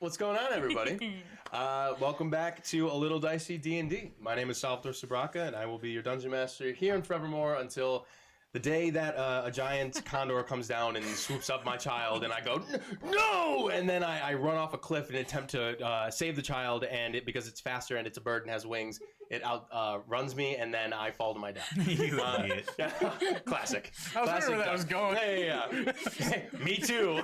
What's going on, everybody? Welcome back to A Little Dicey D&D. My name is Salvatore Subraka, and I will be your Dungeon Master here in Forevermore until the day that a giant condor comes down and swoops up my child, and I go, no! And then I run off a cliff in an attempt to save the child, and because it's faster and it's a bird and has wings, it runs me, and then I fall to my death. You idiot. Classic. I was wondering where that was going. Yeah. Hey, me too.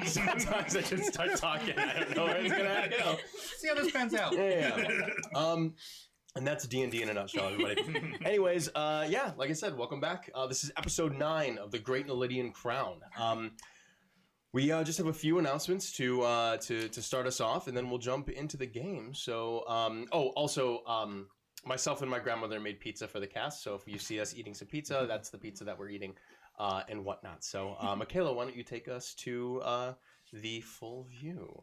Sometimes I just start talking. I don't know where it's going to go. See how this pans out. Yeah. And that's D&D in a nutshell, everybody. Anyways, like I said, welcome back. This is episode 9 of the Great Naledian Crown. We just have a few announcements to start us off, and then we'll jump into the game. So, myself and my grandmother made pizza for the cast, so if you see us eating some pizza, that's the pizza that we're eating and whatnot. So, Michaela, why don't you take us to the full view?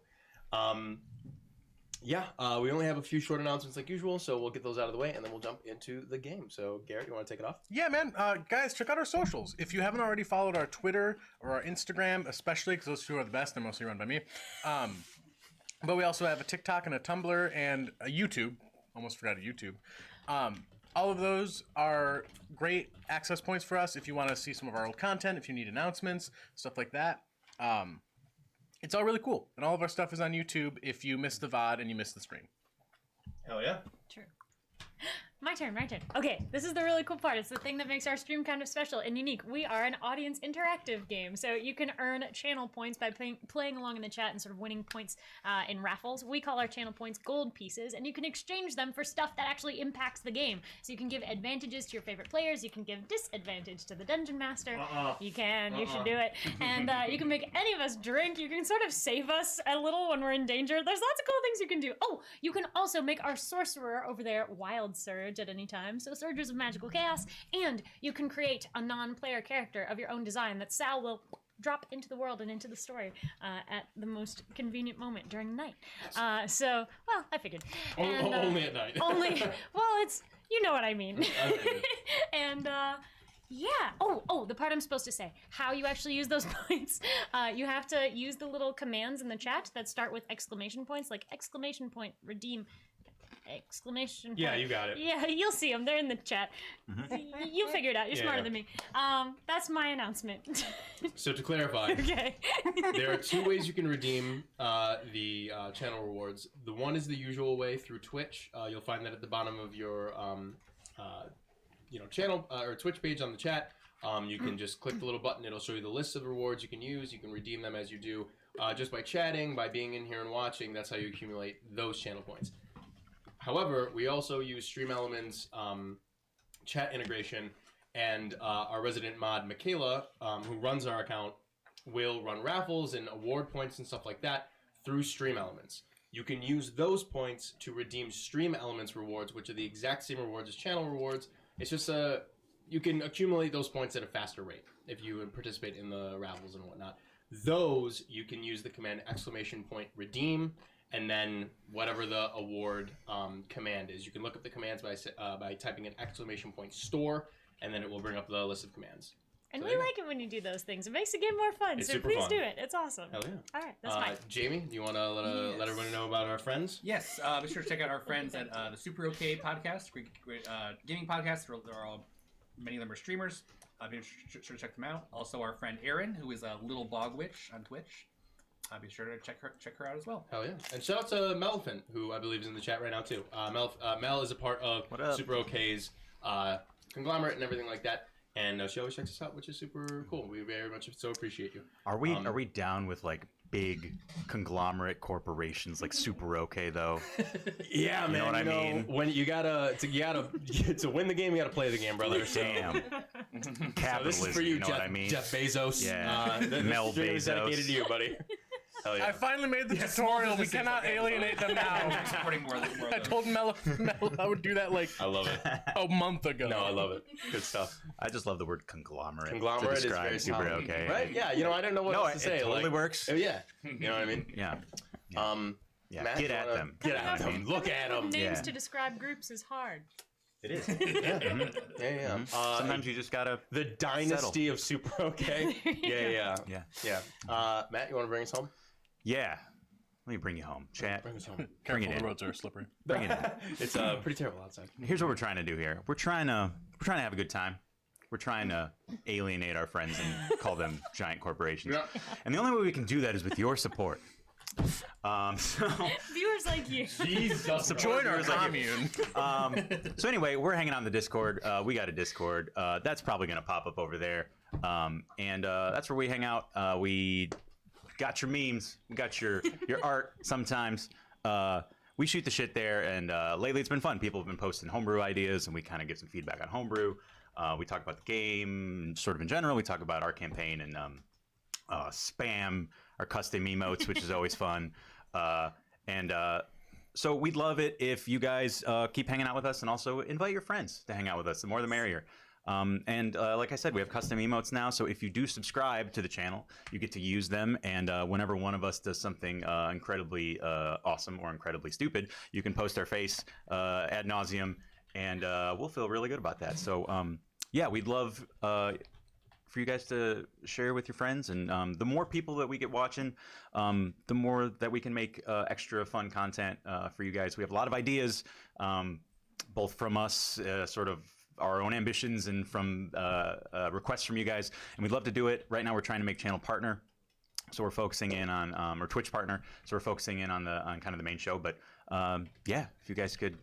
We only have a few short announcements like usual, so we'll get those out of the way, and then we'll jump into the game. So, Garrett, you want to take it off? Yeah, man. Guys, check out our socials. If you haven't already followed our Twitter or our Instagram, especially because those two are the best, they're mostly run by me. But we also have a TikTok and a Tumblr and a YouTube. Almost forgot a YouTube. All of those are great access points for us if you want to see some of our old content, if you need announcements, stuff like that. It's all really cool. And all of our stuff is on YouTube if you miss the VOD and you miss the stream. Hell yeah. True. My turn. Okay, this is the really cool part. It's the thing that makes our stream kind of special and unique. We are an audience interactive game, so you can earn channel points by playing along in the chat and sort of winning points in raffles. We call our channel points gold pieces, and you can exchange them for stuff that actually impacts the game. So you can give advantages to your favorite players, you can give disadvantage to the Dungeon Master. You should do it. And you can make any of us drink. You can sort of save us a little when we're in danger. There's lots of cool things you can do. Oh, you can also make our sorcerer over there Wild Surge at any time, so Surges of Magical Chaos, and you can create a non-player character of your own design that Sal will drop into the world and into the story at the most convenient moment during the night. I figured. Only at night. It's, you know what I mean. And, yeah. Oh, the part I'm supposed to say. How you actually use those points. You have to use the little commands in the chat that start with exclamation points, like exclamation point, redeem, exclamation point. Yeah, you got it. Yeah, you'll see them. They're in the chat. Mm-hmm. You'll figure it out. You're smarter than me. That's my announcement. So to clarify, okay. There are 2 ways you can redeem the channel rewards. The one is the usual way through Twitch. You'll find that at the bottom of your channel or Twitch page on the chat. You can just click the little button. It'll show you the list of rewards you can use. You can redeem them as you do just by chatting, by being in here and watching. That's how you accumulate those channel points. However, we also use Stream Elements chat integration, and our resident mod, Michaela, who runs our account, will run raffles and award points and stuff like that through Stream Elements. You can use those points to redeem Stream Elements rewards, which are the exact same rewards as channel rewards. It's just you can accumulate those points at a faster rate if you participate in the raffles and whatnot. Those, you can use the command exclamation point redeem, and then whatever the award command is. You can look up the commands by typing in exclamation point store, and then it will bring up the list of commands. And we like it when you do those things. It makes the game more fun, so please do it. It's awesome. Hell yeah. All right, that's fine. Jamie, do you want to let everyone know about our friends? Yes, be sure to check out our friends at the Super OK podcast, great gaming podcast. Many of them are streamers. Be sure to check them out. Also, our friend Erin, who is a little bog witch on Twitch. Be sure to check her out as well. Hell yeah. And shout out to Melphant, who I believe is in the chat right now too. Mel is a part of Super OK's conglomerate and everything like that. And she always checks us out, which is super cool. We very much so appreciate you. Are we down with like big conglomerate corporations like Super OK though? Yeah, man. You know what I mean? When you gotta to win the game, you gotta play the game, brother. Damn. Capitalism. So this is for you, know Jeff, what I mean? Jeff Bezos. Yeah. Mel Bezos. Is dedicated to you, buddy. Hell yeah. I finally made the tutorial. We cannot alienate them now. Supporting more I told Mel I would do that like I love it. a month ago. No, I love it. Good stuff. I just love the word conglomerate. Conglomerate to describe is very Super solid. OK. Right? Yeah. I don't know what else to say. It totally works. Oh, yeah. You know what I mean? Yeah. Yeah. Matt, get at them. Get at them. Look at them. Names to describe groups is hard. It is. Yeah. Sometimes you just gotta. The dynasty of Super OK. Yeah. Matt, you want to bring us home? Yeah. Let me bring you home. Chat. Bring us home. Bring Careful, it the in. roads are slippery. Bring it in. It's pretty terrible outside. Here's what we're trying to do here. We're trying to have a good time. We're trying to alienate our friends and call them giant corporations. Yeah. And the only way we can do that is with your support. So Viewers like you. Jesus. Join our Viewers like you. commune. So anyway, we're hanging out in the Discord. We got a Discord. That's probably going to pop up over there. And that's where we hang out. We got your memes. We got your art sometimes. We shoot the shit there. And lately it's been fun. People have been posting homebrew ideas, and we kind of give some feedback on homebrew. We talk about the game sort of in general. We talk about our campaign and spam our custom emotes, which is always fun. So we'd love it if you guys keep hanging out with us, and also invite your friends to hang out with us. The more the merrier. Like I said, we have custom emotes now, so if you do subscribe to the channel, you get to use them, and whenever one of us does something incredibly awesome or incredibly stupid, you can post our face ad nauseum, and we'll feel really good about that. So yeah, we'd love for you guys to share with your friends, and the more people that we get watching, the more that we can make extra fun content for you guys. We have a lot of ideas, both from us, sort of our own ambitions, and from requests from you guys, and we'd love to do it. Right now we're trying to make channel partner, so we're focusing in on or Twitch partner, so we're focusing in on kind of the main show. But yeah, if you guys could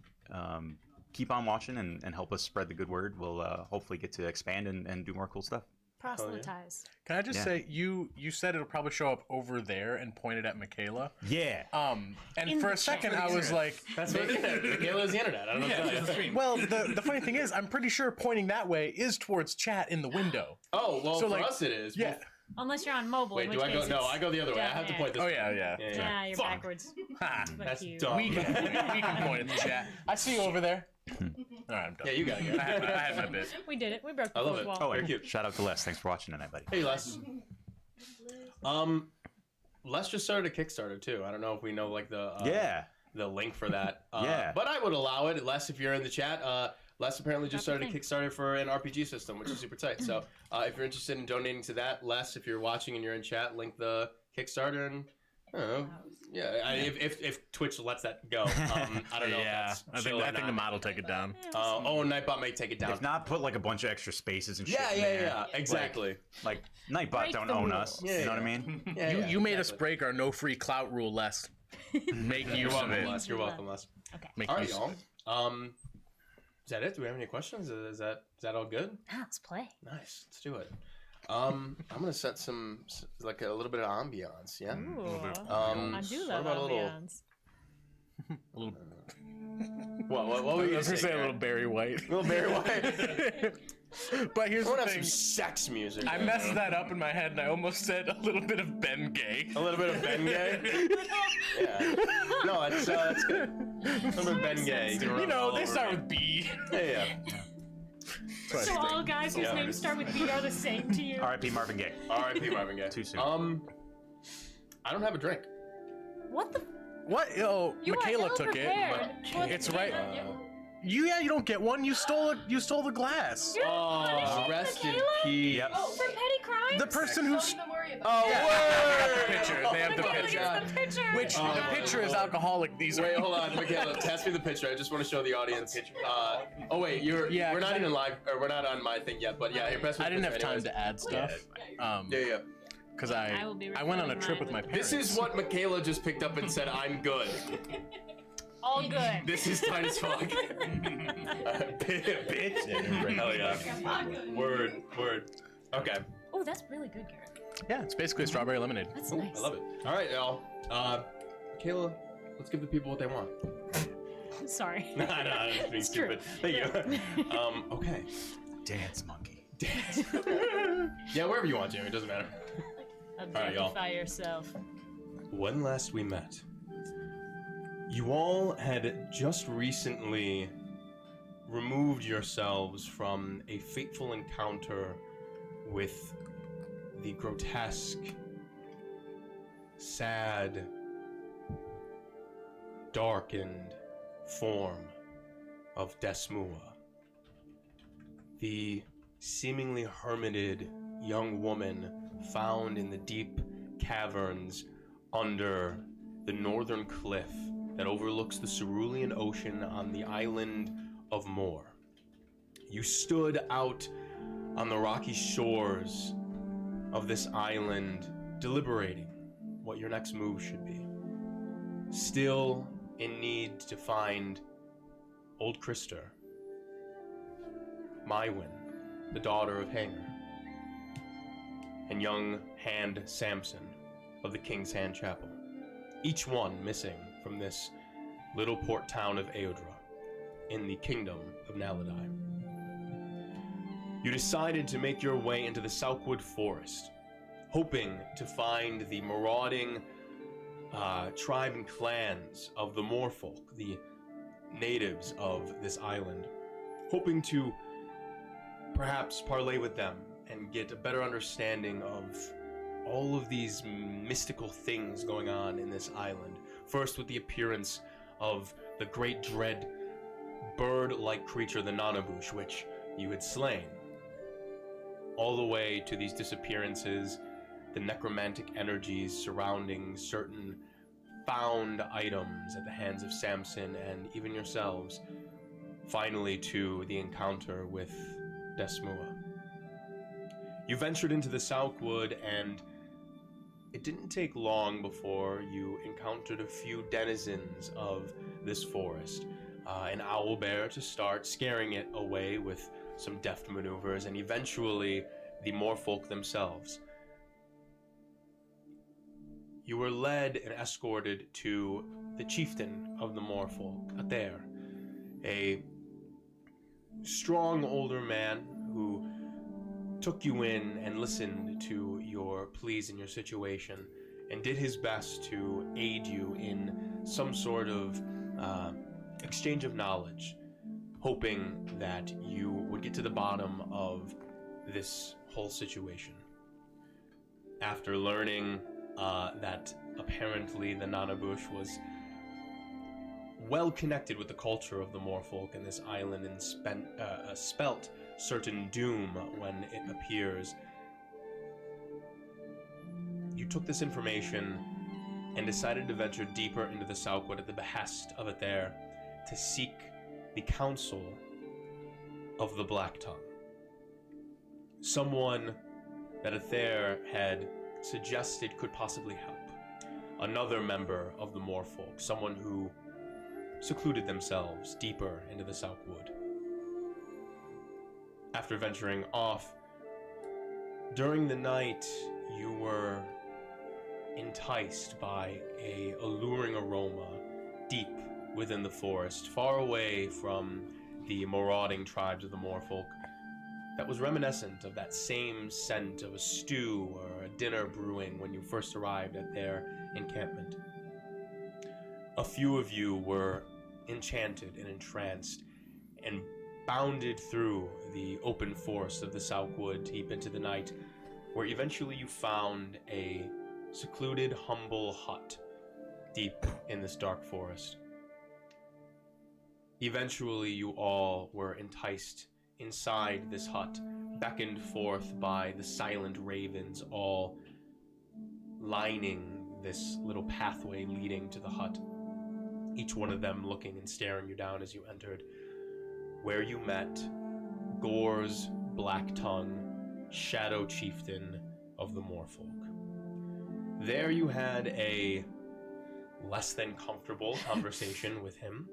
keep on watching and help us spread the good word, we'll hopefully get to expand and do more cool stuff. Proselytize. Can I just Yeah. say, you said it'll probably show up over there and pointed at Michaela. Yeah. And In for the a second, chat. I was like, That's what it is. Michaela's the internet. I don't know what to tell you. stream. well, the funny thing is, I'm pretty sure pointing that way is towards chat in the window. Oh, well, So, for like, us it is. Yeah. Unless you're on mobile. Wait, in do which I go? case No, it's I go the other way. I down have to there. point this Oh way. yeah. Yeah, you're Fuck. backwards. Ha. Fuck That's you. dumb. We can point at the chat. I see you over there. All right, I'm done. Yeah, you got it. I had my bit. We did it. We broke the I love fourth it. wall. Oh, Very and cute. shout out to Les. Thanks for watching tonight, buddy. Hey, Les. Les just started a Kickstarter too. I don't know if we know like the link for that. Yeah. But I would allow it. Les, if you're in the chat, Les apparently just Got the started a Kickstarter for an RPG system, which is super tight. So if you're interested in donating to that, Les, if you're watching and you're in chat, link the Kickstarter and I don't know. Yeah, if Twitch lets that go, I don't know. Yeah, If I that's think chill or the not. mod will take it down. Oh, Nightbot may take it down. If not, put like a bunch of extra spaces and shit. Yeah, in yeah, there. yeah, exactly. Like Nightbot Break don't the own rules. us. Yeah, You know what I yeah. mean? Yeah, You yeah, made us exactly. break our no free clout rule, Les. Make use You're of welcome, it. Les. You're welcome, Les. Okay. Make All right, use y'all. of it. Is that it? Do we have any questions? Is that all good? Ah, let's play. Nice. Let's do it. I'm gonna set some like a little bit of ambiance. Yeah. Ooh. Um, I do what love about a little- ambiance. A little, What were I you was gonna say a Garrett? little Barry White. Little Barry White. But here's I want the to have thing. some sex music. I messed that up in my head, and I almost said a little bit of Ben Gay. A little bit of Ben Gay. Yeah. No, it's good. A little bit of Ben Gay. You know, they start with B. Yeah. So all guys whose Yeah. names start with B are the same to you? R.I.P. Marvin Gaye. R.I.P. Marvin Gaye. Too soon. I don't have a drink. What the? What? Oh, You Michaela are took it. ill-prepared. Well, It's you right. can't get one. You don't get one. You stole the glass. You're Oh, punishing rest in Michaela? peace. Yep. For petty crimes? The person who's Don't even worry about Oh, They have the word! picture. They have the Michaela picture. gets the picture. Which the picture is alcoholic. These Wait, are. hold on, Michaela. Pass me the picture. I just want to show the audience. Oh wait, Yeah, we're 'cause not I- even live, or we're not on my thing yet. But yeah, here, pass me I the didn't have picture time anyways. to add stuff. Yeah. Because I will be I went on a recording trip mine with my with- parents. This is what Michaela just picked up and said. I'm good. All good. This is tight as fuck. Bitch. Hell yeah. Word. Okay. Oh, that's really good, Garrett. Yeah, it's basically strawberry lemonade. That's Ooh, nice. I love it. All right, y'all. Michaela, let's give the people what they want. Sorry. No, I'm just being It's true. stupid. Thank you. Okay. Dance monkey. Yeah, wherever you want, Jamie. It doesn't matter. right, y'all. Objectify yourself. When last we met, you all had just recently removed yourselves from a fateful encounter with the grotesque, sad, darkened form of Desmua, the seemingly hermited young woman found in the deep caverns under the northern cliff that overlooks the Cerulean Ocean on the island of Moor. You stood out on the rocky shores of this island, deliberating what your next move should be. Still in need to find old Krister, Mywin, the daughter of Hanger, and young Hand Samson of the King's Hand Chapel, each one missing from this little port town of Eodra in the kingdom of Naledian. You decided to make your way into the Southwood Forest, hoping to find the marauding tribe and clans of the Moorfolk, the natives of this island, hoping to perhaps parlay with them and get a better understanding of all of these mystical things going on in this island. First, with the appearance of the great dread bird-like creature, the Nanabush, which you had slain, all the way to these disappearances, the necromantic energies surrounding certain found items at the hands of Samson and even yourselves, finally to the encounter with Desmua. You ventured into the Southwood, and it didn't take long before you encountered a few denizens of this forest. An owlbear to start, scaring it away with some deft maneuvers, and eventually the Moorfolk themselves. You were led and escorted to the chieftain of the Moorfolk, Athair, a strong older man who took you in and listened to your pleas and your situation and did his best to aid you in some sort of exchange of knowledge, hoping that you would get to the bottom of this whole situation. After learning that apparently the Nanabush was well connected with the culture of the Moorfolk in this island and spelt certain doom when it appears, you took this information and decided to venture deeper into the Southwood at the behest of Athair to seek the counsel of the Black Tongue. Someone that Athair had suggested could possibly help. Another member of the Moorfolk, someone who secluded themselves deeper into the Southwood. After venturing off, during the night, you were enticed by an alluring aroma deep within the forest, far away from the marauding tribes of the Moorfolk, that was reminiscent of that same scent of a stew or a dinner brewing when you first arrived at their encampment. A few of you were enchanted and entranced and bounded through the open forest of the Southwood deep into the night, where eventually you found a secluded, humble hut deep in this dark forest. Eventually you all were enticed inside this hut, beckoned forth by the silent ravens, all lining this little pathway leading to the hut, each one of them looking and staring you down as you entered, where you met Gore's Black Tongue, Shadow Chieftain of the Moorfolk. There you had a less than comfortable conversation with him.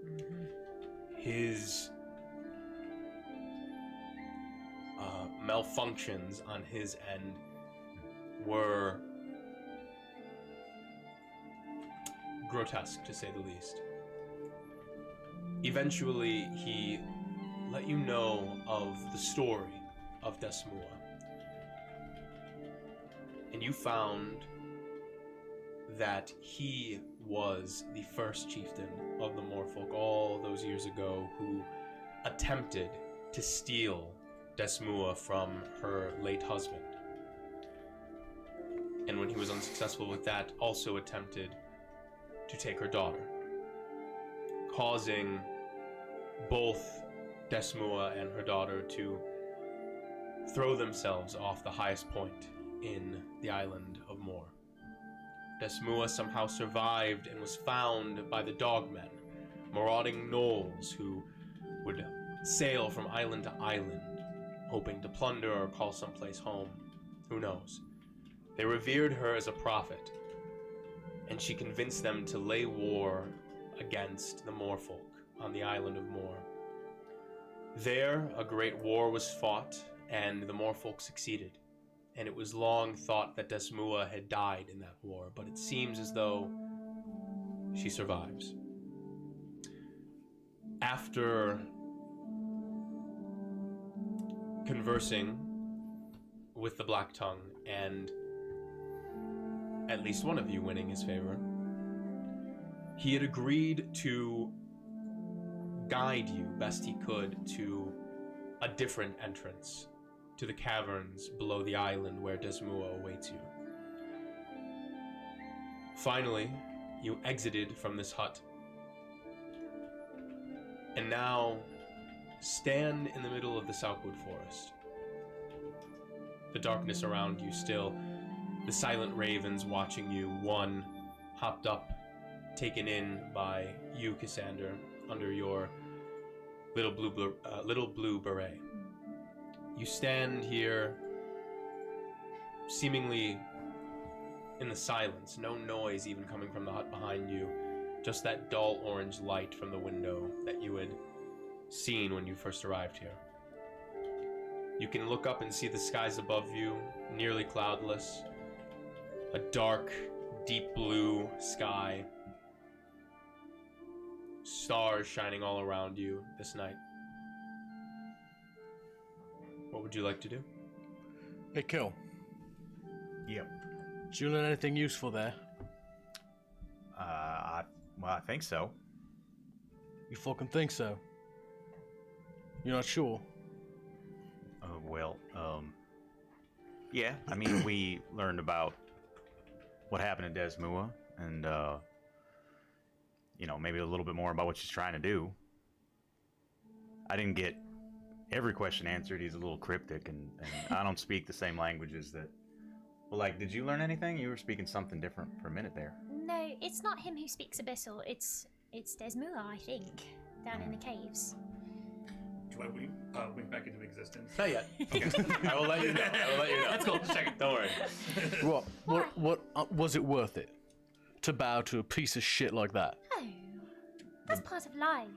His malfunctions on his end were grotesque, to say the least. Eventually, he let you know of the story of Desmua, and you found that he was the first chieftain of the Moorfolk all those years ago who attempted to steal Desmua from her late husband. And when he was unsuccessful with that, also attempted to take her daughter, causing both Desmua and her daughter to throw themselves off the highest point in the island of Moor. Desmua somehow survived and was found by the dogmen, marauding gnolls who would sail from island to island, hoping to plunder or call someplace home. Who knows? They revered her as a prophet, and she convinced them to lay war against the Moorfolk on the island of Moor. There, a great war was fought, and the Moorfolk succeeded, and it was long thought that Desmua had died in that war, but it seems as though she survives. After conversing with the Black Tongue and at least one of you winning his favor, he had agreed to guide you best he could to a different entrance to the caverns below the island where Desmua awaits you. Finally, you exited from this hut and now stand in the middle of the Southwood Forest. The darkness around you still, the silent ravens watching you, one hopped up, taken in by you, Cassander, under your little blue beret. You stand here, seemingly in the silence, no noise even coming from the hut behind you, just that dull orange light from the window that you had seen when you first arrived here. You can look up and see the skies above you, nearly cloudless, a dark, deep blue sky, stars shining all around you this night. What would you like to do? Hey, Kill. Yep. Did you learn anything useful there? I think so. You fucking think so? You're not sure? Yeah. I mean, we learned about what happened to Desmua, and maybe a little bit more about what she's trying to do. I didn't get every question answered. He's a little cryptic, and I don't speak the same languages that. Well, like, did you learn anything? You were speaking something different for a minute there. No, it's not him who speaks Abyssal. It's Desmua, I think, down in the caves. Do I wink back into existence? Not yet. Okay. I will let you know. That's cool. Just checking. Don't worry. What was it worth it to bow to a piece of shit like that? Oh, that's part of life.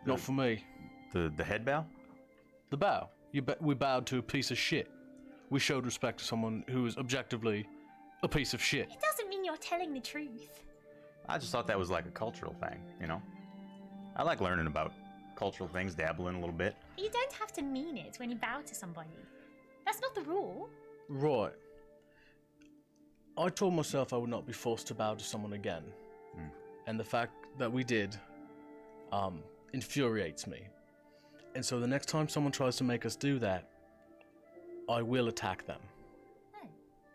Not for me. The head bow? The bow. We bowed to a piece of shit. We showed respect to someone who was objectively a piece of shit. It doesn't mean you're telling the truth. I just thought that was like a cultural thing, you know? I like learning about cultural things, dabbling a little bit. You don't have to mean it when you bow to somebody. That's not the rule. Right. I told myself I would not be forced to bow to someone again. And the fact that we did infuriates me. And so the next time someone tries to make us do that, I will attack them. Oh.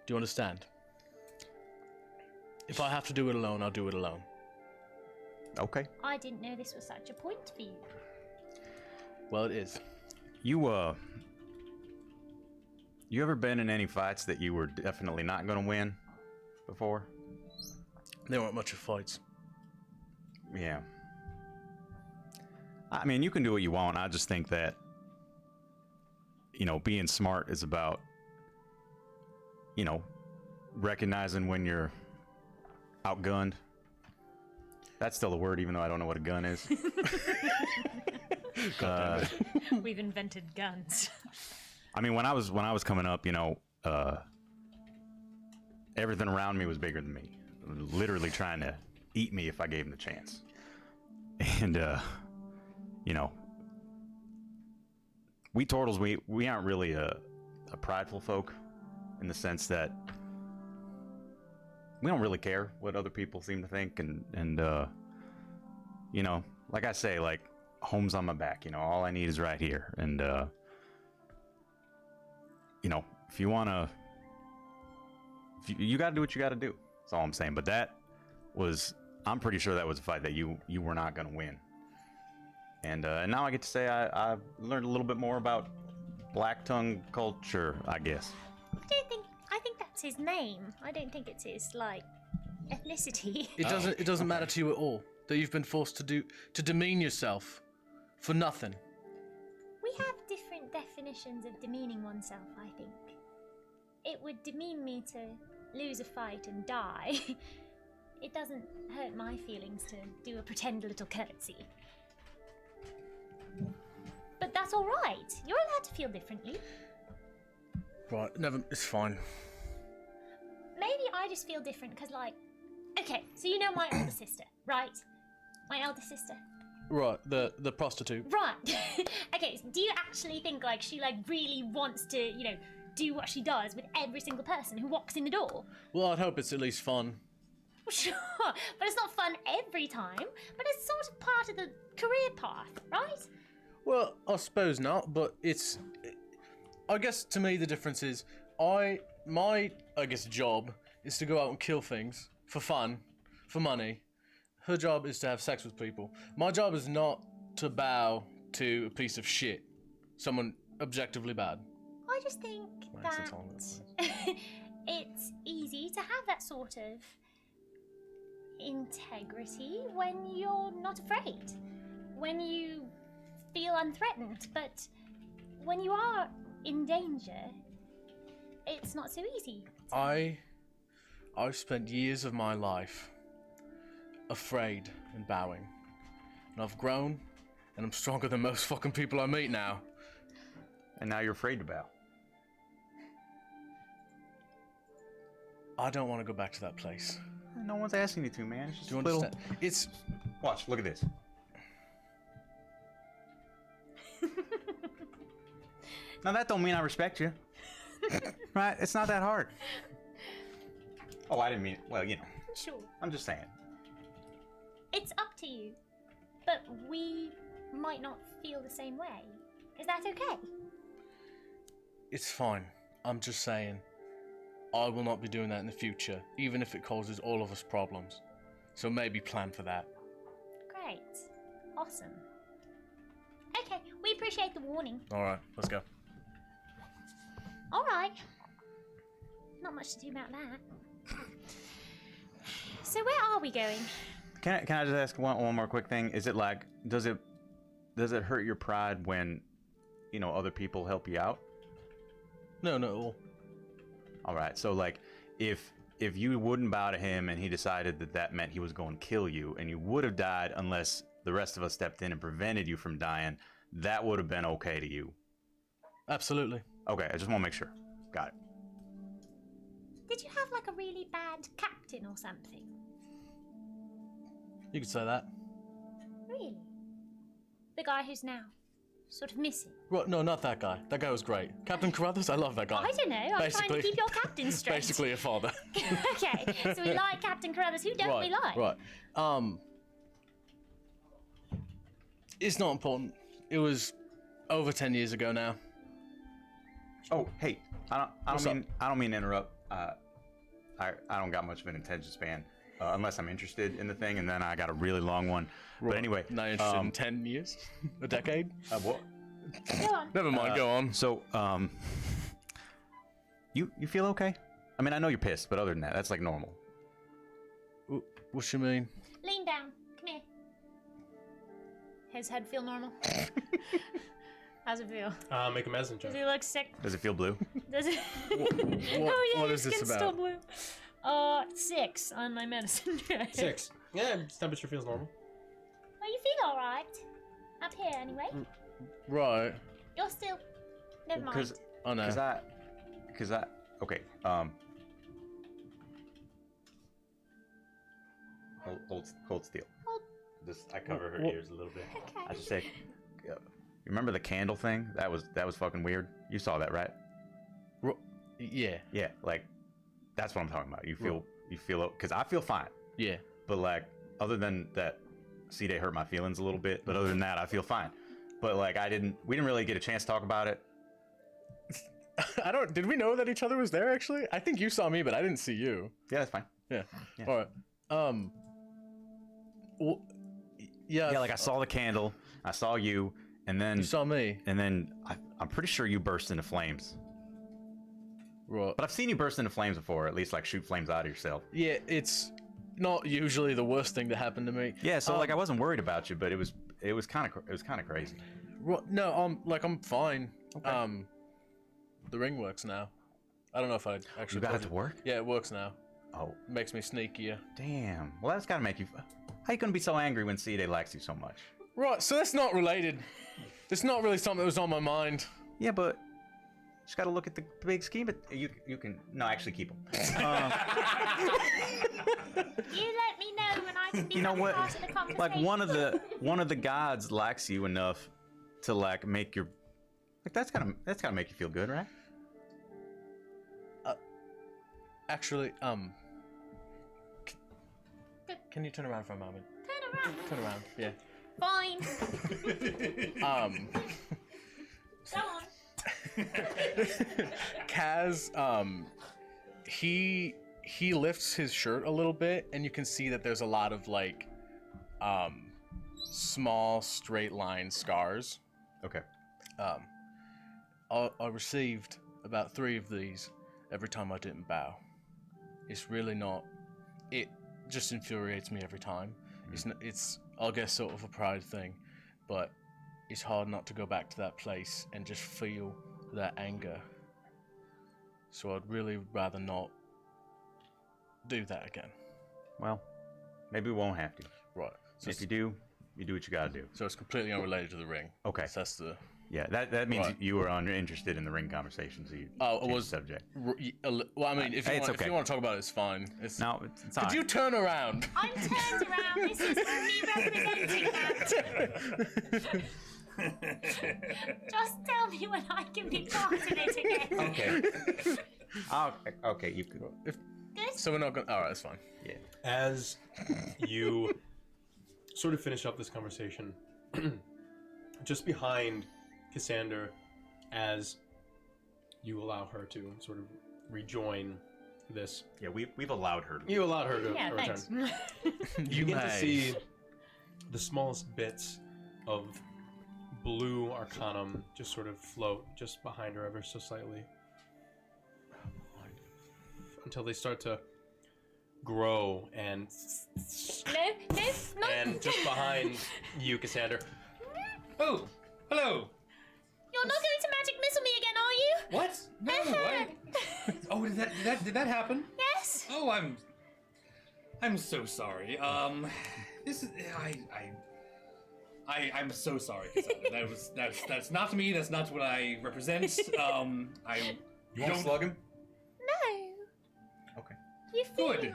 Do you understand? If I have to do it alone, I'll do it alone. Okay. I didn't know this was such a point for you. Well, it is. You ever been in any fights that you were definitely not gonna win before? They weren't much of fights. Yeah. I mean, you can do what you want. I just think that, being smart is about, recognizing when you're outgunned. That's still a word, even though I don't know what a gun is. We've invented guns. I mean, when I was coming up, everything around me was bigger than me, literally trying to eat me if I gave them the chance. And we turtles, we aren't really a prideful folk, in the sense that we don't really care what other people seem to think, and like I say, like, home's on my back. All I need is right here, and if you wanna, you gotta do what you gotta do. That's all I'm saying. But I'm pretty sure that was a fight that you were not gonna win. And now I get to say I've learned a little bit more about Black Tongue culture, I guess. I think that's that's his name. I don't think it's his, like, ethnicity. It doesn't matter to you at all that you've been forced to demean yourself for nothing. We have different definitions of demeaning oneself, I think. It would demean me to lose a fight and die. It doesn't hurt my feelings to do a pretend little curtsy. But that's all right. You're allowed to feel differently. Right, never. It's fine. Maybe I just feel different because, like, okay, so you know my older sister, right? My elder sister. Right, the prostitute. Right. Okay, so do you actually think, like, she, like, really wants to, you know, do what she does with every single person who walks in the door? Well, I'd hope it's at least fun. Well, sure, but it's not fun every time. But it's sort of part of the career path, right? Well, I suppose not, but it's... I guess to me the difference is my job is to go out and kill things for fun, for money. Her job is to have sex with people. My job is not to bow to a piece of shit. Someone objectively bad. I just think Nice, that that's all it it's easy to have that sort of integrity when you're not afraid, when you feel unthreatened, but when you are in danger, it's not so easy. I've spent years of my life afraid and bowing. And I've grown, and I'm stronger than most fucking people I meet now. And now you're afraid to bow. I don't want to go back to that place. No one's asking you to, man. It's just Do you a little... understand? It's... Watch, look at this. Now that don't mean I respect you. Right? It's not that hard. Oh, I didn't mean... Well, you know. Sure. I'm just saying. It's up to you, but we might not feel the same way. Is that okay? It's fine. I'm just saying. I will not be doing that in the future, even if it causes all of us problems. So maybe plan for that. Great. Awesome. Okay, we appreciate the warning. Alright, let's go. Alright. Not much to do about that. So where are we going? Can I just ask one more quick thing? Is it like, does it hurt your pride when, you know, other people help you out? No, not at all. All right, so like, if you wouldn't bow to him and he decided that meant he was going to kill you and you would have died unless the rest of us stepped in and prevented you from dying, that would have been okay to you? Absolutely. Okay, I just want to make sure. Got it. Did you have like a really bad captain or something? You could say that. Really? The guy who's now sort of missing? Right, no, not that guy. That guy was great. Captain Carruthers, I love that guy. I don't know. I'm trying to keep your captain straight. Basically a father. Okay, so we like Captain Carruthers. Who don't we like? Right. It's not important. It was over 10 years ago now. Oh, hey, I don't mean to interrupt. I don't got much of an attention span unless I'm interested in the thing, and then I got a really long one. But anyway, Not interested in 10 years? A decade? what? Go on. Never mind, go on. So, you feel okay? I mean, I know you're pissed, but other than that, that's like normal. What you mean? Lean down. Come here. His head feel normal? How's it feel? Make a medicine check. Does he look sick? Does it feel blue? Does it? Oh yeah, your skin's still blue. 6 on my medicine check. 6. Yeah, his temperature feels normal. Well, you feel all right. Up here, anyway. Right. You're still. Never mind. Because Oh no. okay. Hold still. Hold. Just I cover her What? ears a little bit. Okay. I just say, you remember the candle thing? That was fucking weird. You saw that, right? Yeah. Yeah, like that's what I'm talking about. You feel because I feel fine, Yeah. but like other than that, C-Day hurt my feelings a little bit. But other than that, I feel fine. But like we didn't really get a chance to talk about it. Did we know that each other was there actually? I think you saw me, but I didn't see you. Yeah, that's fine. Yeah. Yeah. All right. Yeah. Yeah, like I saw the candle, I saw you, and then You saw me. I'm pretty sure you burst into flames. Right. But I've seen you burst into flames before, at least like shoot flames out of yourself. Yeah, it's not usually the worst thing to happen to me. Yeah, so like I wasn't worried about you, but it was kind of crazy. No, I'm fine. Okay. The ring works now. I don't know if I actually. You got it told to work? Yeah, it works now. Oh, Makes me sneakier. damn. Well, that's gotta make you. How you gonna be so angry when CEDA likes you so much? Right, so that's not related. It's not really something that was on my mind. Yeah, but just gotta look at the big scheme. But you can actually keep them. You let me know when I can be You know what? part of the conversation. Like one of the gods likes you enough to like make your like that's gotta make you feel good, right? Actually, can you turn around for a moment? Turn around. Turn around. Yeah. Fine. Go on. Kaz, he lifts his shirt a little bit, and you can see that there's a lot of like, small straight line scars. Okay. I received about 3 of these every time I didn't bow. It's really not. It just infuriates me every time. It's I guess sort of a pride thing, but it's hard not to go back to that place and just feel that anger. So I'd really rather not do that again. Well, maybe we won't have to. Right. So If you do what you gotta do. so it's completely unrelated to the ring. Okay. So that's the. Yeah, that means Right. you were interested in the ring conversation, so you Oh, it changed was the subject. Well, I mean, if you, It's want, okay. if you want to talk about it, it's fine. It's, No, it's Could not. you turn around? I'm turned around. This is me representing that. Just tell me when I can be part of it again. Okay. Okay, you could. If, Good? so we're not going. All right, that's fine. Yeah. As you sort of finish up this conversation, just behind Cassander, as you allow her to sort of rejoin this, Yeah, we've allowed her to. you allowed her to Yeah, return. thanks. You begin to may. see the smallest bits of blue arcanum just sort of float just behind her ever so slightly until they start to grow and No. and just behind you, Cassander. Oh, hello. You're not going to magic missile me again, are you? What? No, what? Oh, did that happen? Yes. Oh, I'm so sorry. This is I'm so sorry, Cassandra. That's not me. That's not what I represent. You want Don't- to slug him? No. Okay. You feel Good.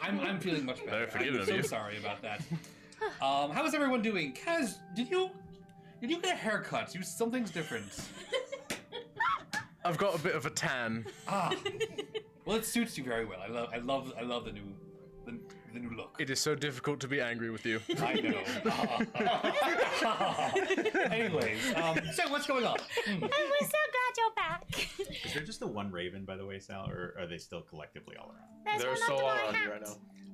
I'm feeling much better. Very forgiving I'm of so you. sorry about that. How is everyone doing? Kaz, did you get a haircut? Something's different. I've got a bit of a tan. Ah. Well, it suits you very well. I love the new look. It is so difficult to be angry with you. I know. Anyways, so what's going on? Oh, we're so glad you're back. Is there just the one raven, by the way, Sal, or are they still collectively all around? There's They're one so under all my around hat. you right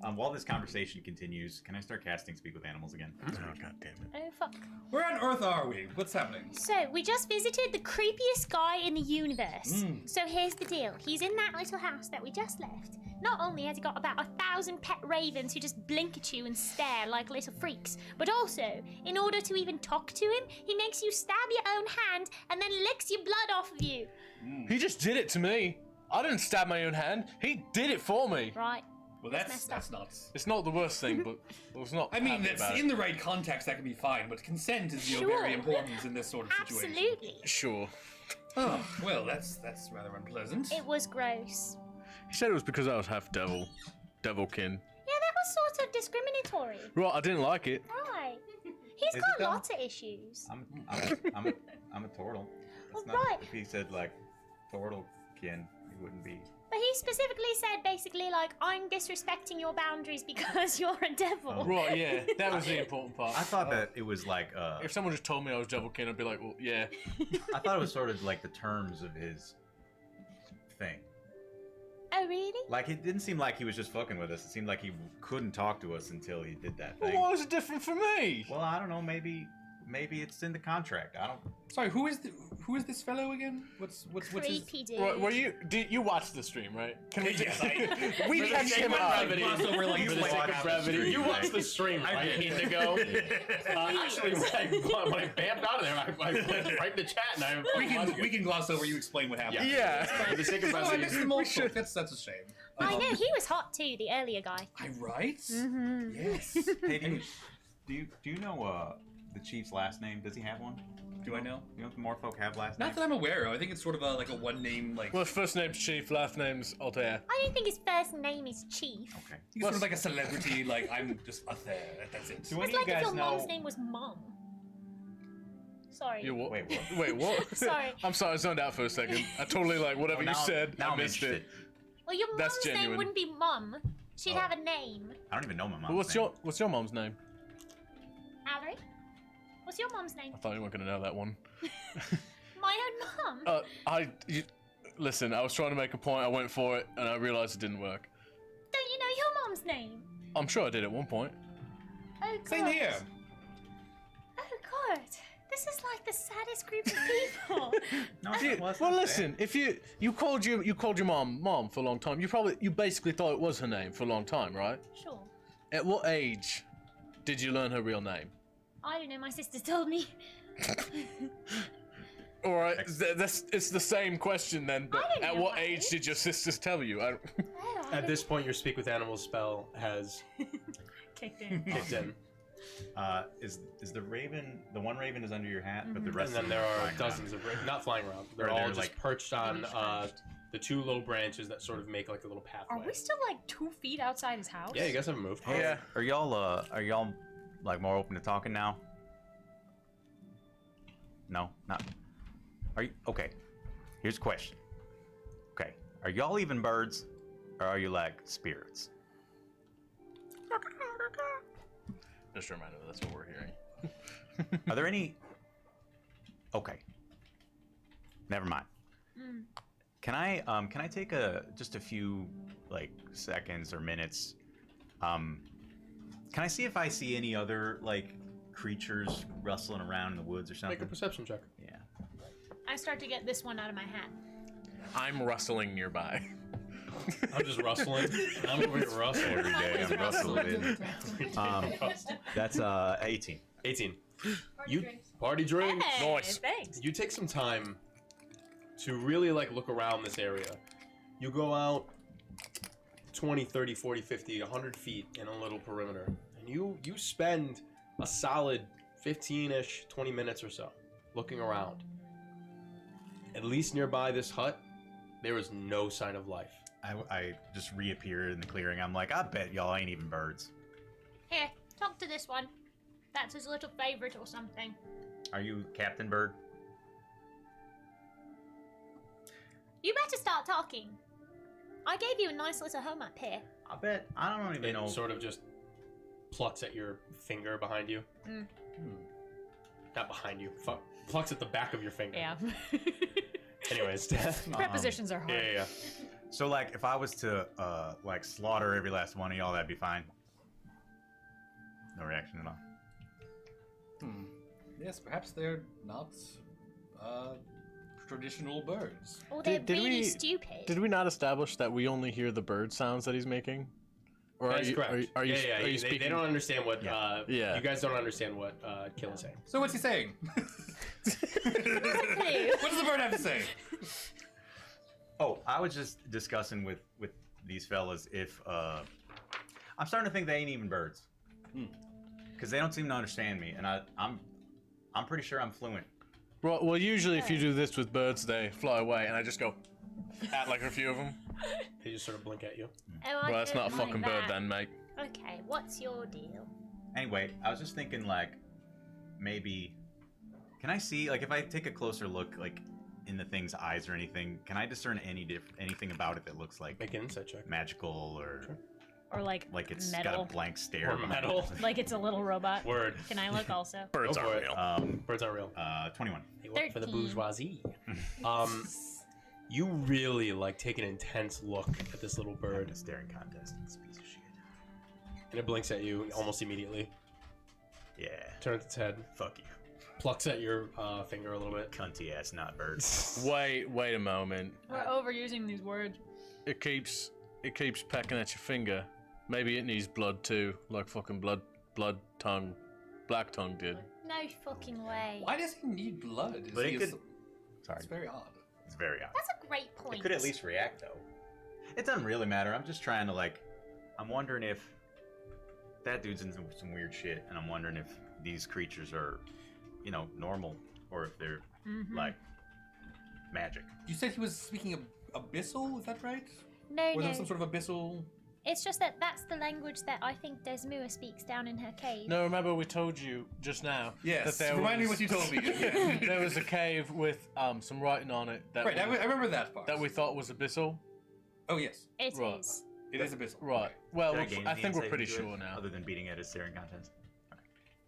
now. While this conversation continues, can I start casting Speak with Animals again? Oh, God damn it. Oh, fuck. Where on earth are we? What's happening? So, we just visited the creepiest guy in the universe. So here's the deal. He's in that little house that we just left. Not only has he got about 1,000 pet ravens who just blink at you and stare like little freaks, but also, in order to even talk to him, he makes you stab your own hand and then licks your blood off of you. He just did it to me. I didn't stab my own hand. He did it for me. Right. Well, messed that's nuts. It's not the worst thing, but it's not. I mean, happy that's about in the right context. That can be fine, but consent is Sure. very important in this sort of situation. Absolutely. it. Sure. Oh, well, that's rather unpleasant. It was gross. He said it was because I was half devilkin. Yeah, that was sort of discriminatory. Right, I didn't like it. Right. He's Is it got though? lots of issues. I'm a turtle. Well, That's not, right. If he said like turtlekin, he wouldn't be. But he specifically said basically like, I'm disrespecting your boundaries because you're a devil. Right, yeah, that was the important part. I thought that it was like If someone just told me I was devilkin, I'd be like, well, yeah. I thought it was sort of like the terms of his thing. Oh, really? Like it didn't seem like he was just fucking with us. It seemed like he couldn't talk to us until he did that Well, thing. why was it different for me? Well, I don't know. Maybe maybe it's in the contract. I don't. Sorry, who is this fellow again? What's his? Creepy dude. Were you watched the stream, right? Can we just we For the catch sake him of up? brevity, Gloss over, like, for the you sake watch of the brevity, stream, you right? watched the stream, right, Indigo? Actually, when I bamped out of there, I went right in the chat and I We can gloss over. You explain what happened. Yeah. For the sake of Oh, I brevity, missed the most. That's a shame. I know, he was hot too, the earlier guy. I right? Mm-hmm. Yes. Hey, do you know the chief's last name? Does he have one? Do I know? You know if more folk have last Not names? that I'm aware of. I think it's sort of like a one name like. Well, first name's Chief, last name's Altair. I don't think his first name is Chief. Okay. He's sort of like a celebrity. Like I'm just up there. That's it. Do It's any of like you if guys your know? mom's name was Mom. Sorry. You what? Wait, what? Wait, what? Sorry. I'm sorry, I zoned out for a second. I totally whatever you said. Now I I'm missed interested. it. Well, your That's mom's name genuine. wouldn't be Mom. She'd Oh. have a name. I don't even know my mom's Well, what's your mom's name? Valerie? What's your mom's name? I thought you weren't gonna know that one. My own mom. Listen. I was trying to make a point. I went for it, and I realized it didn't work. Don't you know your mom's name? I'm sure I did at one point. Oh, God. Same here. Oh, God. This is like the saddest group of people. No, Well, listen. If you called your mom for a long time, you basically thought it was her name for a long time, right? Sure. At what age did you learn her real name? I don't know, my sister told me. All right, it's the same question then. But I don't at know what my age age. did your sisters tell you? Oh, I at this point, your Speak with Animals spell has kicked in. kicked in. Is the raven the one raven is under your hat, but the And rest then of there them are flying dozens of not flying around. They're Or all they're, just like, perched on stretched. the two little branches that sort of make like a little Are pathway. we still like 2 feet outside his house? Yeah, you guys haven't moved. around. Yeah. Are y'all like more open to talking now? No, not. Are you okay? Here's a question. Okay, are y'all even birds, or are you like spirits? Just a reminder, that's what we're hearing. Are there any? Okay. Never mind. Can I take just a few like seconds or minutes? Can I see if I see any other like creatures rustling around in the woods or something? Make a perception check. Yeah. I start to get this one out of my hat. I'm rustling nearby. I'm just rustling. I'm over here rustling. Every day I'm rustling. That's 18. 18. Party drink. Hey, Nice. thanks. You take some time to really like look around this area. You go out 20, 30, 40, 50, 100 feet in a little perimeter. And you spend a solid 15-ish, 20 minutes or so looking around. At least nearby this hut, there is no sign of life. I just reappear in the clearing. I'm like, I bet y'all ain't even birds. Here, talk to this one. That's his little favorite or something. Are you Captain Bird? You better start talking. I gave you a nice little home up here. I bet I don't even It know. sort of just plucks at your finger behind you. Not behind you. Plucks at the back of your finger. Yeah. Anyways. Prepositions are hard. Yeah. So like, if I was to like slaughter every last one of y'all, that'd be fine. No reaction at all. Yes, perhaps they're not traditional birds. Or they're Did really we- stupid. Did we not establish that we only hear the bird sounds that he's making? Or That's correct. Are you They speaking? don't understand what. Yeah. You guys don't understand what Kill is saying. So what's he saying? Exactly. What does the bird have to say? Oh, I was just discussing with these fellas if I'm starting to think they ain't even birds, because they don't seem to understand me, and I'm pretty sure I'm fluent. Well, usually if you do this with birds, they fly away, and I just go at like a few of them. They just sort of blink at you. Oh, I Well, that's not a don't like fucking bird that. then, mate. Okay, what's your deal? Anyway, I was just thinking like maybe can I see like if I take a closer look like in the thing's eyes or anything, can I discern anything about it that looks like Make an insight check. magical or Or like it's metal. got a blank stare? Or metal. Like it's a little robot. Word. Can I look also? Birds Go for aren't it. real. Birds aren't real. 21. They work for the 13. bourgeoisie. You really like take an intense look at this little bird, A staring contest. This piece of shit. and it blinks at you almost immediately. Yeah. Turns its head. Fuck you. plucks at your finger a little bit. Cunty ass not bird. Wait a moment. We're overusing these words. It keeps pecking at your finger. Maybe it needs blood too, like fucking blood tongue, black tongue did. No fucking way. Why does he need blood? Is But he it a- could- Sorry, It's very odd. it's very odd. That's a great point. It could at least react though. It doesn't really matter. I'm just trying to like. I'm wondering if that dude's in some weird shit, and I'm wondering if these creatures are, normal, or if they're like magic. You said he was speaking abyssal, is that right? No, Or there no. was some sort of abyssal... It's just that that's the language that I think Desmua speaks down in her cave. No, remember we told you just now. Yes, that there remind me was- what you told me. Yeah. There was a cave with some writing on it that Right, I remember that part. that we thought was abyssal. Oh, yes. It is. Right. It is abyssal. Right. Well, Did I gain I any think we're insight pretty into it, sure now. Other than beating at his staring contest.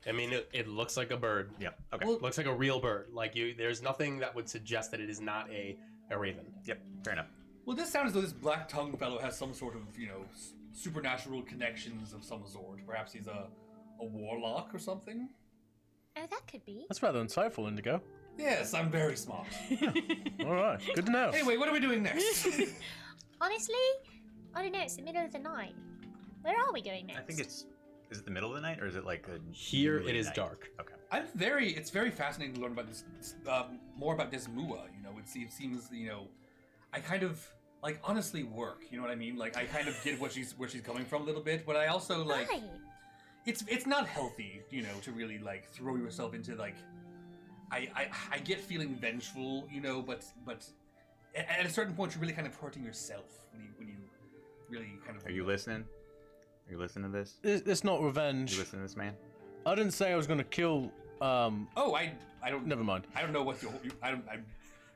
I mean, it looks like a bird. Yep. Okay. Well- Looks like a real bird. There's nothing that would suggest that it is not a raven. Yep. Fair enough. Well, this sounds as though this black tongue fellow has some sort of, supernatural connections of some sort. Perhaps he's a warlock or something? Oh, that could be. That's rather insightful, Indigo. Yes, I'm very smart. All right, good to know. Anyway, what are we doing next? Honestly, I don't know. It's the middle of the night. Where are we going next? I think it's. Is it the middle of the night or is it like a Here early it is night? dark. Okay. It's very fascinating to learn about this, more about Desmua. It seems, I kind of, honestly work. You know what I mean? I kind of get where she's coming from a little bit, but I also, Right. it's not healthy, to really, throw yourself into, I get feeling vengeful, but at a certain point you're really kind of hurting yourself when you really kind of... Are you listening? Are you listening to this? It's not Are revenge. you listening to this man? I didn't say I was going to kill. Oh, I don't... Never mind. I don't know what I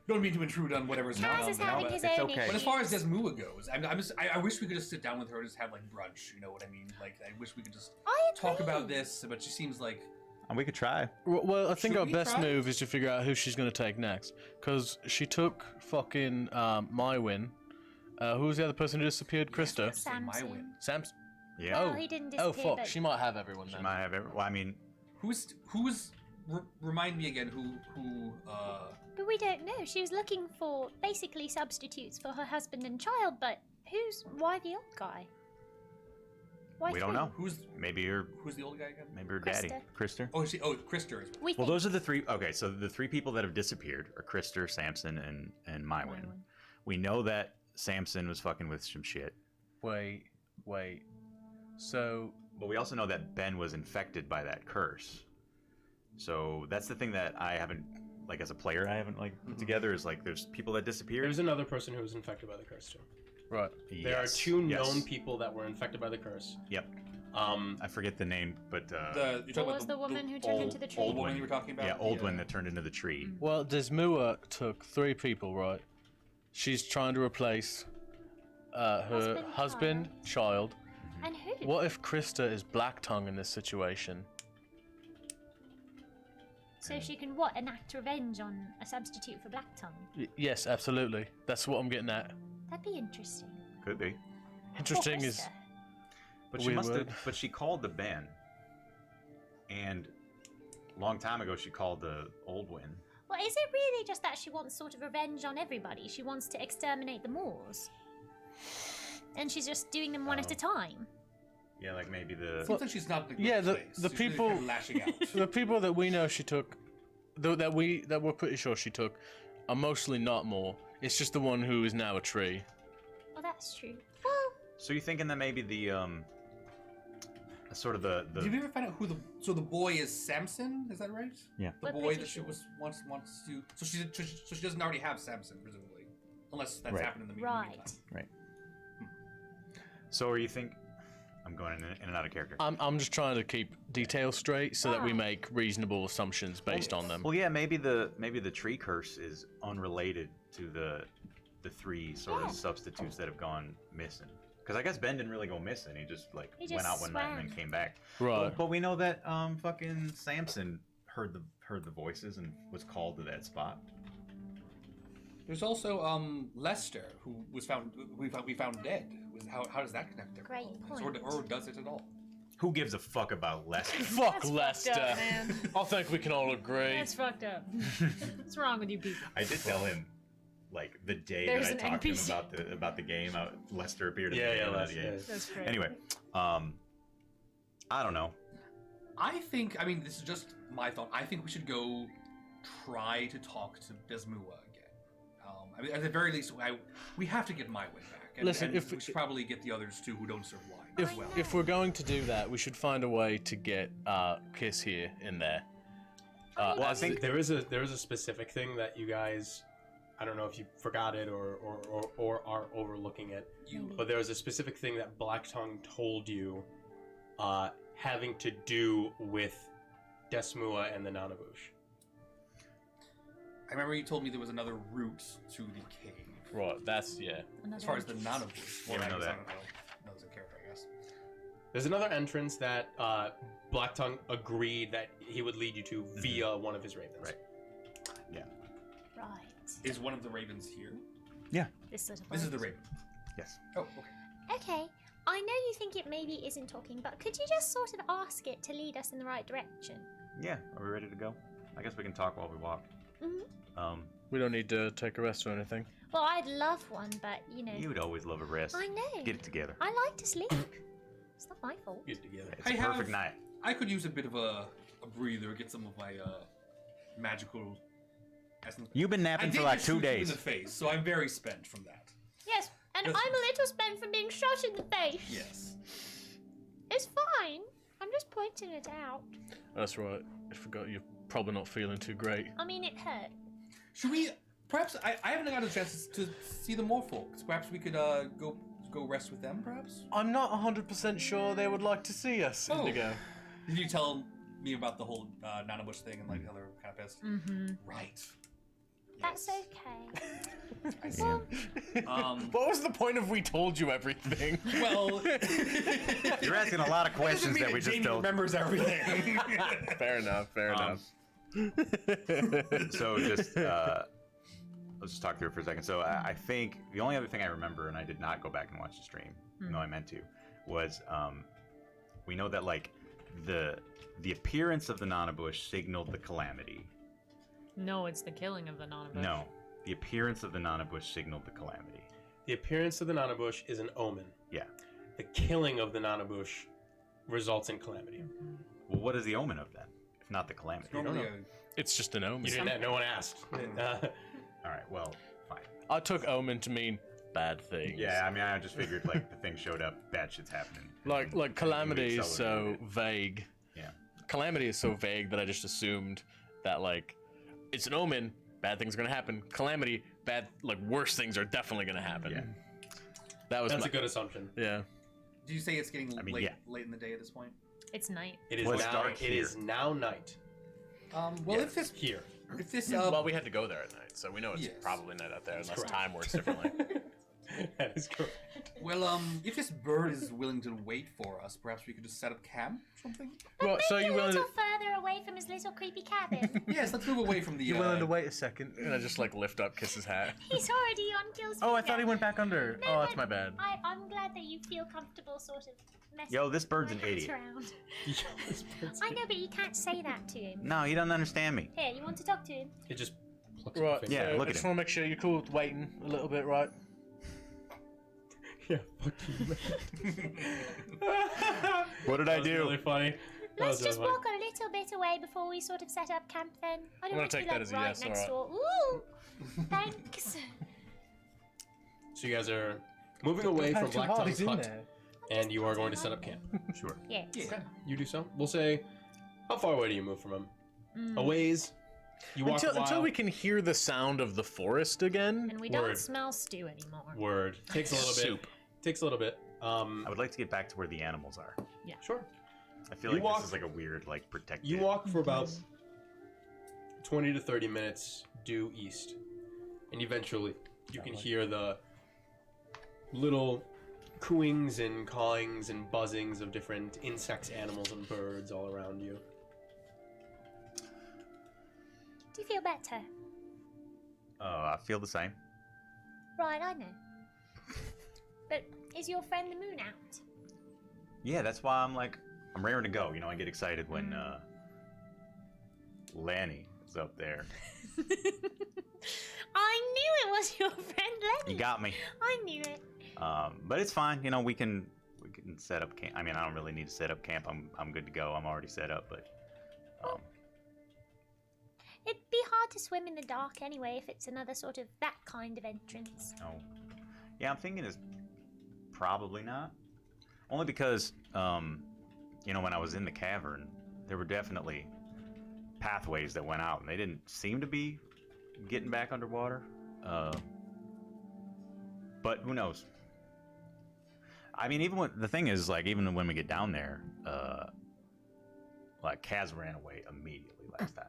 don't mean to intrude on whatever's Kaz going is on now, having but... his it's own okay. issues. But as far as Desmua goes, I wish we could just sit down with her and just have brunch. You know what I mean? I wish we could just I talk agree. about this. But she seems like And we could try. Well, I think Should our we best try? move is to figure out who she's going to take next. Because she took fucking Mywin. Who was the other person who disappeared? Krista. Say my Samson. win. Sam's. Yeah. Well, he didn't Oh, disappear, fuck. but- She might have everyone She then. might have. Well, I mean, Who's remind me again? Who? But we don't know. She was looking for basically substitutes for her husband and child, but why the old guy? Why we don't three? know. Who's Maybe her. the old guy again? Maybe her daddy, Krister. Oh, Krister is. We Well, think those are the three. Okay, so the three people that have disappeared are Krister, Samson, and Mywin. Mywin. We know that Samson was fucking with some shit, Wait. So, but we also know that Ben was infected by that curse. So that's the thing that I haven't, as a player, I haven't put together is there's people that disappeared. There's another person who was infected by the curse too. right. There are Yes, two yes. known people that were infected by the curse. Yep. I forget the name, but You're talking What about was the woman who turned into the tree? Old woman you were talking about. yeah, old one that turned into the tree. Well, Desmua took 3 people, right? She's trying to replace her husband, child. And who? What if Krista is Black Tongue in this situation? So she can enact revenge on a substitute for Black Tongue? Yes, absolutely. That's what I'm getting at. That'd be interesting. Could be. Interesting Poor is Krista. But she We must have. would. But she called the Ben. And a long time ago, she called the old Win. Well, is it really just that she wants sort of revenge on everybody? She wants to exterminate the Moors? And she's just doing them one at a time? Yeah, maybe the. Seems like she's not in a good yeah, place. the She's really people kind of lashing out. the people that we know she took, that we're pretty sure she took, are mostly not more. It's just the one who is now a tree. Well, that's true. Well, So you're thinking that maybe the sort of the. Did you ever find out who the boy is? Samson, is that right? Yeah. The We're boy pretty that she sure. wants to. So she doesn't already have Samson, presumably, unless that's Right. happened in the right. meantime. Right. So are you think? I'm going in and out of character. I'm just trying to keep details straight so that we Wow. make reasonable assumptions based on them. Well, yeah, maybe the tree curse is unrelated to the 3 sort Yeah. of substitutes that have gone missing. Because I guess Ben didn't really go missing. He just He went just out one night and then swam. came back. Right. But we know that fucking Samson heard the voices and was called to that spot. There's also Lester, who was found we found dead. How does that connect to Great all this? point. Or does it at all? Who gives a fuck about Lester? Fuck That's Lester. fucked up, man. I think we can all agree. That's fucked up. What's wrong with you people? I did tell him, like, the day There's that I an talked to NPC. him about the game, Lester appeared in Yeah, the yeah, game. Lester. That's great. Anyway, I don't know. I think, I mean, this is just my thought. I think we should go try to talk to Desmua again. I mean, at the very least, we have to get my way back. And, Listen, and if- we should probably get the others too who don't serve wine as well. If we're going to do that, we should find a way to get Kiss here in there. Well, I as think the- there is a specific thing that you guys, I don't know if you forgot it or are overlooking it, but there was a specific thing that Blacktongue told you, having to do with Desmua and the Nanabush. I remember you told me there was another route to the cave. Right, that's As far as the Nanabush. Yeah, I know that. I don't know. That was a character, I guess. There's another entrance that Blacktongue agreed that he would lead you to via one of his ravens. Right. Right. Is one of the ravens here? This little This is the boat. raven. Yes. Oh, okay. Okay, I know you think it maybe isn't talking, but could you just sort of ask it to lead us in the right direction? Yeah. Are we ready to go? I guess we can talk while we walk. Mhm. we don't need to take a rest or anything. Well, I'd love one, but you know. You would always love a rest. I know. Get it together. I like to sleep. It's not my fault. Get together. It's a I perfect have- night. I could use a bit of a breather, get some of my magical essence. You've been I napping did for like just 2 shoot you in days. the face, so I'm very spent from that. Yes, and Yes. I'm a little spent from being shot in the face. Yes. It's fine. I'm just pointing it out. That's right. I forgot you're probably not feeling too great. I mean, it hurt. Should we? Perhaps I haven't got a chance to see the more folks. Perhaps we could go rest with them. Perhaps. I'm not 100% sure they would like to see us, Oh. Indigo. Did you tell me about the whole Nanabush thing and like the other kind of pest? Mm-hmm. Right. That's Yes. okay. I see. Well, What was the point of we told you everything? Well, You're asking a lot of questions that we just Jamie don't. remembers everything. Fair enough, fair Um, enough. So just let's just talk through it for a second. So I think the only other thing I remember, and I did not go back and watch the stream, even though I meant to, was we know that like the appearance of the Nanabush signaled the calamity. No, it's the killing of the Nanabush. No, the appearance of the Nanabush signaled the calamity. The appearance of the Nanabush is an omen. Yeah. The killing of the Nanabush results in calamity. Well, what is the omen of then, if not the calamity? Normally, It's just an omen. You didn't. No one asked. All right. Well, fine. I took omen to mean bad things. Yeah, I mean, I just figured like the thing showed up, bad shit's happening. Like calamity is so Accelerated. vague. Yeah. Calamity is so vague that I just assumed that like it's an omen, bad things are gonna happen. Calamity, bad like worse things are definitely gonna happen. Yeah. That was That's my, a good assumption. yeah. do you say it's getting I mean, late, yeah. late in the day at this point? It's night. It is Well, it's now. dark It here. is now night. Well, Yeah, if this here. Well, we had to go there at night, so we know it's Yes. probably night out there unless correct. time works differently. That is correct. if this bird is willing to wait for us, perhaps we could just set up camp or something. Well, so Maybe you a willing little to further away from his little creepy cabin. Yes, let's move away from the. you willing to wait a second? And I just like lift up Kiss's hat. He's already on Kill's Oh, I finger. thought he went back under. No, Oh, that's no, my bad. I'm glad that you feel comfortable sort of messing Yo, this bird's my an hat idiot. around. I know, but you can't say that to him. No, he doesn't understand me. Here, you want to talk to him? It just plucks Right. your finger. Yeah, so look I at just him. want to make sure you're cool with waiting a little bit, right? Yeah. Fuck you. What did That was really funny. That Let's was just really walk a little bit away before we sort of set up camp then. I don't I'm want to gonna be take that like as a right yes, next alright. door. Ooh, thanks. funny. So you guys are moving away from Black Tongue's hut, and you are going to set up camp. Sure. Yes. Okay, you do so. We'll say, how far away do you move from him? A ways. You walk a while. Until we can hear the sound of the forest again. And we don't Word. smell stew anymore. Word. Takes a little bit. Soup. Takes a little bit. I would like to get back to where the animals are. Sure. I feel You like walk- this is like a weird, like, protected. You walk for about 20 to 30 minutes due east, and eventually you can hear the little cooings and cawings and buzzings of different insects, animals, and birds all around you. Do you feel better? I feel the same. Right, I know. But is your friend the moon out? Yeah, that's why I'm like I'm raring to go. You know, I get excited when Lanny is up there. I knew it was your friend Lenny. You got me. I knew it. But it's fine. You know, we can set up camp. I mean, I don't really need to set up camp. I'm good to go. I'm already set up. But It'd be hard to swim in the dark anyway if it's another sort of that kind of entrance. no. Yeah, I'm thinking is probably not. Only because, you know, when I was in the cavern, there were definitely pathways that went out, and they didn't seem to be getting back underwater. But who knows? I mean, even when the thing is, like, even when we get down there, like, Kaz ran away immediately last time.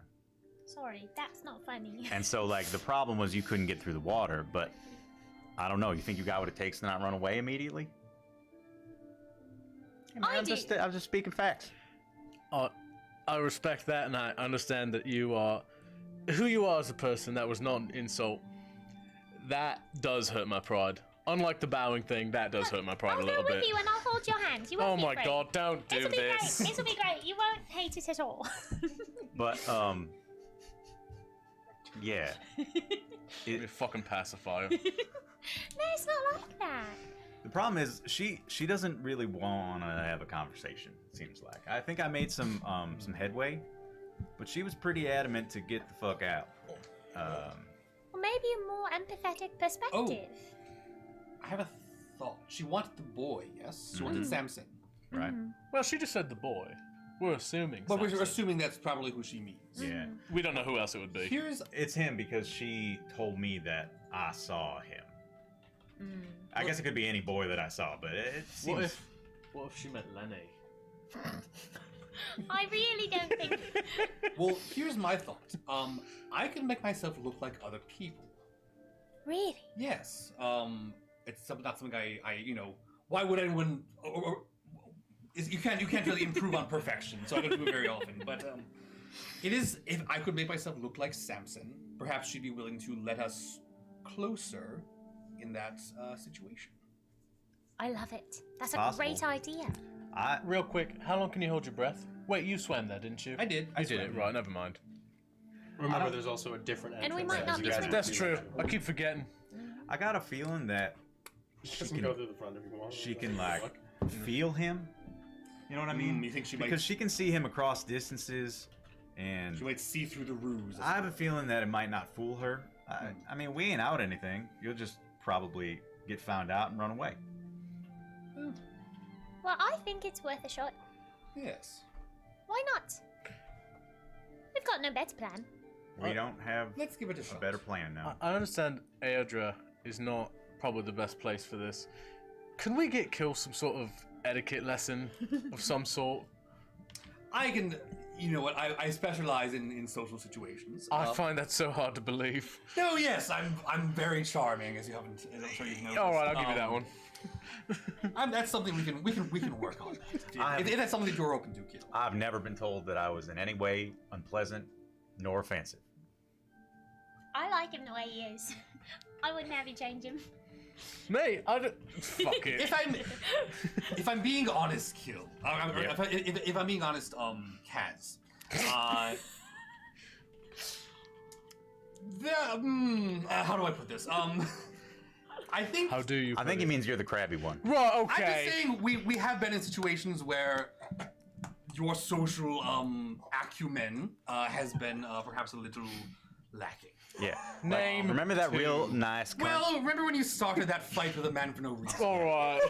Sorry, that's not funny. And so, like, the problem was you couldn't get through the water, but I don't know. You think you got what it takes to not run away immediately? Hey, man, I'm just speaking facts. I respect that, and I understand that you are who you are as a person. That was not an insult. That does hurt my pride. Unlike the bowing thing, that does hurt my pride a little I'll go with bit. you and I'll hold your hand. You won't Oh be my afraid. god, don't do It'll be this. great. It'll be great. You won't hate it at all. But, yeah. Be a fucking pacifier. No, it's not like that. The problem is she doesn't really want to have a conversation. It seems like I think I made some headway, but she was pretty adamant to get the fuck out. Or maybe a more empathetic perspective. I have a thought. She wanted the boy, yes? She wanted Samson. Right? Well, she just said the boy. We're assuming. But we're Samson. assuming that's probably who she means. Yeah. We don't know who else it would be. Here's It's him because she told me that I saw him. I guess it could be any boy that I saw, but it seems. What if she meant Lenny? I really don't think. well, here's my thought. I can make myself look like other people. Really? Yes. It's not something I you know. Why would anyone? You can't really improve on perfection, so I don't do it very often. But it is if I could make myself look like Samson, perhaps she'd be willing to let us closer in that situation. I love it. That's a Possible. great idea. Real quick, how long can you hold your breath? Wait, you swam there, didn't you? I did. You did it, right? Never mind. Remember, there's also a different And we entrance might as not you be guys swimming. That's do true. that. I keep forgetting. I got a feeling that She can go through the front if you want. she can like feel him. You know what I mean? You think she because might? she can see him across distances, and She might see through the ruse. I have a feeling that it might not fool her. I mean, we ain't out anything. You'll just probably get found out and run away. Well, I think it's worth a shot. Yes. Why not? We've got no better plan. We don't have Let's give it a a shot. better plan now. I understand Aedra is not probably the best place for this. Can we get Kill some sort of etiquette lesson of some sort? I can. You know what? I specialize in social situations. I find that so hard to believe. No, yes, I'm very charming, as you haven't. As I'm sure you've noticed. All right, I'll give you that one. That's something we can work on. If that's something that you're open to, Kill. I've never been told that I was in any way unpleasant nor offensive. I like him the way he is. I wouldn't have you change him. Mate, I don't. Fuck it. If I'm being honest, Kill. If I'm being honest, Kaz. How do I put this? I think. How do you? I think he means you're the crabby one. Right. I'm Okay. just saying we have been in situations where your social acumen has been perhaps a little lacking. Yeah. Name Remember that two. real nice cunt? Well, remember when you started that fight with a man for no reason? All right.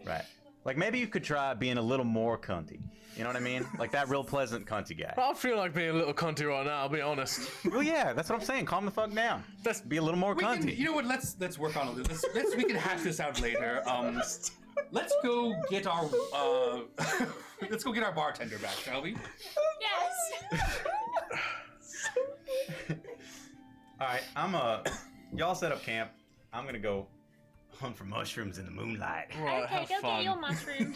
Right. Like maybe you could try being a little more cunty. You know what I mean? Like that real pleasant cunty guy. I feel like being a little cunty right now. I'll be honest. Well, yeah, that's what I'm saying. Calm the fuck down. That's- Be a little more We can, cunty. you know what? Let's work on it. We can hash this out later. Let's go get our let's go get our bartender back, shall we? Yes. All right, y'all set up camp. I'm gonna go hunt for mushrooms in the moonlight. Right. Okay, have go fun. get your mushroom.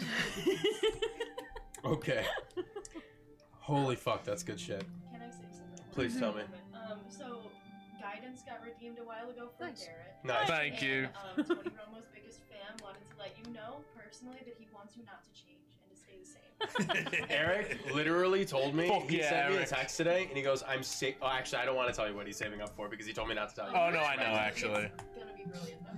Okay. Holy fuck, that's good shit. Can I say something? Please tell me. So, Guidance got redeemed a while ago from Nice. Garrett. Nice. Thank you. Tony Romo's biggest fan wanted to let you know personally that he wants you not to change and to stay the same. Eric literally told me, Fuck he yeah, sent me a Eric. text today, and he goes, I'm sick. Oh, actually, I don't want to tell you what he's saving up for because he told me not to tell you. Oh no, I know actually. It's gonna be brilliant though.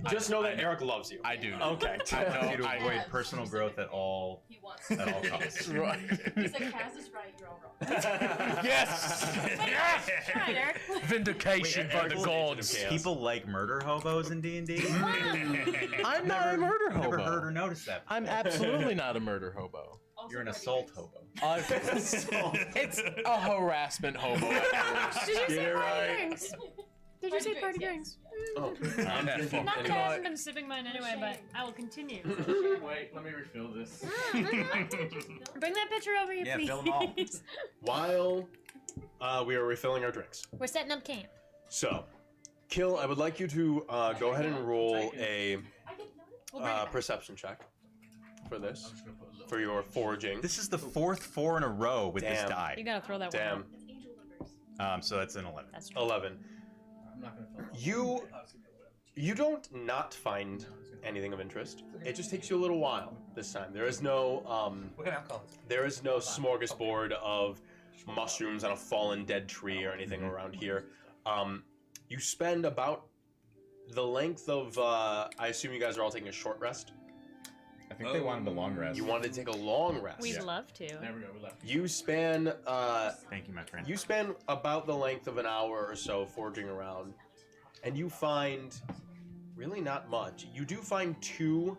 But Just know that Eric loves you. I do. Okay. I know. You to I- avoid Yeah, personal growth at all he wants at all costs. Right. He's like, Kaz is right, you're all wrong. Yes. Right, Eric. Vindication Wait, for Eric the will gods. Chaos. People like murder hobos in D&D. I'm not a murder hobo. Never heard or noticed that. I'm absolutely not a murder hobo. Also You're an party assault drinks. hobo. It's a harassment hobo. at worst. Did you say Get it party right. drinks? Did you say party drinks? Oh. I'm Not that I Anyway. haven't been sipping mine anyway, but I will continue. Wait, let me refill this. Bring that picture over here, Yeah, please. fill 'em all. While we are refilling our drinks. We're setting up camp. So, Kill, I would like you to go ahead and roll a We'll bring it back. perception check for this, for your foraging. This is the 4th 4 in a row with this Damn. You die. gotta throw that one. Damn. out. It's angel numbers. So that's an 11. That's true. 11. You don't not find anything of interest. It just takes you a little while this time. There is no What kind of alcohol is it? there is no smorgasbord of mushrooms on a fallen dead tree or anything around here. You spend about the length of I assume you guys are all taking a short rest. I think they wanted the long rest. You wanted to take a long rest. We'd love to. There we go. We left. You span Thank you, my friend. you spend about the length of an hour or so foraging around, and you find really not much. You do find two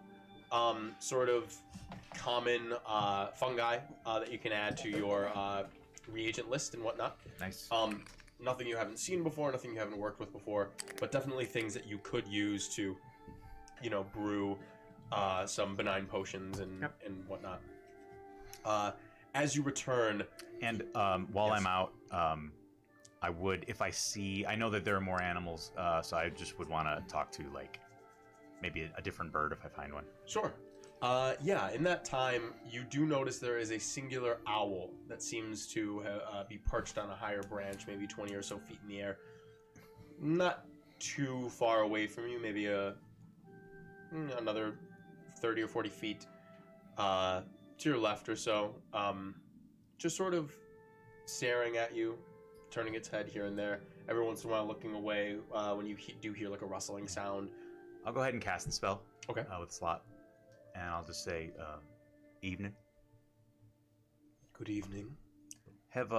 sort of common fungi that you can add to your reagent list and whatnot. Nice. Nothing you haven't seen before, nothing you haven't worked with before, but definitely things that you could use to, brew some benign potions and whatnot. As you return, And while Yes. I'm out, I would, if I know that there are more animals, so I just would want to talk to, like, maybe a different bird if I find one. sure. In that time, you do notice there is a singular owl that seems to be perched on a higher branch, maybe 20 or so feet in the air. Not too far away from you, maybe another 30 or 40 feet to your left or so. Just sort of staring at you, turning its head here and there, every once in a while looking away when you do hear like a rustling sound. I'll go ahead and cast the spell. Okay. With slot. And I'll just say, evening. Good evening. Have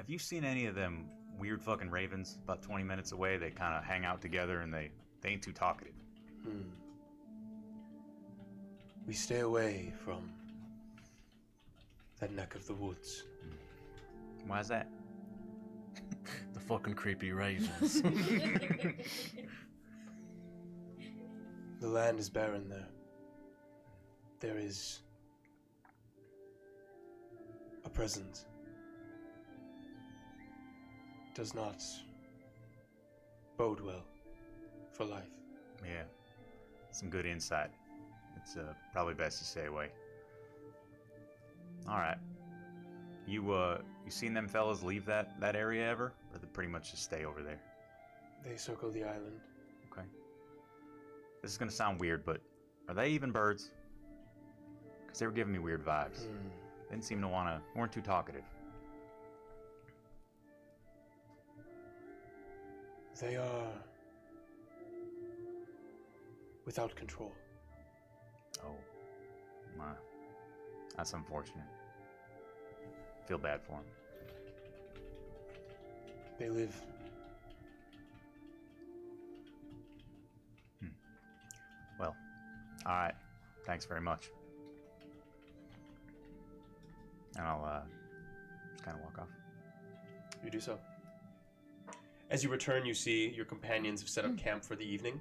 you seen any of them weird fucking ravens about 20 minutes away? They kind of hang out together and they ain't too talkative. We stay away from that neck of the woods. Why's that? The fucking creepy ravens. The land is barren there. There is a presence. Does not bode well for life. Yeah. Some good insight. It's probably best you stay away. Alright. You seen them fellas leave that area ever? Or they pretty much just stay over there? They circle the island. Okay. This is gonna sound weird, but are they even birds? Because they were giving me weird vibes. Didn't seem to weren't too talkative. They are without control. Oh. My. That's unfortunate. Feel bad for them. They live. Well, alright. Thanks very much. And I'll just kind of walk off. You do so. As you return, you see your companions have set up camp for the evening.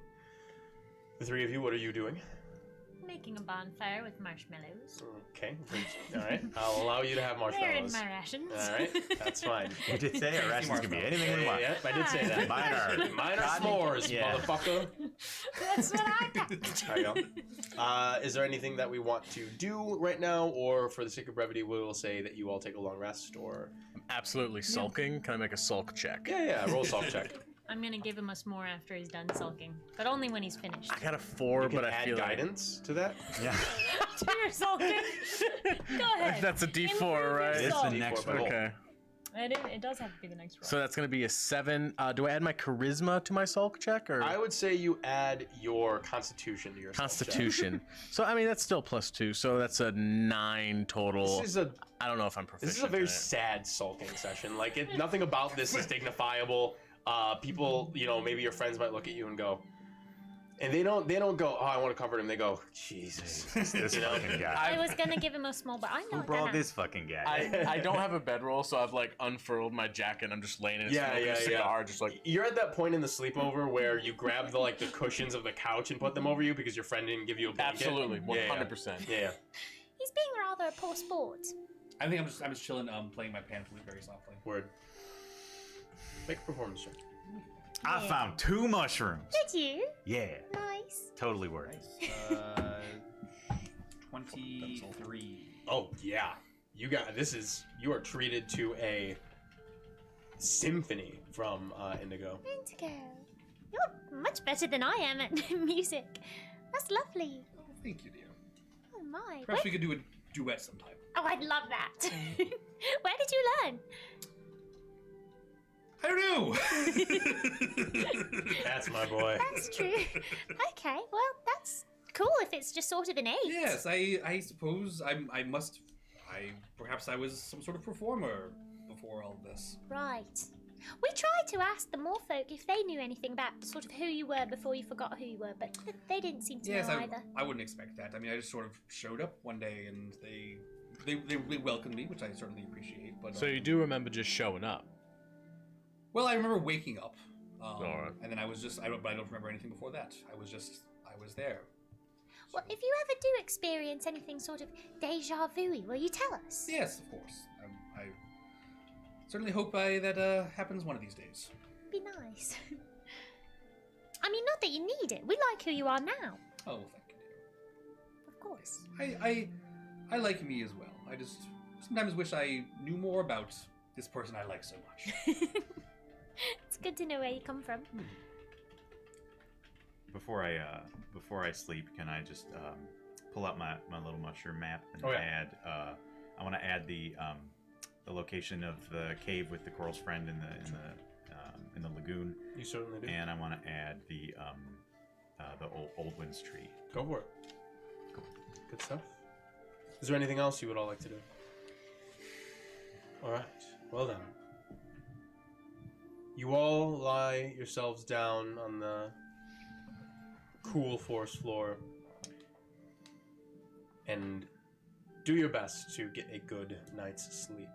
The three of you, what are you doing? Making a bonfire with marshmallows. Okay, all right. I'll allow you to have They're in marshmallows. my rations. All right, that's fine. We did say our rations can be anything we want. Yep, I did say that. Mine are Mine are cotton- s'mores, yeah. motherfucker. That's what I got. There you go. Is there anything that we want to do right now, or for the sake of brevity, we will say that you all take a long rest, or... I'm absolutely sulking. Can I make a sulk check? Yeah, roll a sulk check. I'm gonna give him a s'more after he's done sulking, but only when he's finished. I got a 4, You can but I add feel guidance to that. Yeah. After you're sulking, go ahead. That's a D4, Improve right? It's the yourself. next D4, roll. Okay. It does have to be the next roll. So that's gonna be a 7. Do I add my charisma to my sulk check or I would say you add your Constitution to your Constitution? So I mean that's still +2, so that's a 9 total. I don't know if I'm proficient. This is a very in it. sad sulking session. Like nothing about this is dignifiable. People, maybe your friends might look at you and go, and they don't go, oh, I want to comfort him. They go, Jesus, This fucking guy. I was gonna give him a small, but I'm Who not brought gonna. this fucking guy? I don't have a bedroll, so I've like unfurled my jacket. I'm just laying in Yeah, smoking yeah, a cigar, just like You're at that point in the sleepover where you grab the cushions of the couch and put them over you because your friend didn't give you a blanket. absolutely Yeah, 100%. Yeah. He's being rather a poor sport. I think I'm just chilling, playing my pan flute very softly. Word. Make a performance check. I found 2 mushrooms. Did you? Yeah, Nice. totally worth it. 23. Oh yeah, you are treated to a symphony from Indigo. Indigo. You're much better than I am at music. That's lovely. Oh, thank you, dear. Oh my. Perhaps we could do a duet sometime. Oh, I'd love that. Where did you learn? I don't know. That's my boy. That's true. Okay, well, that's cool if it's just sort of an 8. Yes, I suppose perhaps I was some sort of performer before all this. Right. We tried to ask the Moorfolk if they knew anything about sort of who you were before you forgot who you were, but they didn't seem to Yes, know either. I wouldn't expect that. I mean, I just sort of showed up one day and they welcomed me, which I certainly appreciate. But So you do remember just showing up? well, I remember waking up, Alright. and then I don't remember anything before that. I was there. Well, if you ever do experience anything sort of deja vu-y, will you tell us? Yes, of course. I certainly hope that happens one of these days. Be nice. I mean, not that you need it. We like who you are now. Oh, thank you, dear. Of course. I like me as well. I just sometimes wish I knew more about this person I like so much. It's good to know where you come from. Before I sleep, can I just pull out my little mushroom map and Oh, yeah. add? I want to add the location of the cave with the coral's friend in the lagoon, You certainly do. and I want to add the old winds tree. Go for it. Good stuff. Is there anything else you would all like to do? All right. Well then. You all lie yourselves down on the cool forest floor and do your best to get a good night's sleep.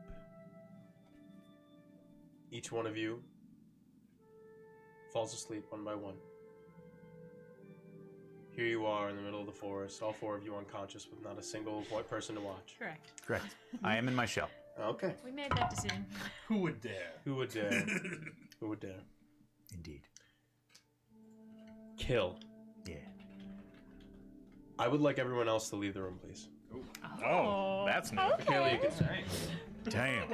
Each one of you falls asleep one by one. Here you are in the middle of the forest, all 4 of you unconscious with not a single white person to watch. Correct. Correct. I am in my shell. Okay. We made that decision. Who would dare? Who would dare? Who would dare? Indeed. Kill. Yeah. I would like everyone else to leave the room, please. Oh, that's new. Kayla, you can stay. Damn.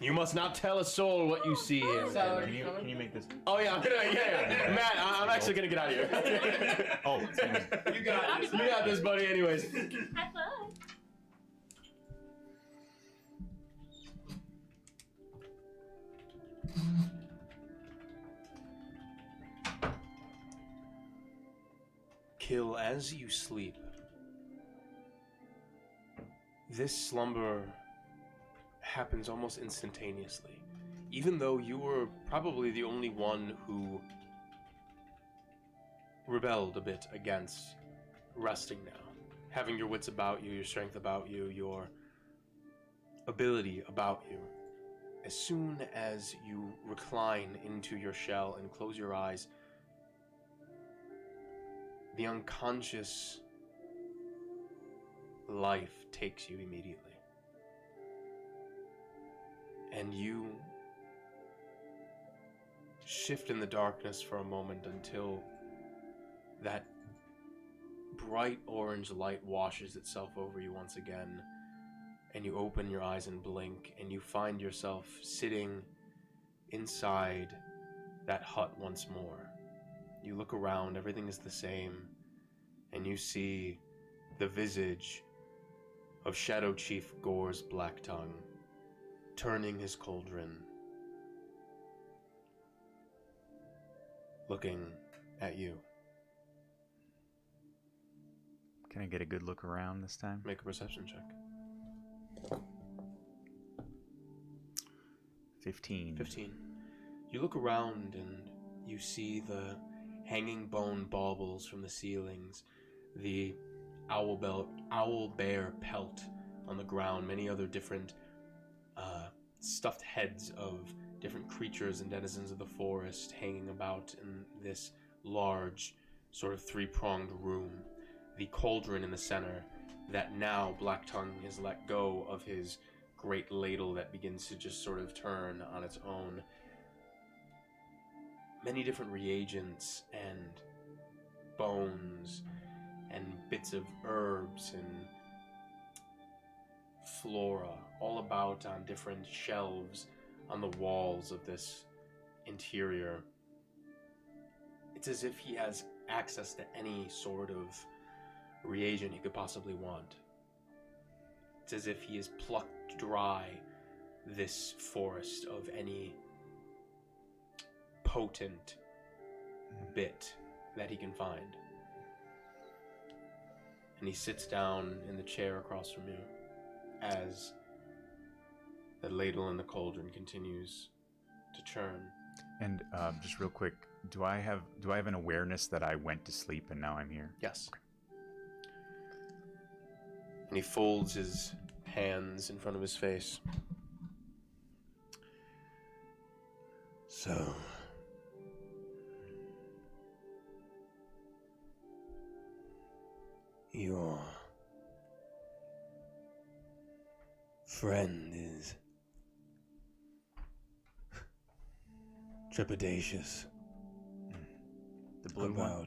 You must not tell a soul what you see here. Can you make this? Oh yeah, yeah. Matt, I'm actually gonna get out of here. Oh, You got this, buddy. Anyways. Have fun. Kill as you sleep. This slumber happens almost instantaneously, even though you were probably the only one who rebelled a bit against resting now. Having your wits about you, your strength about you, your ability about you. As soon as you recline into your shell and close your eyes, the unconscious life takes you immediately. And you shift in the darkness for a moment until that bright orange light washes itself over you once again, and you open your eyes and blink, and you find yourself sitting inside that hut once more. You look around, everything is the same, and you see the visage of Shadow Chief Gore's Black Tongue, turning his cauldron, looking at you. Can I get a good look around this time? Make a perception check. 15. 15. You look around and you see the hanging bone baubles from the ceilings, the owl bear pelt on the ground, many other different stuffed heads of different creatures and denizens of the forest hanging about in this large sort of three-pronged room. The cauldron in the center that now Black Tongue has let go of his great ladle that begins to just sort of turn on its own. Many different reagents and bones and bits of herbs and flora all about on different shelves on the walls of this interior. It's as if he has access to any sort of reagent he could possibly want. It's as if he has plucked dry this forest of any potent bit that he can find. And he sits down in the chair across from you as the ladle in the cauldron continues to churn. And just real quick, do I have an awareness that I went to sleep and now I'm here? Yes. And he folds his hands in front of his face. So, your friend is trepidatious The blue one?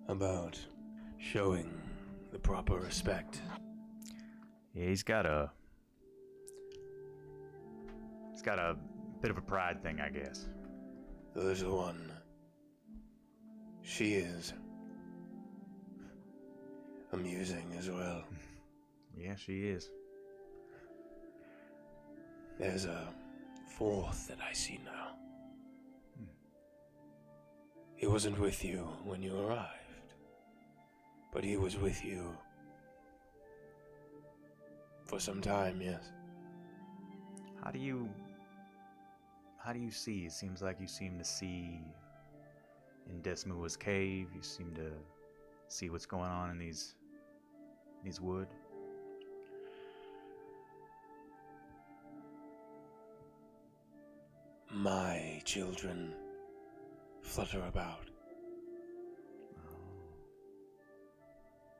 About showing the proper respect. Yeah, he's got a bit of a pride thing, I guess. The little one, she is amusing as well. Yeah, she is. There's a fourth that I see now. He wasn't with you when you arrived, but he was with you for some time, yes. How do you see? It seems like you seem to see in Desmua's cave. You seem to see what's going on in these wood. My children flutter about.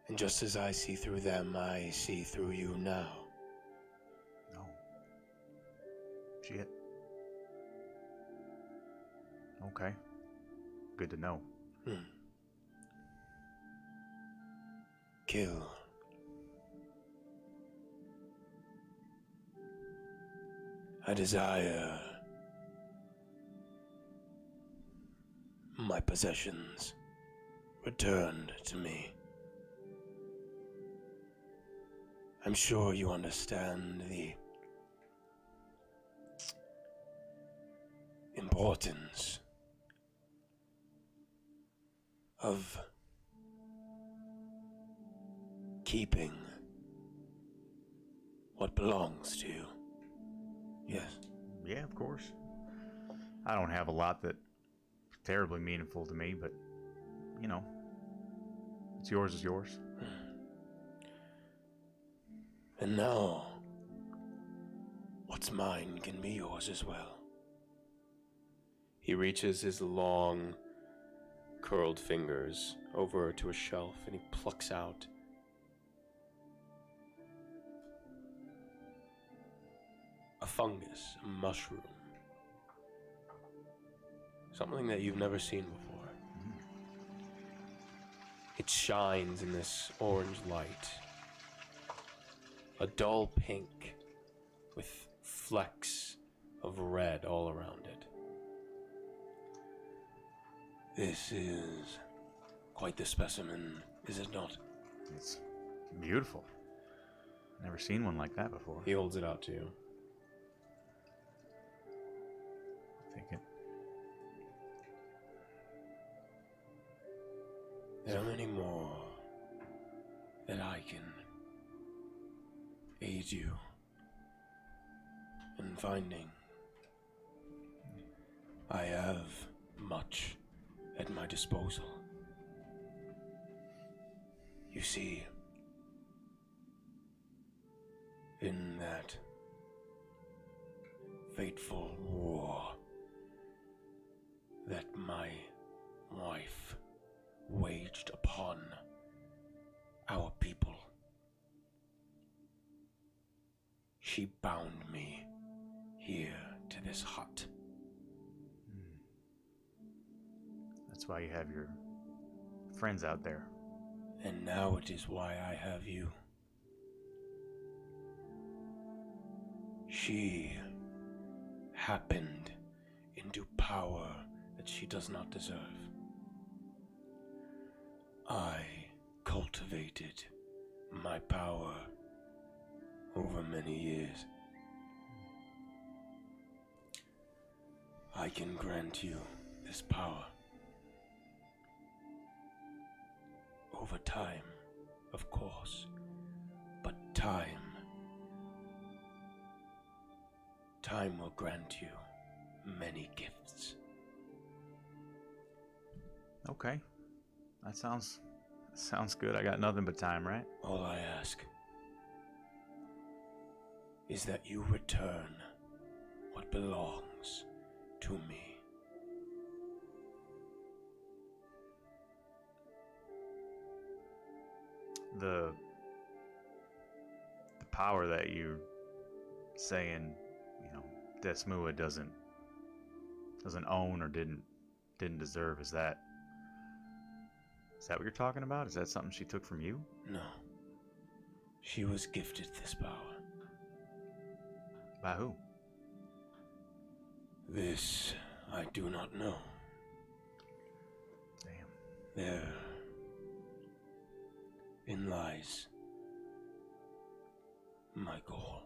And just as I see through them, I see through you now. No. Shit. Okay. Good to know. Kill. I desire my possessions returned to me. I'm sure you understand the importance of keeping what belongs to you. Yes. Yeah, of course. I don't have a lot that's terribly meaningful to me, but, you know, what's yours is yours. And now, what's mine can be yours as well. He reaches his long, curled fingers over to a shelf and he plucks out a fungus, a mushroom. Something that you've never seen before. It shines in this orange light. A dull pink with flecks of red all around it. This is quite the specimen, is it not? It's beautiful. Never seen one like that before. He holds it out to you. Take it. There are many more that I can aid you in finding. I have much at my disposal. You see, in that fateful war that my wife waged upon our people, she bound me here to this hut. That's why you have your friends out there. And now it is why I have you. She happened into power that she does not deserve. I cultivated my power over many years. I can grant you this power. Over time, of course, but time will grant you many gifts. Okay. That sounds good. I got nothing but time, right? All I ask is that you return what belongs to me. The power that you're saying, Desmua doesn't own or didn't deserve, is that what you're talking about? Is that something she took from you? No. She was gifted this power. By who? This I do not know. Damn. Therein lies my goal.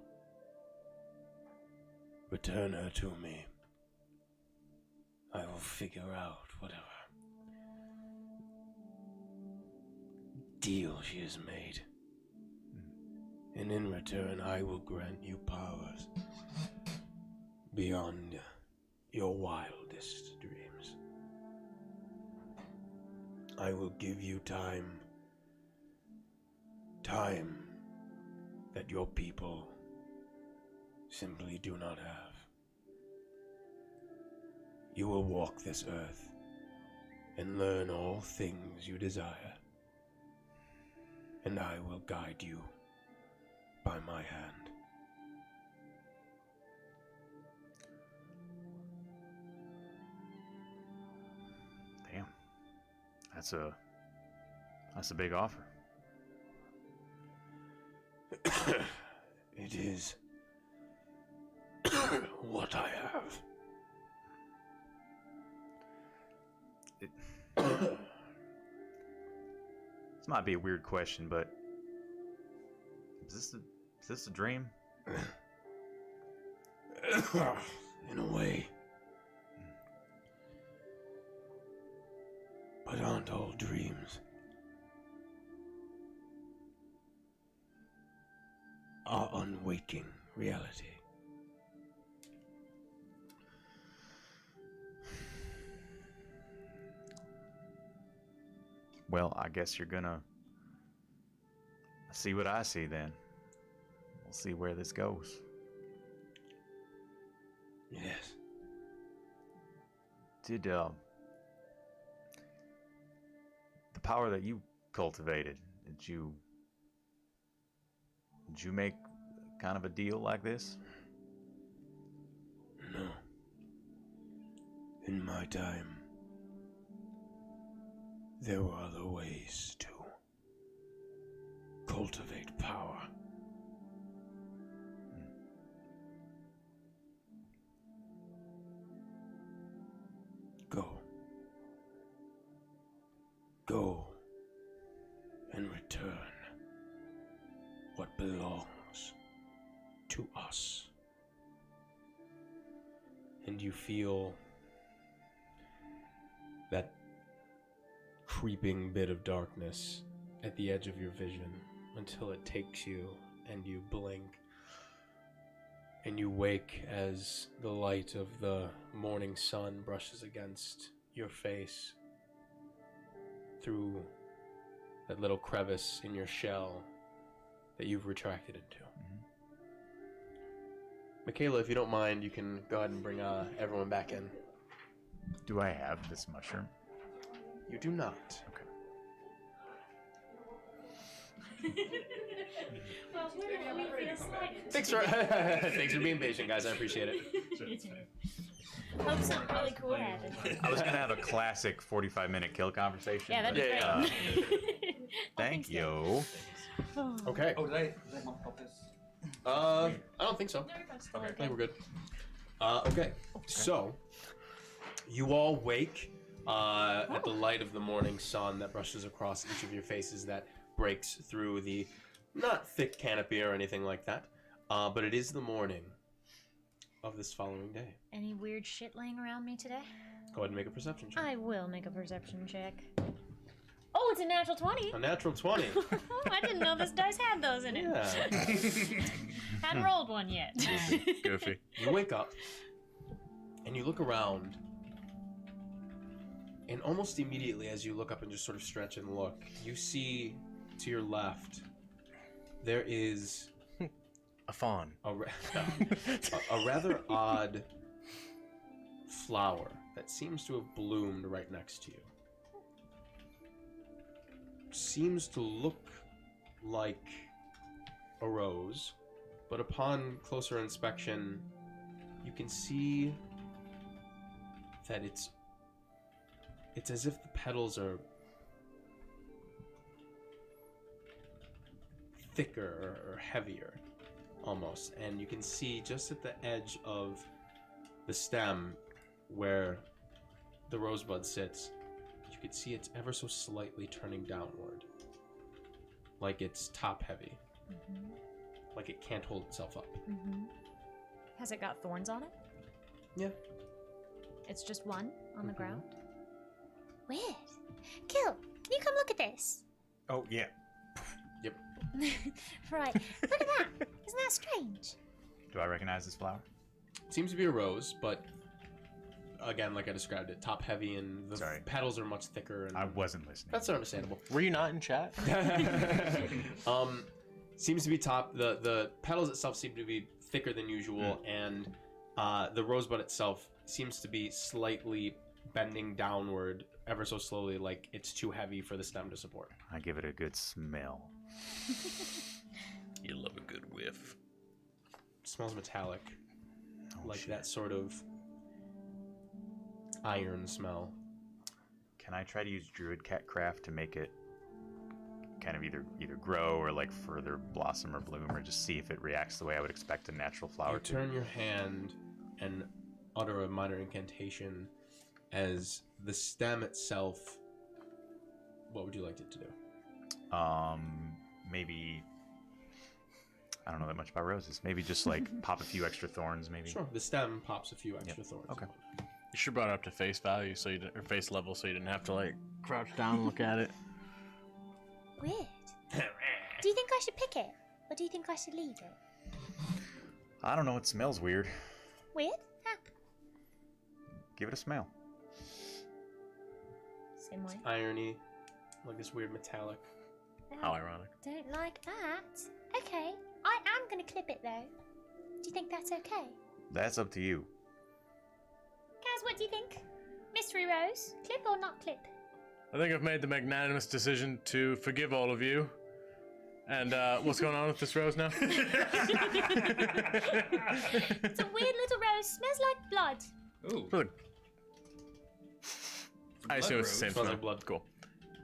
Return her to me. I will figure out whatever deal she has made. And in return, I will grant you powers beyond your wildest dreams. I will give you time that your people simply do not have. You will walk this earth and learn all things you desire, and I will guide you by my hand. Damn. That's a big offer. It is what I have. This might be a weird question, but is this a dream? In a way. But aren't all dreams our unwaking reality? Well, I guess you're gonna see what I see then. We'll see where this goes. Yes. Did the power that you cultivated, did you make kind of a deal like this? No. In my time, there were other ways to cultivate power. Go. go and return what belongs to us. And you feel that creeping bit of darkness at the edge of your vision until it takes you and you blink and you wake as the light of the morning sun brushes against your face through that little crevice in your shell that you've retracted into. Michaela, if you don't mind, you can go ahead and bring everyone back in. Do I have this mushroom? You do not. Well, we feel slighted. Thanks for being patient, guys. I appreciate it. Hope something really cool happens. I was gonna have a classic 45-minute kill conversation. Yeah, that'd be Yeah, great. Thank you. Okay. Oh, did I help this? I don't think so. Okay. I think we're good. Okay. So, you all wake at the light of the morning sun that brushes across each of your faces that breaks through the not thick canopy or anything like that, but it is the morning of this following day. Any weird shit laying around me today? Go ahead and make a perception check. I will make a perception check. Oh, it's a natural 20. A natural 20. I didn't know this dice had those in it. Yeah. Hadn't rolled one yet. Goofy. You wake up and you look around, and almost immediately as you look up and just sort of stretch and look, you see to your left there is A fawn. a rather odd flower that seems to have bloomed right next to you. Seems to look like a rose, but upon closer inspection, you can see that it's as if the petals are thicker or heavier almost, and you can see just at the edge of the stem where the rosebud sits, you can see it's ever so slightly turning downward, like it's top heavy, like it can't hold itself up. Has it got thorns on it? Yeah. It's just one on the ground? Weird. Kill, can you come look at this? Oh yeah. Yep. Right, look at that. Isn't that strange? Do I recognize this flower? Seems to be a rose, but again, like I described it, top heavy, and the Sorry. petals are much thicker. And I wasn't listening. that's understandable. Were you not in chat? Seems to be top. The petals itself seem to be thicker than usual, and the rosebud itself seems to be slightly bending downward ever so slowly, like it's too heavy for the stem to support. I give it a good smell. You love a good whiff. It smells metallic, like shit. that sort of iron smell. Can I try to use Druid Cat Craft to make it kind of either grow or like further blossom or bloom, or just see if it reacts the way I would expect a natural flower You to? turn your hand and utter a minor incantation as the stem itself. What would you like it to do? Maybe I don't know that much about roses. Maybe just like pop a few extra thorns. Maybe. Sure. The stem pops a few extra thorns. Okay. You should brought it up to face value, so or face level, so you didn't have to like crouch down and look at it. Weird. Do you think I should pick it? Or do you think I should leave it? I don't know. It smells weird. Weird? Huh. Give it a smell. Same way. Irony, like this weird metallic. How ironic. Don't like that. Okay, I am gonna clip it though. Do you think that's okay? That's up to you. Kaz, what do you think? Mystery Rose, clip or not clip? I think I've made the magnanimous decision to forgive all of you. And what's going on with this rose now? It's a weird little rose, smells like blood. Ooh. Really? I assume it's the same Smells smell. like blood. Cool.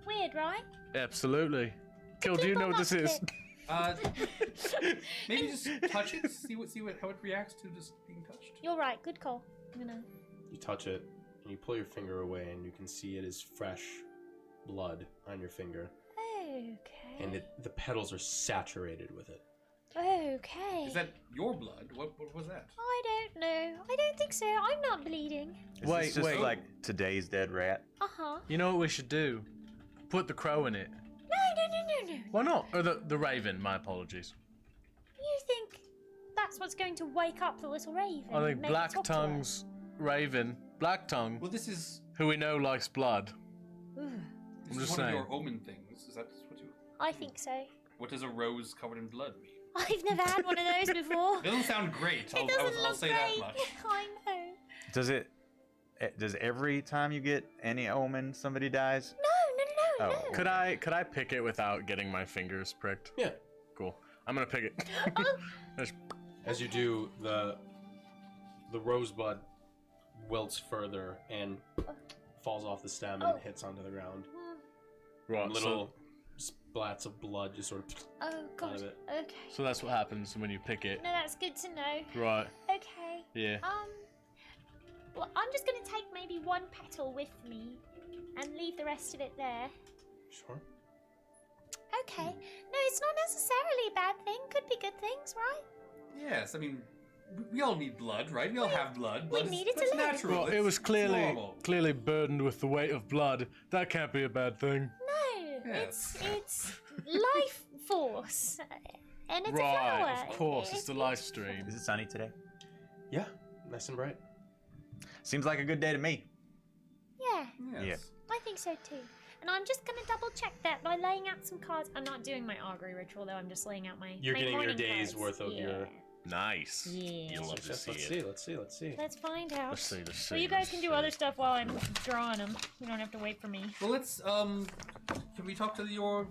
Weird, right? Absolutely. Kill, do you Clip or know what not this is? clip? Maybe just touch it, see how it reacts to just being touched. You're right, good call. I'm gonna... You touch it, and you pull your finger away, and you can see it is fresh, blood on your finger, Okay. and the petals are saturated with it. Okay. Is that your blood? What was that? I don't know. I don't think so. I'm not bleeding. Is Wait, this just wait. like today's dead rat? Uh-huh. You know what we should do? Put the crow in it. No. Why not? Or the raven. My apologies. You think that's what's going to wake up the little raven? I and think make it Black talk to us? Tongue's raven, Black Tongue, Well, this is who we know likes blood. Ooh, this I'm is just one of saying. your omen things. Is that what you? I think so. What does a rose covered in blood mean? I've never had one of those before. It doesn't sound great. It doesn't I'll look say great. that much. I know. Does every time you get any omen somebody dies? No. Oh. Could I pick it without getting my fingers pricked? Yeah. Cool. I'm gonna pick it. Just- As you do, the rosebud wilts further and falls off the stem and hits onto the ground. right, Little splats of blood just sort of Oh out god. of it. Okay. so that's what happens when you pick it. No, that's good to know. Right. Okay. Yeah. Well, I'm just gonna take maybe one petal with me and leave the rest of it there. Sure. Okay. No, it's not necessarily a bad thing. Could be good things, right? Yes, I mean, we all need blood, right? We all have blood. we Blood need it to that's live. natural. Well, it It's- was it's clearly normal. burdened with the weight of blood. That can't be a bad thing. No, Yes. it's life force, and it's a flower. Right. Of course, it's the live stream. Is it sunny today? Yeah. Nice and bright. Seems like a good day to me. Yeah, Yes. I think so too. And I'm just gonna double check that by laying out some cards. I'm not doing my augury ritual though. I'm just laying out my. You're my getting your morning day's cards. worth of your. Nice. Yeah. You'll love to Let's see it. see. Let's see. Let's find out. Let's see. Well, you guys can do other stuff while I'm drawing them. You don't have to wait for me. Well, let's can we talk to your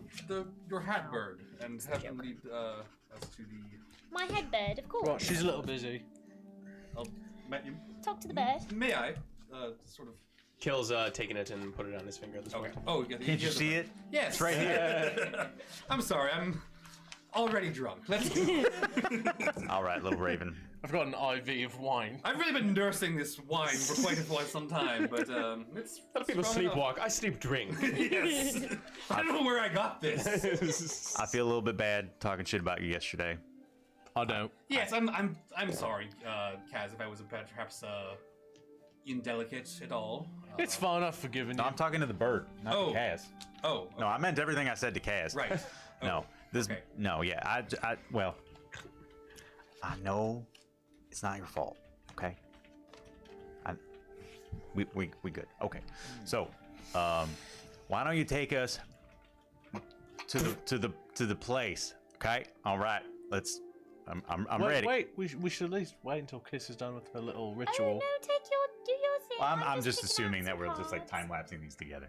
hat bird and have them lead us to the? My head bird, of course. Right, she's a little busy. Talk to the bird. May I? Sort of. Kill's taking it and put it on his finger at this Okay. point. Oh, Can't you see it? Yes. It's right here. I'm sorry. I'm already drunk. Let's go. All right, little raven. I've got an IV of wine. I've really been nursing this wine for quite some time, but it's. A lot of people strong enough. sleepwalk. I sleep drink. Yes. I don't know where I got this. I feel a little bit bad talking shit about you yesterday. I don't. Yes, I'm sorry, Kaz, if I was perhaps indelicate at all. It's fine. I've forgiven No, you. I'm talking to the bird, not Oh. to Kaz. Oh, No, I meant everything I said to Kaz. right. No, this. okay. No, yeah. Well, I know it's not your fault. Okay. We good. Okay. So, why don't you take us to the place? Okay. All right. Let's. I'm wait, ready. Wait, we should at least wait until Kiss is done with her little Oh ritual. no, do your thing. Well, I'm just picking assuming out that some we're just like cards. time lapsing these together.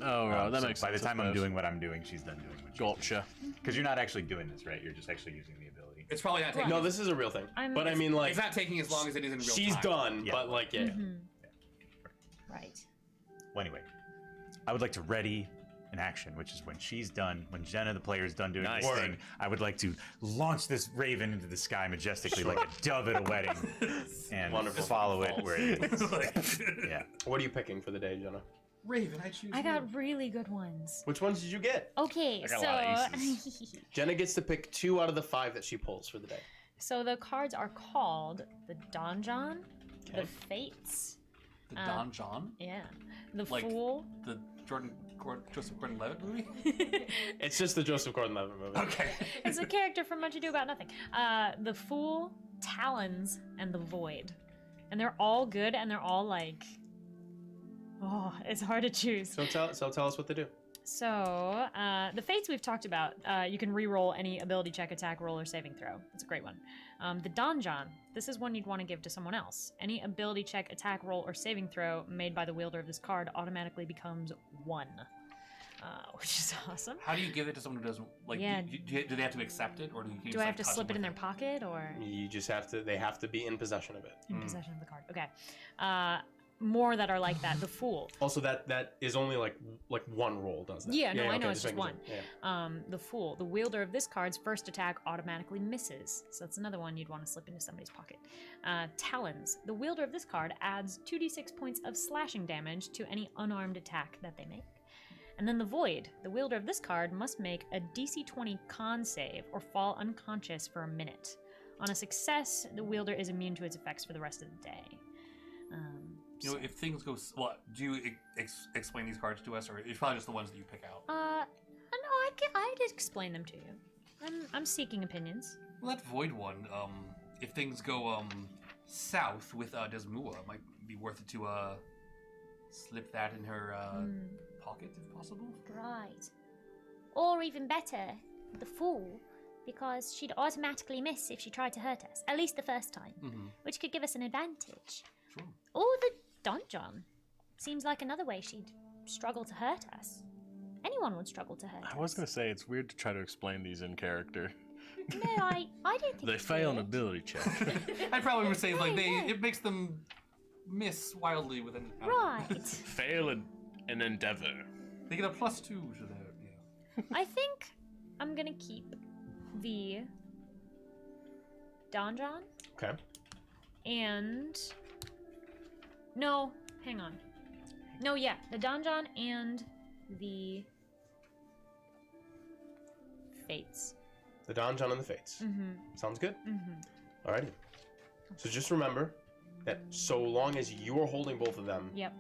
Oh, right, that So makes by sense. the time I I'm suppose. doing what I'm doing, she's done doing what she's Gotcha. Because you're not actually doing this, right? You're just actually using the ability. It's probably not taking. No, this is a real thing. I'm- But I mean, like, It's not taking as long as it is in real she's time. done, Yeah. but like, yeah. Right. Well, anyway, I would like to ready an action, which is when she's done, when Jenna, the player, is done doing Nice. this thing, I would like to launch this raven into the sky majestically like a dove at a wedding and Wonderful. follow it where it leads. Yeah. What are you picking for the day, Jenna? Raven, I choose. I you. got really good ones. Which ones did you get? Okay, I got a lot of Jenna gets to pick 2 out of the 5 that she pulls for the day. so the cards are called the Donjon, the Okay. Fates, the Don John, yeah, the Like- Fool. the Joseph Gordon-Levitt movie. It's just the Joseph Gordon-Levitt movie. Okay. It's a character from Much Ado About Nothing. The Fool, Talons, and the Void, and they're all good, and they're all like, oh, it's hard to choose. So tell us what to do. So, the Fates we've talked about, you can re-roll any ability check, attack, roll, or saving throw. It's a great one. The Donjon, this is one you'd want to give to someone else. Any ability check, attack, roll, or saving throw made by the wielder of this card automatically becomes 1, which is awesome. How do you give it to someone who doesn't like? Yeah. Do they have to accept it, or do you? Do just, I like, have to touch slip it with in their pocket or You just have to. They have to be in possession of it. in possession of the card? Okay. More that are like that. The Fool. Also, that is only like one roll, does that? Yeah, no, I know okay, it's just making one. sure. Yeah. The Fool. The wielder of this card's first attack automatically misses. So that's another one you'd want to slip into somebody's pocket. Talons. The wielder of this card adds 2d6 points of slashing damage to any unarmed attack that they make. And then the Void. The wielder of this card must make a DC 20 con save or fall unconscious for a minute. On a success, the wielder is immune to its effects for the rest of the day. If things go... Well, do you explain these cards to us, or it's probably just the ones that you pick out? No, I'd explain them to you. I'm seeking opinions. Well, that Void one, if things go south with Desmua, it might be worth it to slip that in her pocket, if possible. Right. Or even better, the Fool, because she'd automatically miss if she tried to hurt us, at least the first time, which could give us an advantage. Sure. Or the Donjon. Seems like another way she'd struggle to hurt us. Anyone would struggle to hurt us. I was going to say, it's weird to try to explain these in character. No, I don't think They it's fail an weird. ability check. I probably would say it makes them miss wildly with an Right. Fail an endeavor. They get a +2 to their. Yeah. I think I'm gonna keep the Donjon Okay. and no, hang on. No, yeah, the Donjon and the Fates. The Donjon and the Fates. Mm-hmm. Sounds good. Mm-hmm. Alrighty. So just remember that so long as you are holding both of them, Yep.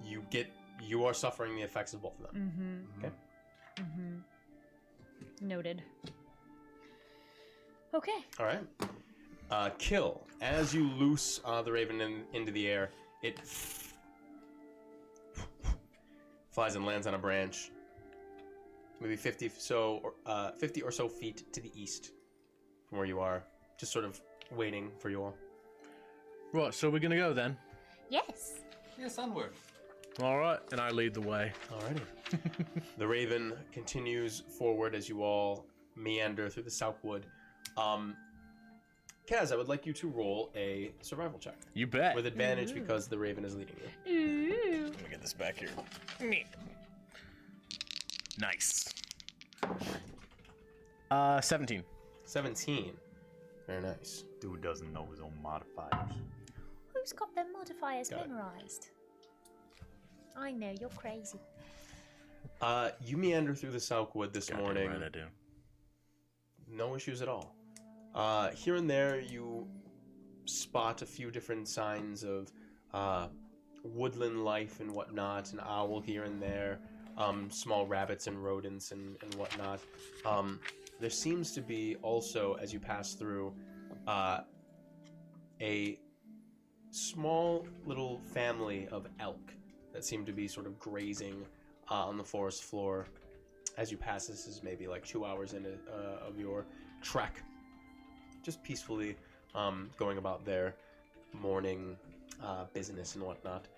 you are suffering the effects of both of them. Mm-hmm. Okay. Mm-hmm. Noted. Okay. All right. Kill. As you loose the raven into the air, it flies and lands on a branch, maybe 50 or so feet to the east from where you are, just sort of waiting for you all. Right, so we're going to go then. Yes. Yes, onward. All right, and I lead the way. Alrighty. The raven continues forward as you all meander through the Southwood. Kaz, I would like you to roll a survival check. You bet. With advantage because the raven is leading you. Ooh. Let me get this back here. Nice. 17. 17. Very nice. Dude doesn't know his own modifiers. Who's got their modifiers Got it. memorized? I know, you're crazy. You meander through the Southwood this morning. Right, I do. No issues at all. Here and there, you spot a few different signs of woodland life and whatnot, an owl here and there, small rabbits and rodents and whatnot. There seems to be also, as you pass through, a small little family of elk that seem to be sort of grazing on the forest floor as you pass. This is maybe like 2 hours into of your trek, just peacefully going about their morning business and whatnot.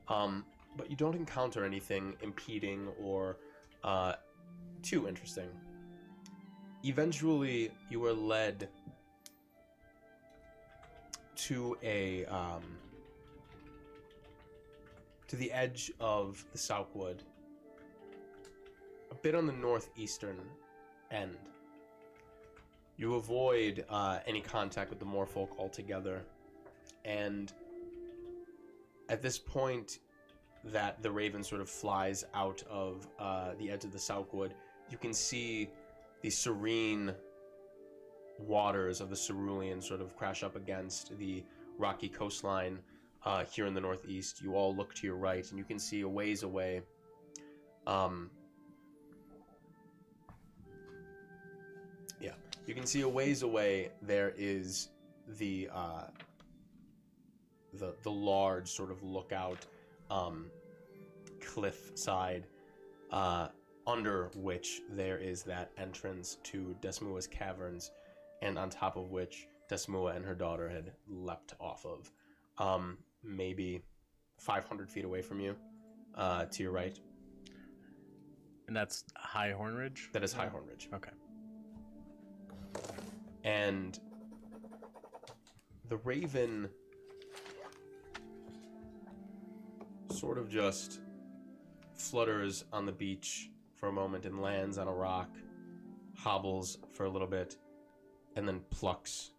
But you don't encounter anything impeding or too interesting. Eventually, you are led to to the edge of the Southwood, a bit on the northeastern end. You avoid any contact with the moorfolk altogether, and at this point that the raven sort of flies out of the edge of the Southwood, you can see the serene waters of the Cerulean sort of crash up against the rocky coastline here in the northeast. You all look to your right, and you can see a ways away you can see a ways away there is the large sort of lookout cliff side under which there is that entrance to Desmua's caverns, and on top of which Desmua and her daughter had leapt off of, maybe 500 feet away from you, to your right. And that's High Horn Ridge? That is High Horn Ridge. Okay. And the raven sort of just flutters on the beach for a moment and lands on a rock, hobbles for a little bit, and then plucks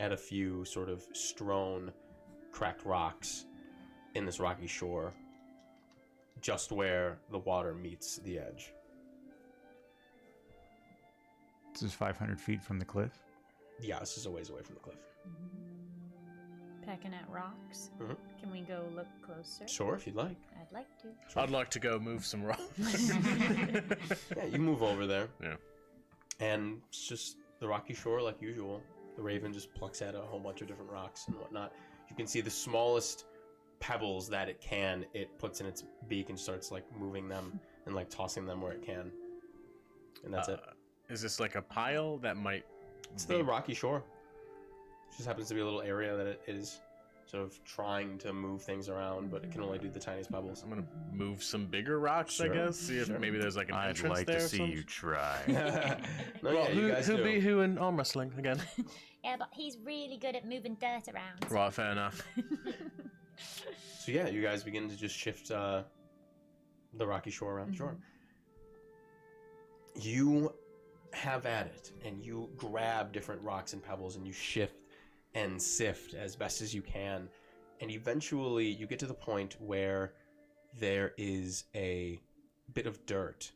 at a few sort of strewn, cracked rocks in this rocky shore, just where the water meets the edge. This is 500 feet from the cliff. Yeah, this is a ways away from the cliff. Pecking at rocks. Mhm. Can we go look closer? Sure, if you'd like. I'd like to. I'd like to go move some rocks. Yeah, you move over there. Yeah. And it's just the rocky shore like usual. The raven just plucks at a whole bunch of different rocks and whatnot. You can see the smallest pebbles that it can, it puts in its beak and starts like moving them and like tossing them where it can. And that's it. Is this like a pile that might... It's the rocky shore. It just happens to be a little area that it is sort of trying to move things around, but it can only do the tiniest pebbles. I'm gonna move some bigger rocks, Sure, I guess. See if sure. maybe there's like an I'd entrance like there. to or see something. you try. No, Well, yeah, you guys who do. be who in arm wrestling again? Yeah, but he's really good at moving dirt around. Right, fair enough. So yeah, you guys begin to just shift the rocky shore around the shore. You have at it, and you grab different rocks and pebbles, and you shift and sift as best as you can, and eventually you get to the point where there is a bit of dirt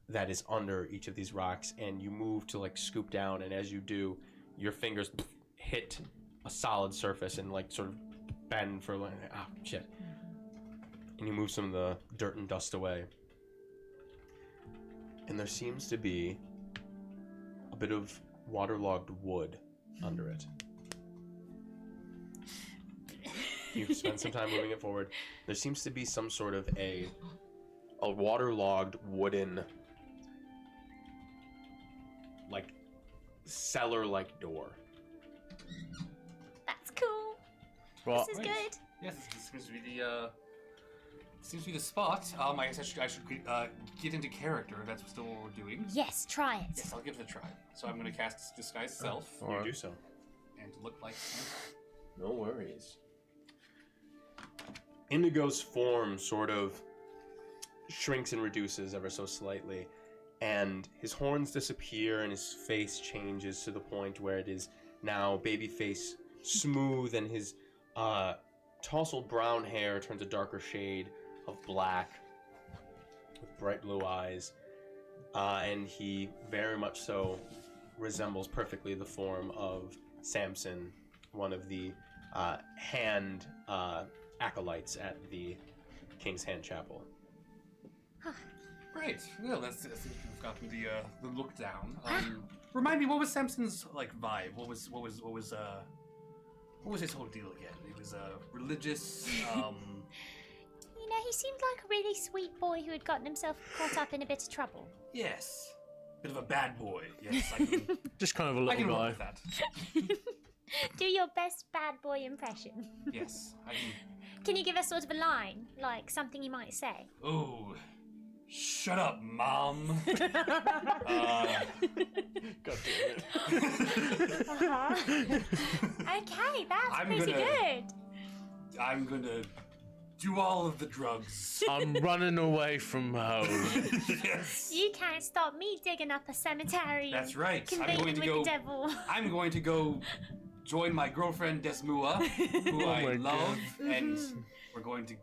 that is under each of these rocks, and you move to like scoop down, and as you do, your fingers hit a solid surface and like sort of bend for like, ah, shit. And you move some of the dirt and dust away. And there seems to be a bit of waterlogged wood under it. You spend some time moving it forward. There seems to be some sort of a waterlogged wooden, like, cellar-like door. That's cool. Well, This is Nice. good. Yes, this seems to be the spot. I guess I should get into character. If that's still what we're doing. Yes, try it. Yes, I'll give it a try. So I'm going to cast Disguise Self You do so. and look like. No worries. Indigo's form sort of shrinks and reduces ever so slightly, and his horns disappear and his face changes to the point where it is now baby face smooth, and his tousled brown hair turns a darker shade of black with bright blue eyes, and he very much so resembles perfectly the form of Samson, one of the hand acolytes at the King's Hand Chapel. Great. Well, that's we've gotten the look down. Remind me, what was Samson's like vibe? What was his whole deal again? It was religious. You know, he seemed like a really sweet boy who had gotten himself caught up in a bit of trouble. Yes, bit of a bad boy. Yes, I can. just kind of a I little can work guy. with that. Do your best bad boy impression. Yes, I can. Can you give us sort of a line, like something you might say? Oh, shut up, Mom. God damn it. Okay, that's I'm pretty gonna- good. I'm gonna do all of the drugs. I'm running away from home. Yes. You can't stop me digging up a cemetery. That's right. I'm Convening going to with go. the devil. I'm going to go join my girlfriend Desmua, who I my love, and we're going to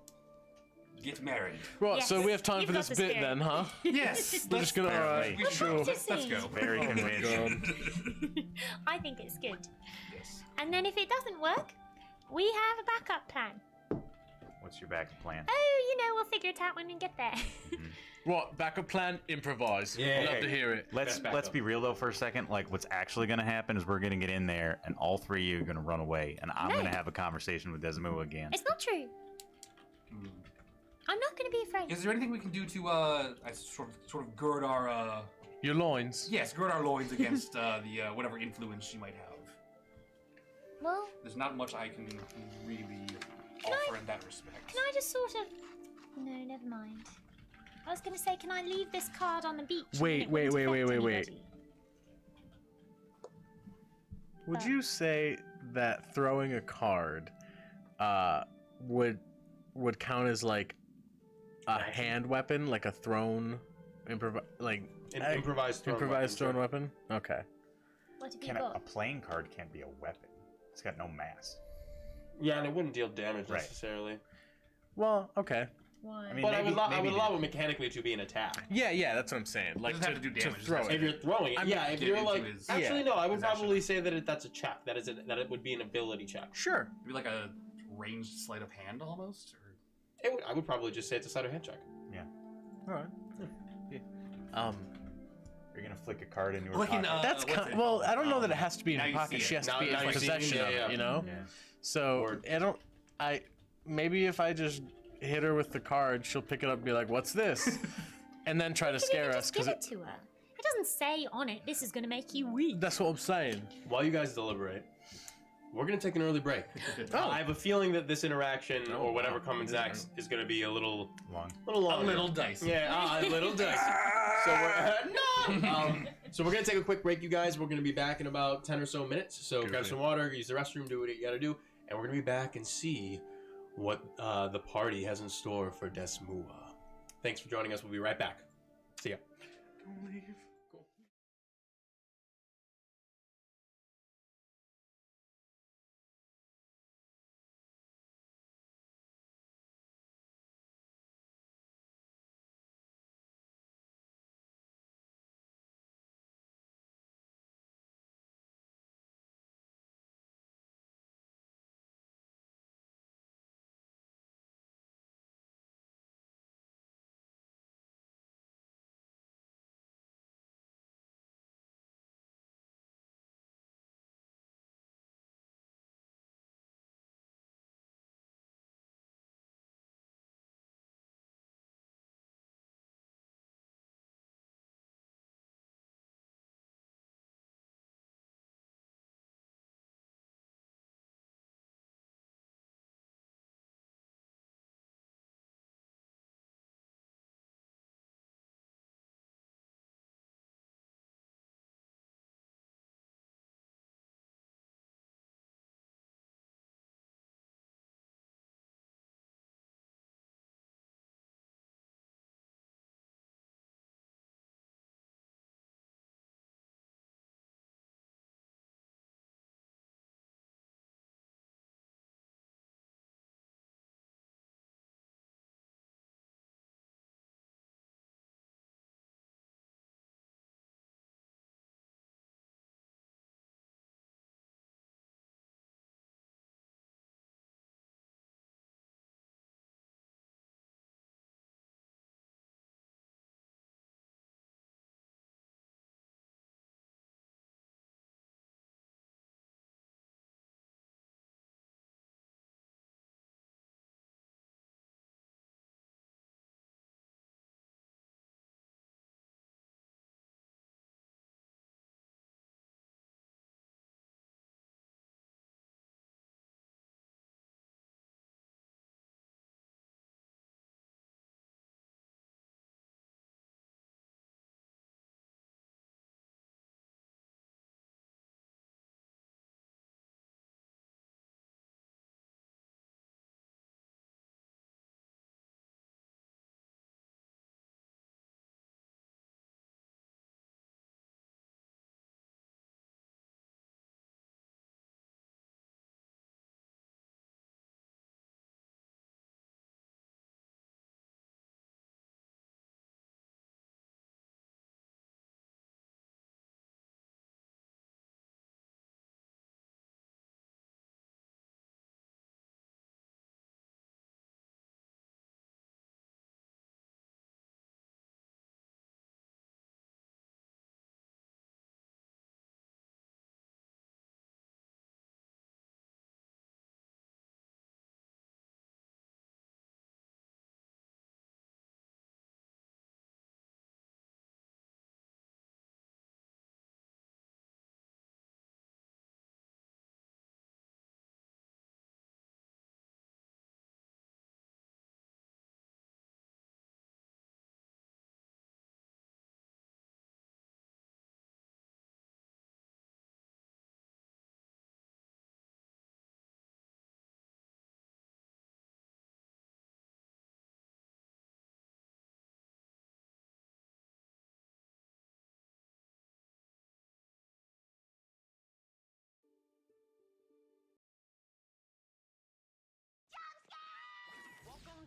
get married. Right, so Yes, we have time you've for got this the bit spirit. then, huh? Yes. We're just gonna, Apparently. we should- Let's let's go. Very convincing. I think it's good. Yes. And then if it doesn't work, we have a backup plan. What's your backup plan? Oh, you know, we'll figure it out when we get there. What, backup plan? Improvise. Yeah. Love to hear it. Let's Best let's backup. be real though for a second. Like, what's actually going to happen is we're going to get in there, and all three of you are going to run away, and I'm No. going to have a conversation with Desmond again. It's not true. I'm not going to be afraid. Is there anything we can do to sort of gird our Your loins. gird our loins against the whatever influence she might have? Well, There's not much I can really offer in that respect. can I just sort of... No, never mind. I was going to say, can I leave this card on the beach? and Wait, it wouldn't wait, affect wait. anybody? Would you say that throwing a card would count as like a hand weapon, like a thrown Improvised thrown improvised thrown weapon, weapon? Okay. What have you Can a got? playing card can't be a weapon. It's got no mass. Yeah, and it wouldn't deal damage Right. necessarily. Well, okay. one. I mean, But I would maybe allow it mechanically to be an attack. Yeah, that's what I'm saying. Like doesn't have to do damage, throw that's it. If you're throwing it, yeah. If get you're into like, his- actually, Yeah. no, I would his action. probably say that that's a check. That it would be an ability check. Sure. Maybe like a ranged sleight of hand almost? Or... I would probably just say it's a sleight of hand check. All right. You're gonna flick a card into her Looking, pocket. That's what's kind. it Well, called? I don't know that it has to be in now her you pocket. see She it. has to Now- be now in you see it, possession of yeah. it. You know. Yeah. So Or- I don't. Maybe if I just hit her with the card, she'll pick it up and be like, "What's this?" and then try to Maybe scare you us just give because it to her. It doesn't say on it, this is going to make you weak. that's what I'm saying. While you guys deliberate, we're gonna take an early break. Oh. I have a feeling that this interaction or whatever wow. comes next is gonna be a little Long. A longer. little dicey. Yeah, a little dicey. So we're no. So we're gonna take a quick break, you guys. We're gonna be back in about 10 or so minutes. So grab some water, use the restroom, do what you gotta do, and we're gonna be back and see what the party has in store for Desmua. Thanks for joining us. We'll be right back. See ya. Don't leave.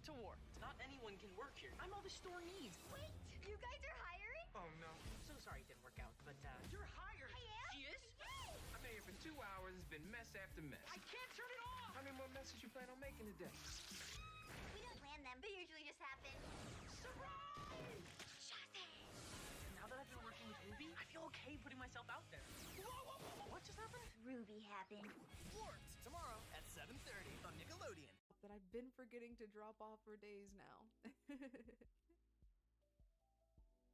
to war. Not anyone can work here. I'm all the store needs. Wait, you guys are hiring? Oh no. I'm so sorry it didn't work out, but you're hired. I am? She is? Yay! I've been here for 2 hours. It's been mess after mess. I can't turn it off! How many more messes you plan on making today? We don't plan them. They usually just happen. Surprise! Shazzy! Now that I've been working with Ruby, I feel okay putting myself out there. Whoa. What just happened? Ruby happened. Warped tomorrow at 7:30 on Nickelodeon. That I've been forgetting to drop off for days now.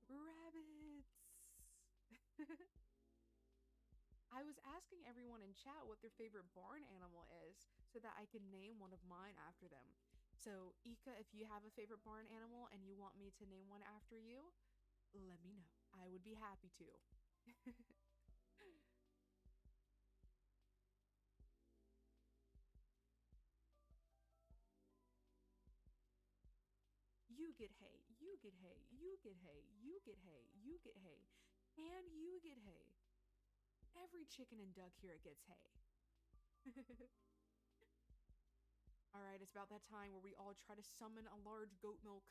Rabbits! I was asking everyone in chat what their favorite barn animal is so that I can name one of mine after them. So, Ika, if you have a favorite barn animal and you want me to name one after you, let me know. I would be happy to. You get hay, you get hay, you get hay, you get hay, you get hay, and you get hay. Every chicken and duck here gets hay. Alright, it's about that time where we all try to summon a large goat milk.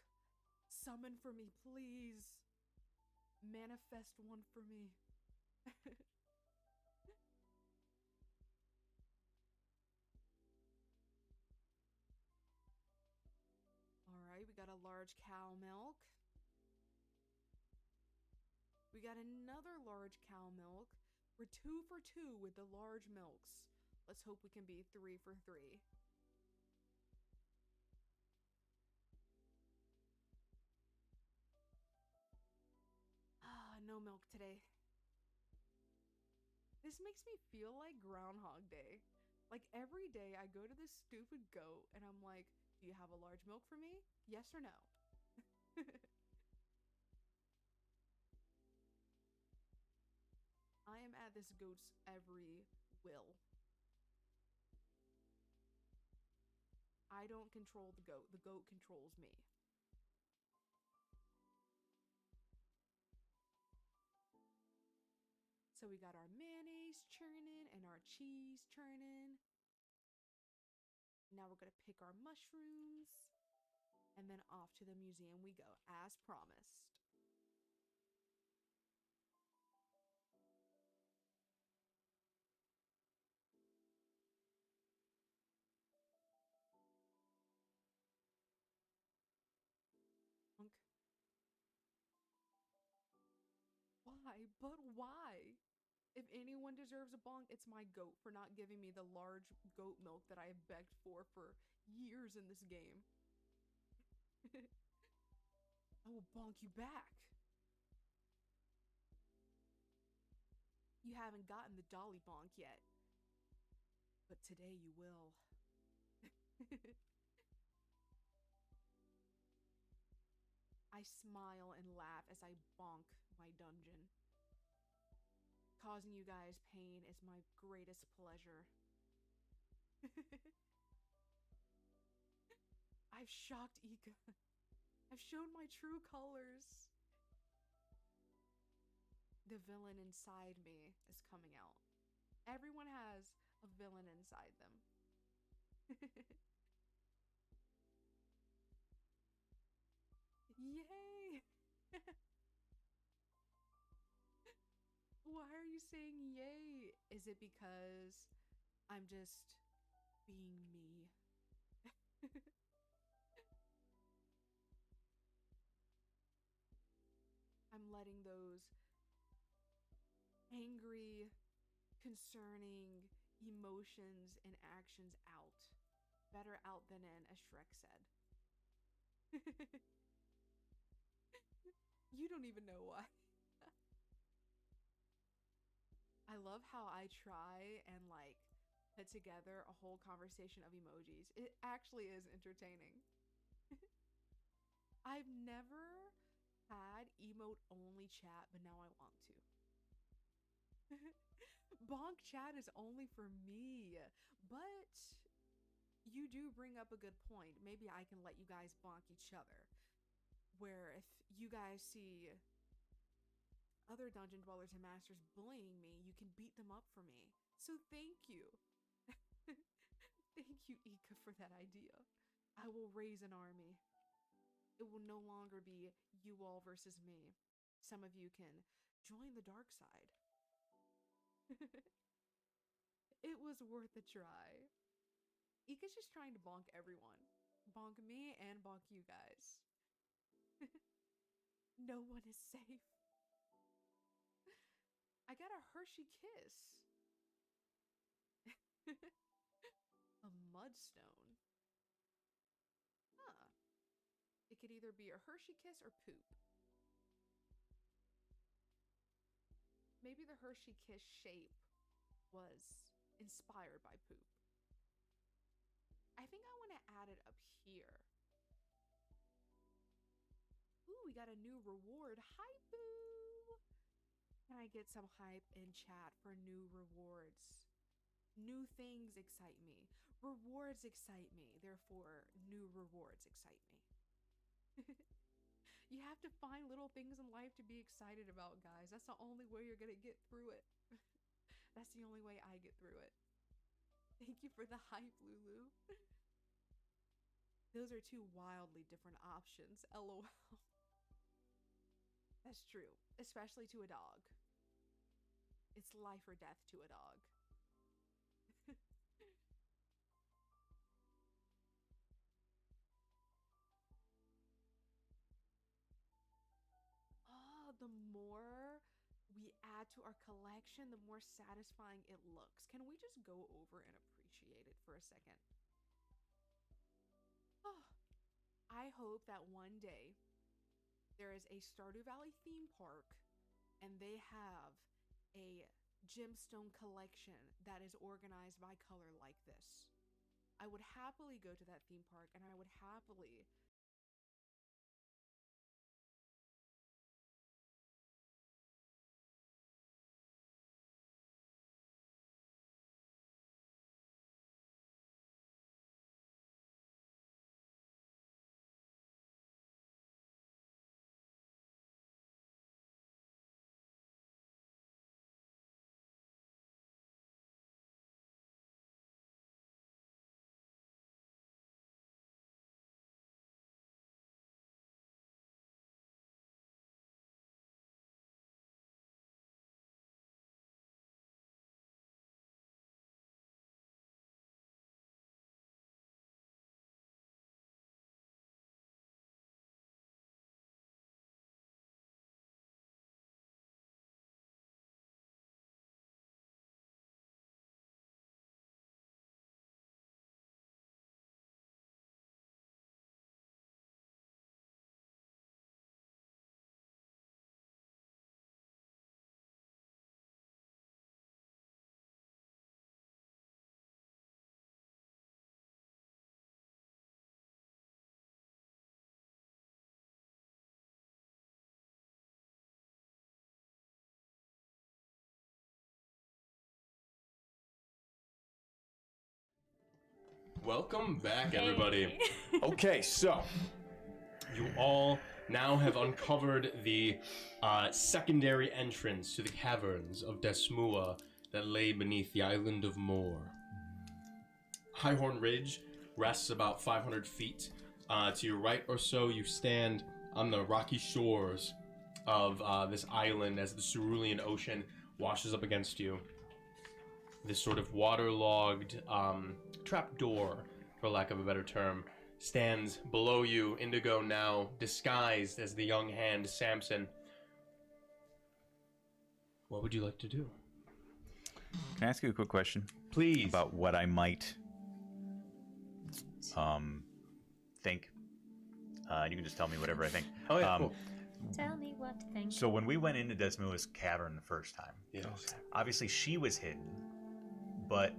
Summon for me, please. Manifest one for me. Alright, we got a large cow milk. We got another large cow milk. We're 2 for 2 with the large milks. Let's hope we can be 3 for 3. Ah, no milk today. This makes me feel like Groundhog Day. Like every day I go to this stupid goat and I'm like, do you have a large milk for me? Yes or no? I am at this goat's every will. I don't control the goat controls me. So we got our mayonnaise churning and our cheese churning. Now we're gonna pick our mushrooms and then off to the museum we go, as promised. Bonk. Why? But why? If anyone deserves a bonk, it's my goat for not giving me the large goat milk that I have begged for years in this game. I will bonk you back. You haven't gotten the dolly bonk yet, but today you will. I smile and laugh as I bonk my dungeon. Causing you guys pain is my greatest pleasure. I've shocked Ika. I've shown my true colors. The villain inside me is coming out. Everyone has a villain inside them. Yay! Why are you saying yay? Is it because I'm just being me? I'm letting those angry, concerning emotions and actions out. Better out than in, as Shrek said. You don't even know why. I love how I try and like put together a whole conversation of emojis. It actually is entertaining. I've never had emote only chat, but now I want to. Bonk chat is only for me, but you do bring up a good point. Maybe I can let you guys bonk each other. Where if you guys see other dungeon dwellers and masters bullying me, you can beat them up for me. So thank you. Thank you, Ika, for that idea. I will raise an army. It will no longer be you all versus me. Some of you can join the dark side. It was worth a try. Ika's just trying to bonk everyone. Bonk me and bonk you guys. No one is safe. I got a Hershey kiss. A mudstone. Huh. It could either be a Hershey kiss or poop. Maybe the Hershey kiss shape was inspired by poop. I think I want to add it up here. Ooh, we got a new reward. Hype boo! Can I get some hype in chat for new rewards? New things excite me. Rewards excite me. Therefore, new rewards excite me. You have to find little things in life to be excited about, guys. That's the only way you're gonna get through it. That's the only way I get through it. Thank you for the hype, Lulu. Those are two wildly different options. LOL. That's true, especially to a dog. It's life or death to a dog. Oh, the more we add to our collection, the more satisfying it looks. Can we just go over and appreciate it for a second? Oh, I hope that one day there is a Stardew Valley theme park and they have a gemstone collection that is organized by color like this. I would happily go to that theme park and I would happily Welcome back, everybody. Okay, so you all now have uncovered the secondary entrance to the caverns of Desmua that lay beneath the island of Moor. Highhorn Ridge rests about 500 feet. To your right or so, you stand on the rocky shores of this island as the Cerulean Ocean washes up against you. This sort of waterlogged trapdoor, for lack of a better term, stands below you, Indigo now disguised as the young hand Samson. What would you like to do? Can I ask you a quick question? Please. About what I might think. You can just tell me whatever I think. Oh, yeah, cool. Tell me what to think. So when we went into Desmua's cavern the first time, yes. Obviously she was hidden, but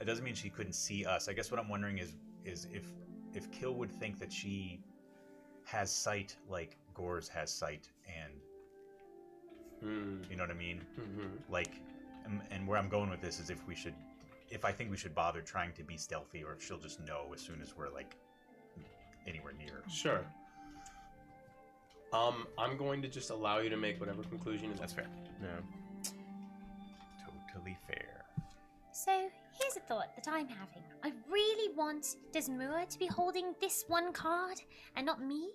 it doesn't mean she couldn't see us. I guess what I'm wondering is if Kill would think that she has sight like Gores has sight, and you know what I mean? Mm-hmm. Like, and where I'm going with this is if I think we should bother trying to be stealthy, or if she'll just know as soon as we're like anywhere near. Sure. I'm going to just allow you to make whatever conclusion is. That's fair. Yeah. Totally fair. So, Here's a thought that I'm having. I really want Desmura to be holding this one card and not me.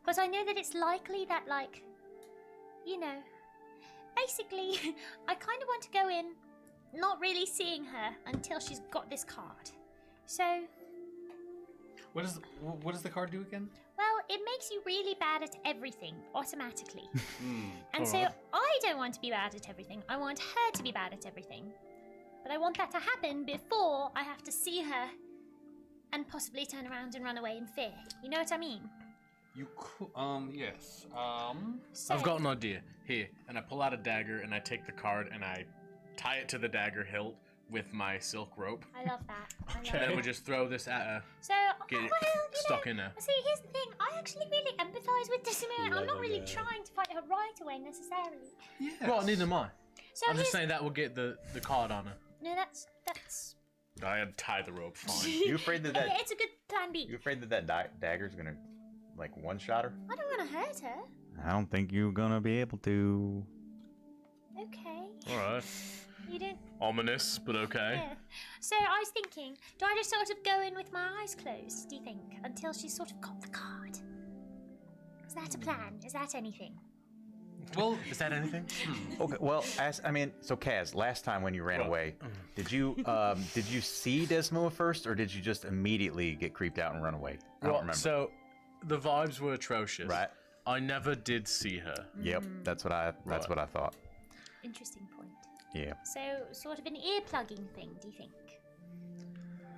But I know that it's likely that, like, you know, basically, I kind of want to go in not really seeing her until she's got this card. So, What does the card do again? well, it makes you really bad at everything automatically. And so Alright. I don't want to be bad at everything. I want her to be bad at everything. But I want that to happen before I have to see her and possibly turn around and run away in fear. You know what I mean? You could, yes. So, I've got an idea. Here, and I pull out a dagger and I take the card and I tie it to the dagger hilt with my silk rope. I love that. I love And then it. we just throw this at her, So, get it well, you stuck know, in her. see, here's the thing. I actually really empathise with Decimera. I'm not really trying to fight her right away necessarily. Yes. Well, neither am I. So I'm just here's- saying that will get the card on her. No, that's. I had to tie the rope, fine. You afraid that It's a good plan B. you afraid that dagger's gonna like one shot her? I don't want to hurt her. I don't think you're gonna be able to. Okay. Alright. You don't. Ominous, but okay. Yeah. So I was thinking, do I just sort of go in with my eyes closed, do you think? Until she's sort of got the card? Is that a plan? Is that anything? Well, Is that anything? Okay, well, so Kaz, last time when you ran away, did you see Desmoa first, or did you just immediately get creeped out and run away? I don't Well, remember. so the vibes were atrocious. Right. I never did see her. Yep, that's what I thought. Interesting point. Yeah. So, sort of an ear plugging thing, do you think?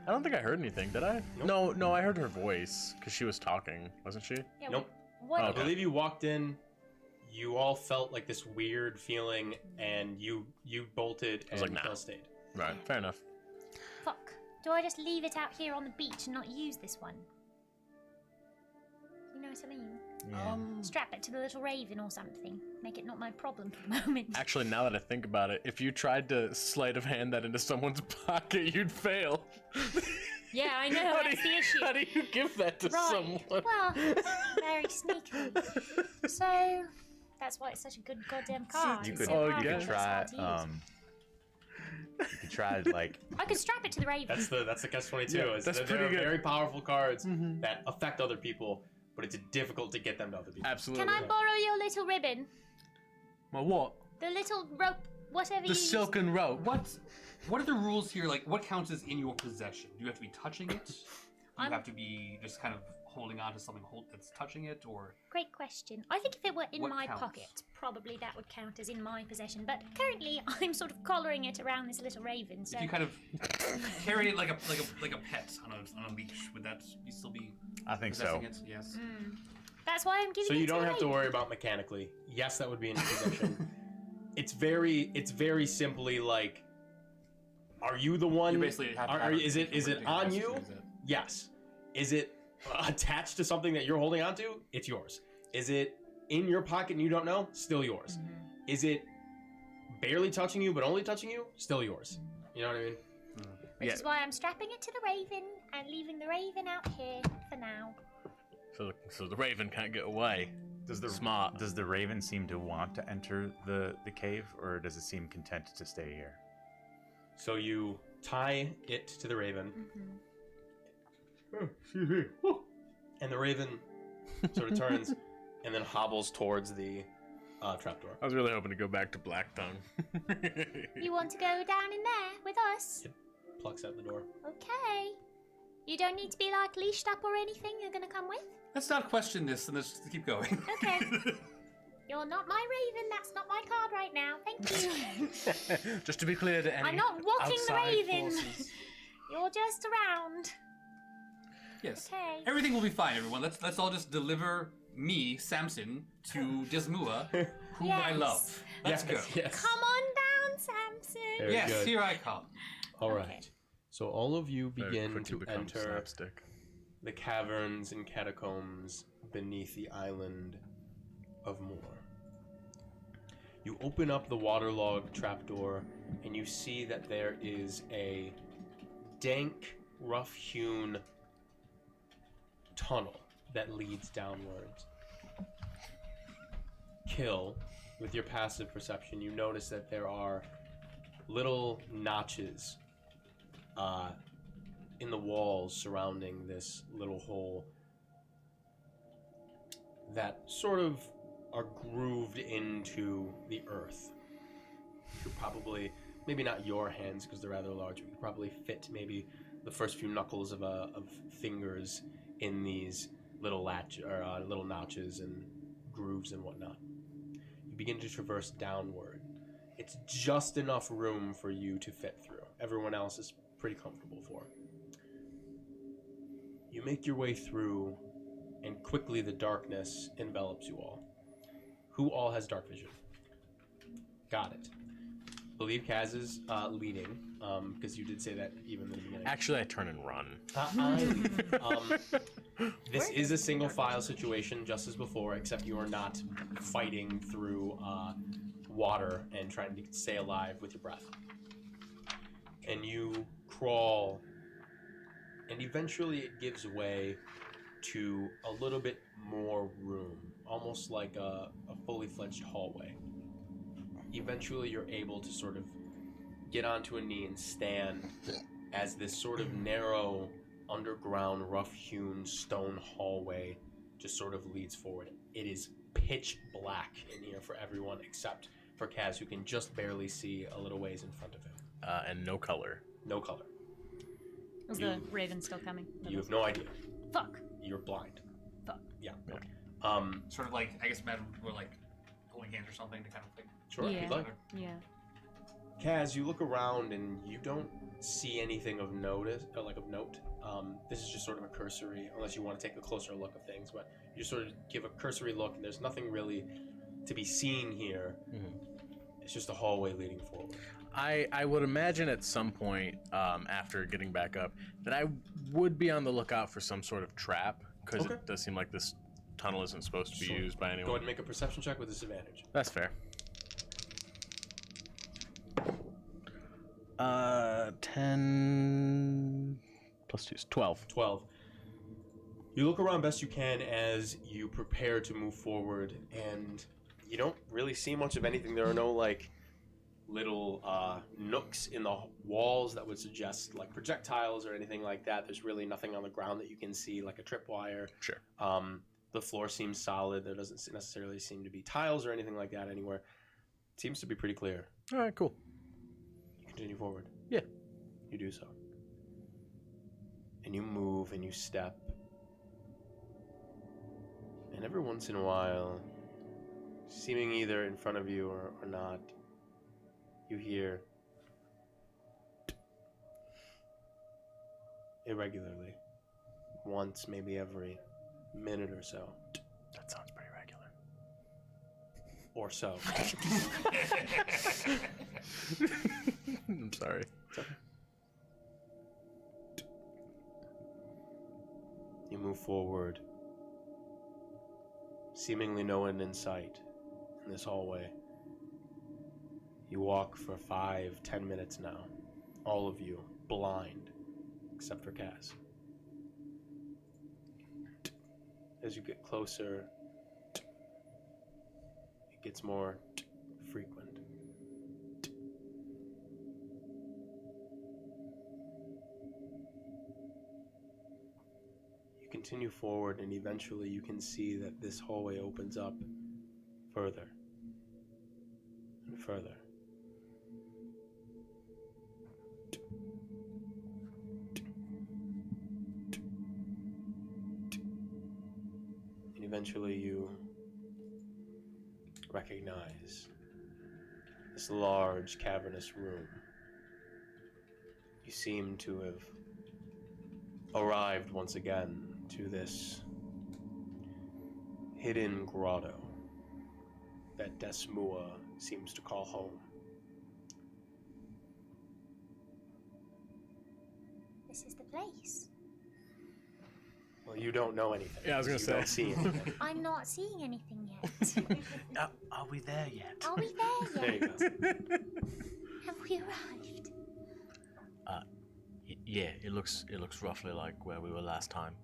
I don't think I heard anything, did I? No, I heard her voice because she was talking, wasn't she? Yeah, Nope. What? Oh, I believe you walked in. You all felt like this weird feeling, and you bolted and was like, nah. Kel stayed. Right, fair enough. Fuck. Do I just leave it out here on the beach and not use this one? You know what I mean? Yeah. Strap it to the little raven or something. Make it not my problem for the moment. Actually, now that I think about it, if you tried to sleight of hand that into someone's pocket, you'd fail. Yeah, I know. How do That's you- the issue. How do you give that to Right. someone? Well, very sneaky. So that's why it's such a good goddamn card. You It's could, so Oh, powerful, you yeah. could it's try. hard to use. You could try like. I could strap it to the raven. That's the catch-22. Yeah, is that's that pretty there are good. very powerful cards that affect other people, but it's difficult to get them to other people. Absolutely. Can I borrow your little ribbon? My what? The little rope, whatever you The use. silken rope. what are the rules here? Like, what counts as in your possession? Do you have to be touching it? Do you have to be just kind of holding on to something that's touching it, or? Great question. I think if it were in What my counts? pocket, probably that would count as in my possession. But currently, I'm sort of collaring it around this little raven. So If you kind of carried it like a pet on a leash, would that still be? I think so. possessing it? Yes. that's why I'm giving So it you to don't the have to raven. worry about mechanically. Yes, that would be in your possession. It's very simply like, are you the one? You basically have to are, have it is it before you take on possession, you? is it? Yes. Is it attached to something that you're holding onto? It's yours. Is it in your pocket and you don't know? Still yours. Is it barely touching you but only touching you? Still yours. You know what I mean? Which is why I'm strapping it to the raven and leaving the raven out here for now. So the raven can't get away. Does the Smart. Does the raven seem to want to enter the cave, or does it seem content to stay here? So you tie it to the raven. And the raven sort of turns and then hobbles towards the trapdoor. I was really hoping to go back to Black Tongue. You want to go down in there with us? It plucks out the door. Okay. You don't need to be like leashed up or anything. You're gonna come with? Let's not question this and let's just keep going. Okay. You're not my raven. That's not my card right now. Thank you. Just to be clear to any I'm not walking the outside raven. forces. You're just around. Yes. Okay. Everything will be fine, everyone. Let's all just deliver me, Samson, to Desmua, whom I Yes. love. Let's go. Yes. Come on down, Samson. Very Yes, good. here I come. All right. So all of you Very begin quickly to become enter slapstick. the caverns and catacombs beneath the island of Moor. You open up the waterlogged trapdoor and you see that there is a dank, rough-hewn tunnel that leads downwards. Kill, with your passive perception, you notice that there are little notches in the walls surrounding this little hole that sort of are grooved into the earth. You could probably, maybe not your hands because they're rather large, but you could probably fit maybe the first few knuckles of fingers in these little little notches and grooves and whatnot. You begin to traverse downward. It's just enough room for you to fit through. Everyone else is pretty comfortable for it. You make your way through, and quickly the darkness envelops you all. Who all has dark vision? Got it. I believe Kaz is leading, because you did say that even in the beginning. Actually, I turn and run. This is a single file situation, just as before, except you are not fighting through water and trying to stay alive with your breath. And you crawl, and eventually it gives way to a little bit more room, almost like a fully fledged hallway. Eventually you're able to sort of get onto a knee and stand as this sort of narrow, underground, rough-hewn stone hallway just sort of leads forward. It is pitch black in here for everyone except for Kaz, who can just barely see a little ways in front of him. And no color. No color. Is the raven still coming? You have no idea. Fuck. You're blind. Fuck. Yeah. Okay. Sort of like, I guess, imagine we're like holding hands or something to kind of like. Sure, if you'd like. Yeah. Kaz, you look around and you don't see anything of note. This is just sort of a cursory, unless you want to take a closer look of things, but you just sort of give a cursory look and there's nothing really to be seen here. Mm-hmm. It's just a hallway leading forward. I would imagine at some point after getting back up that I would be on the lookout for some sort of trap, because it does seem like this tunnel isn't supposed to be used by anyone. Go ahead and make a perception check with disadvantage. That's fair. 10 plus 2 is 12. 12. You look around best you can as you prepare to move forward, and you don't really see much of anything. There are no like little nooks in the walls that would suggest like projectiles or anything like that. There's really nothing on the ground that you can see, like a tripwire. Sure. The floor seems solid. There doesn't necessarily seem to be tiles or anything like that anywhere. It seems to be pretty clear. All right, cool. You continue forward. Yeah. You do so. And you move and you step. And every once in a while, seeming either in front of you or not, you hear irregularly. Once, maybe every minute or so. That sounds pretty regular. Or so. I'm sorry. You move forward. Seemingly no one in sight in this hallway. You walk for 5-10 minutes now. All of you blind, except for Kaz. As you get closer, it gets more frequent. You continue forward, and eventually you can see that this hallway opens up further and further. And eventually you recognize this large cavernous room. You seem to have arrived once again to this hidden grotto that Desmua seems to call home. This is the place. Well, you don't know anything. Yeah, I was gonna You don't see anything. I'm not seeing anything yet. Are we there yet? Are we there There you yet? go. Have we arrived? Yeah, it looks roughly like where we were last time.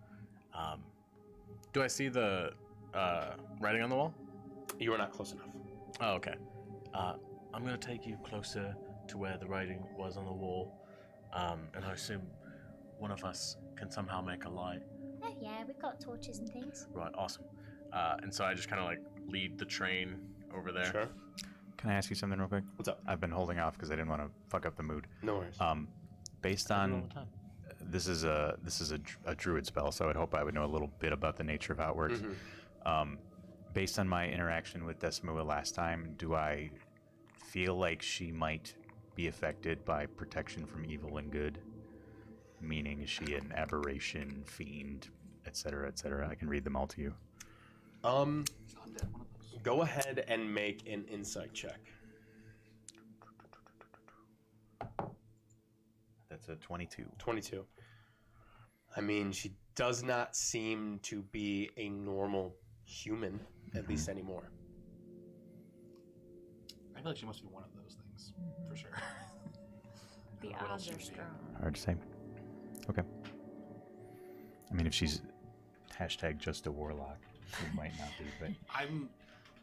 Do I see the writing on the wall? You are not close enough. Oh, okay. I'm gonna take you closer to where the writing was on the wall. And I assume one of us can somehow make a light. Oh yeah, we've got torches and things. Right, awesome. And so I just kind of like lead the train over there. Sure. Can I ask you something real quick? What's up? I've been holding off because I didn't want to fuck up the mood. No worries. Based I do all on the time. this is a druid spell, so I would hope I would know a little bit about the nature of how it works. Based on my interaction with Decimua last time, do I feel like she might be affected by protection from evil and good? Meaning, is she an aberration, fiend, etc., etc.? I can read them all to you. Go ahead and make an insight check. That's a 22. 22. I mean, she does not seem to be a normal human, at least anymore. I feel like she must be one of those things, for sure. The What else odds she are would be? strong. Hard to say. Okay. I mean, if she's hashtag just a warlock, she might not be, but I'm.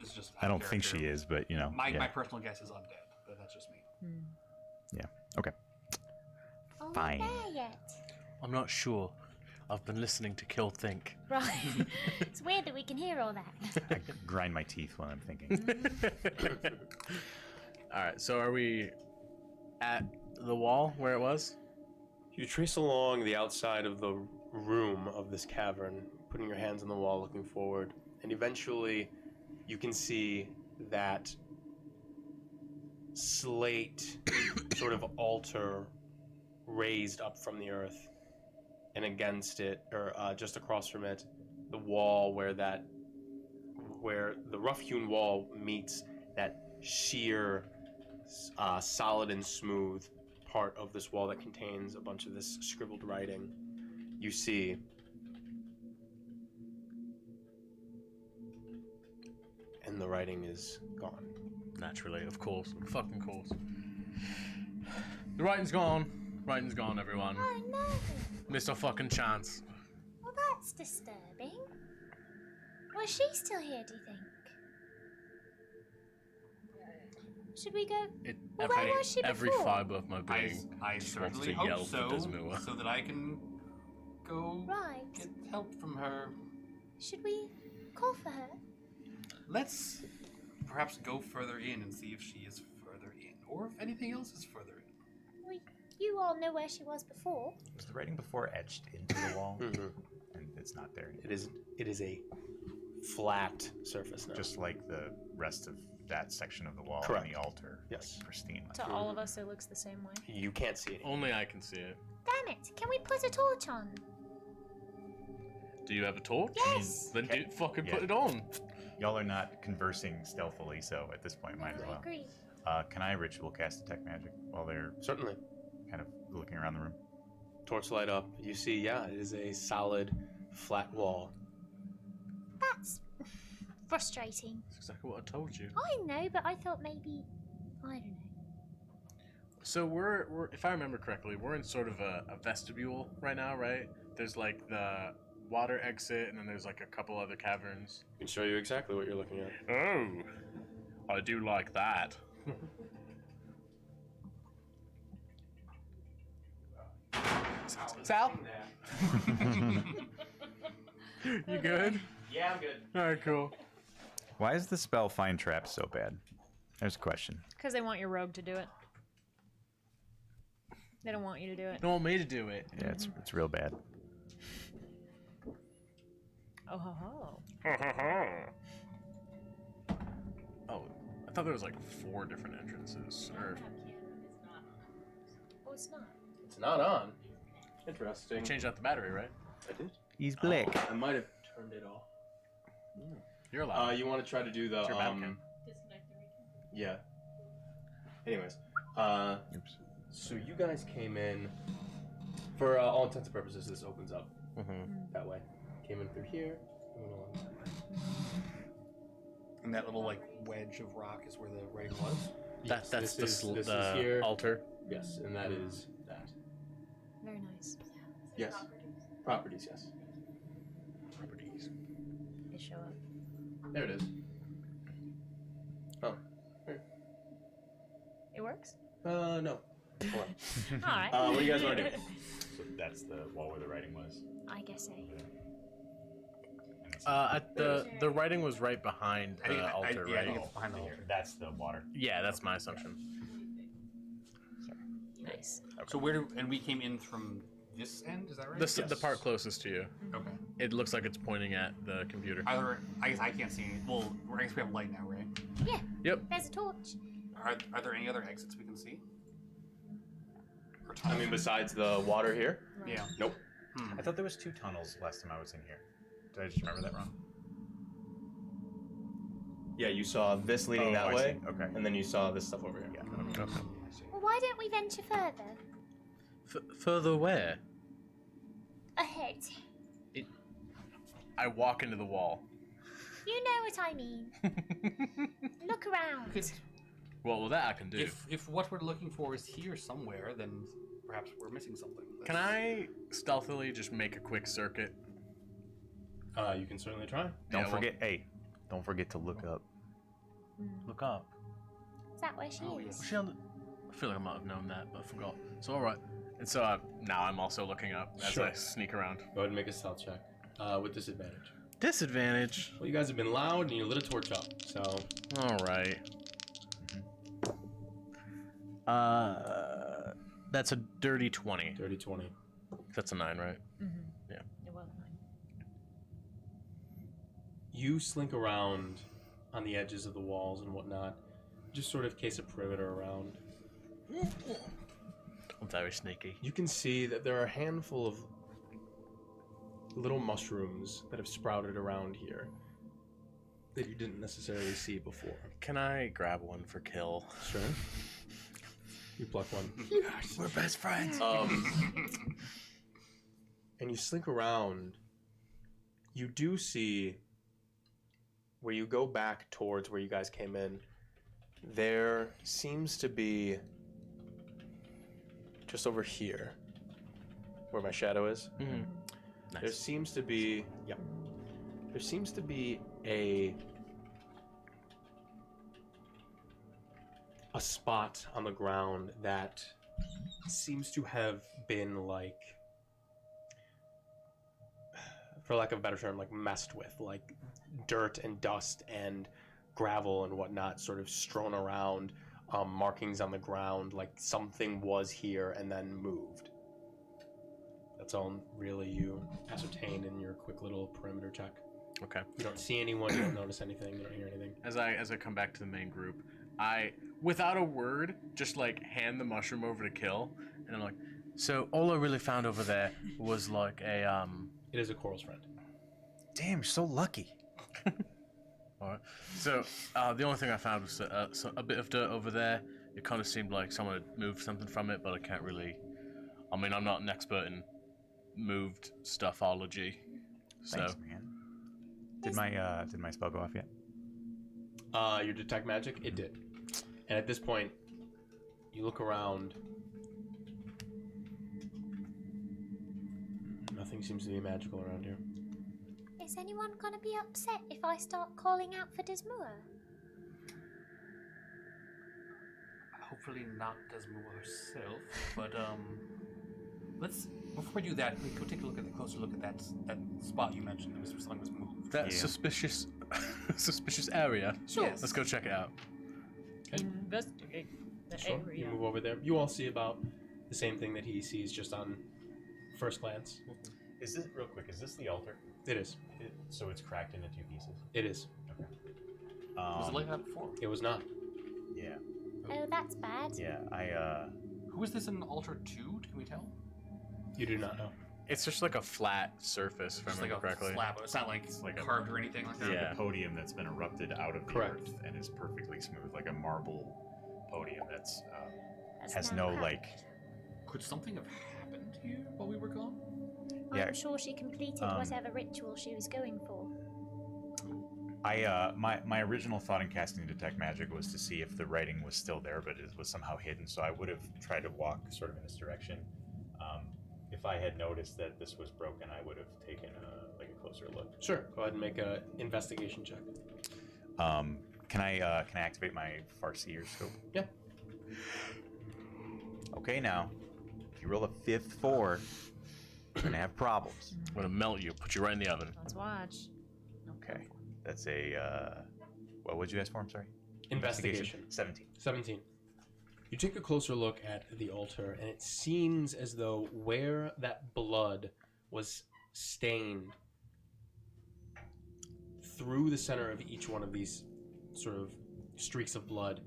It's just. I don't think she is, but you know. My yeah. my personal guess is undead, but that's just me. Yeah. Okay. Oh, we're Fine. there yet. I'm not sure. I've been listening to Kill Think. Right. It's weird that we can hear all that. I grind my teeth when I'm thinking. All right, so are we at the wall where it was? You trace along the outside of the room of this cavern, putting your hands on the wall, looking forward, and eventually you can see that slate sort of altar raised up from the earth, and against it, or just across from it, the wall where the rough-hewn wall meets that sheer, solid and smooth part of this wall that contains a bunch of this scribbled writing. You see and the writing is gone. Naturally, of course, fucking course. The writing's gone. Writing's gone, everyone. Oh no. Missed our fucking chance. Well, that's disturbing. Was she still here, do you think? Should we go? Well, where was she Every before? fiber of my being I just wants certainly to yell hope for so, Desmua. so that I can go Right. get help from her. Should we call for her? Let's perhaps go further in and see if she is further in, or if anything else is further in. Well, you all know where she was before. Was the writing before etched into the wall? Mhm. And it's not there anymore. It is a flat surface now. Just like the rest of that section of the wall Correct. and the altar. Yes. Like, pristine. To all of us, it looks the same way. You can't see it. Only I can see it. Damn it! Can we put a torch on? Do you have a torch? Yes. Then do fucking Yeah. put it on. Y'all are not conversing stealthily, so at this point, might as I well. agree. Can I ritual cast detect magic while they're Certainly. kind of looking around the room? Torch light up. You see, yeah, it is a solid, flat wall. That's frustrating. That's exactly what I told you. I know, but I thought maybe I don't know. So we're if I remember correctly, we're in sort of a vestibule right now, right? There's like the water exit, and then there's like a couple other caverns. I can show you exactly what you're looking at. Oh, I do like that. Sal? You good? Yeah, I'm good. All right, cool. Why is the spell find traps so bad? There's a question. Because they want your rogue to do it. They don't want you to do it. Don't want me to do it. Yeah, it's real bad. Oh ho ho. Oh, I thought there was like 4 different entrances. Or Oh, it's not. It's not on. Interesting. change out the battery, right? I did. He's black. I might have turned it off. You're allowed. You want to try to do the It's your Batman. yeah. Anyways, Oops. so you guys came in. For all intents and purposes, this opens up that way. Came in through here. And went along that way. And that little like wedge of rock is where the writing was. Yes, That's this the is here. altar. Yes, and that is that. Very nice. Yes. Properties, yes. Properties. They show up. There it is. Oh. Here. It works? No. All right. What do you guys want to do? So that's the wall where the writing was. I guess so. The writing was right behind the altar, yeah, I right? think it's behind the altar. That's the water. Yeah, that's my assumption. Nice. So and we came in from this end, is that right? The part closest to you. Okay. It looks like it's pointing at the computer. I guess I can't see any. Well, I guess we have light now, right? Yeah. Yep. There's a torch. Are there any other exits we can see? Or I mean, besides the water here? Yeah. Nope. I thought there was 2 tunnels last time I was in here. Did I just remember that wrong? Yeah, you saw this leading that I way, see. Okay. and then you saw this stuff over here. Yeah. Okay. Well, why don't we venture further? Further where? Ahead. I walk into the wall. You know what I mean. Look around. Well, that I can do. If what we're looking for is here somewhere, then perhaps we're missing something. Can I stealthily just make a quick circuit? You can certainly try. Don't forget to look up. Look up. Is that where she is? Was she on the... I feel like I might have known that, but I forgot. So all right. And so now I'm also looking up as I sneak around. Go ahead and make a stealth check with disadvantage. Disadvantage. Well, you guys have been loud and you lit a torch up, so. All right. That's a dirty 20. Dirty 20. That's a 9, right? Mm-hmm. Yeah. It was mine. You slink around on the edges of the walls and whatnot, just sort of case a perimeter around. I'm very sneaky. You can see that there are a handful of little mushrooms that have sprouted around here that you didn't necessarily see before. Can I grab one for kill? Sure. You pluck one. Yes, we're best friends. And you slink around. You do see where you go back towards where you guys came in. There seems to be just over here, where my shadow is. Mm-hmm. Nice. There seems to be, there seems to be a spot on the ground that seems to have been like, for lack of a better term, like messed with, like dirt and dust and gravel and whatnot sort of strewn around, markings on the ground, like something was here and then moved. That's all really you ascertain in your quick little perimeter check. Okay. You don't see anyone, you don't notice anything, you don't hear anything. As I come back to the main group, I, without a word, just like hand the mushroom over to Kill, and I'm like, so all I really found over there was like a It is a Coral's friend. Damn, you're so lucky. All right. So the only thing I found was a bit of dirt over there. It kind of seemed like someone had moved something from it, but I can't really. I mean, I'm not an expert in moved stuffology. So. Thanks, man. Did my spell go off yet? Your detect magic, it did. And at this point, you look around. Nothing seems to be magical around here. Is anyone gonna be upset if I start calling out for Desmura? Hopefully not Desmura herself, but let's before we do that, we could take a closer look at that spot you mentioned. It was something was moved. That suspicious area. Sure. Yes. Let's go check it out. Investigate the Sure. You area. move over there. You all see about the same thing that he sees just on first glance. Is this real quick? Is this the altar? It is. So it's cracked into 2 pieces. It is. Okay. Was it like that before? It was not. Yeah. Oh, that's bad. Yeah. Who is this an altar to? Can we tell? You do not know. It's just like a flat surface, if I Just like remember a correctly. slab. It's not like It's like a- carved or anything like that. Yeah. A podium that's been erupted out of the Correct. earth and is perfectly smooth, like a marble podium that's That's has not no bad. like. Could something have happened here while we were gone? Yeah. I'm sure she completed whatever ritual she was going for. My original thought in casting detect magic was to see if the writing was still there, but it was somehow hidden. So I would have tried to walk sort of in this direction. If I had noticed that this was broken, I would have taken a closer look. Sure. Go ahead and make a investigation check. Can I activate my Farseer scope? Yeah. Okay, now, if you roll a 5th 4, you're gonna have problems. I'm gonna melt you, put you right in the oven. Let's watch. Okay, that's a. What would you ask for? I'm sorry. Investigation. 17. 17. You take a closer look at the altar, and it seems as though where that blood was stained through the center of each one of these sort of streaks of blood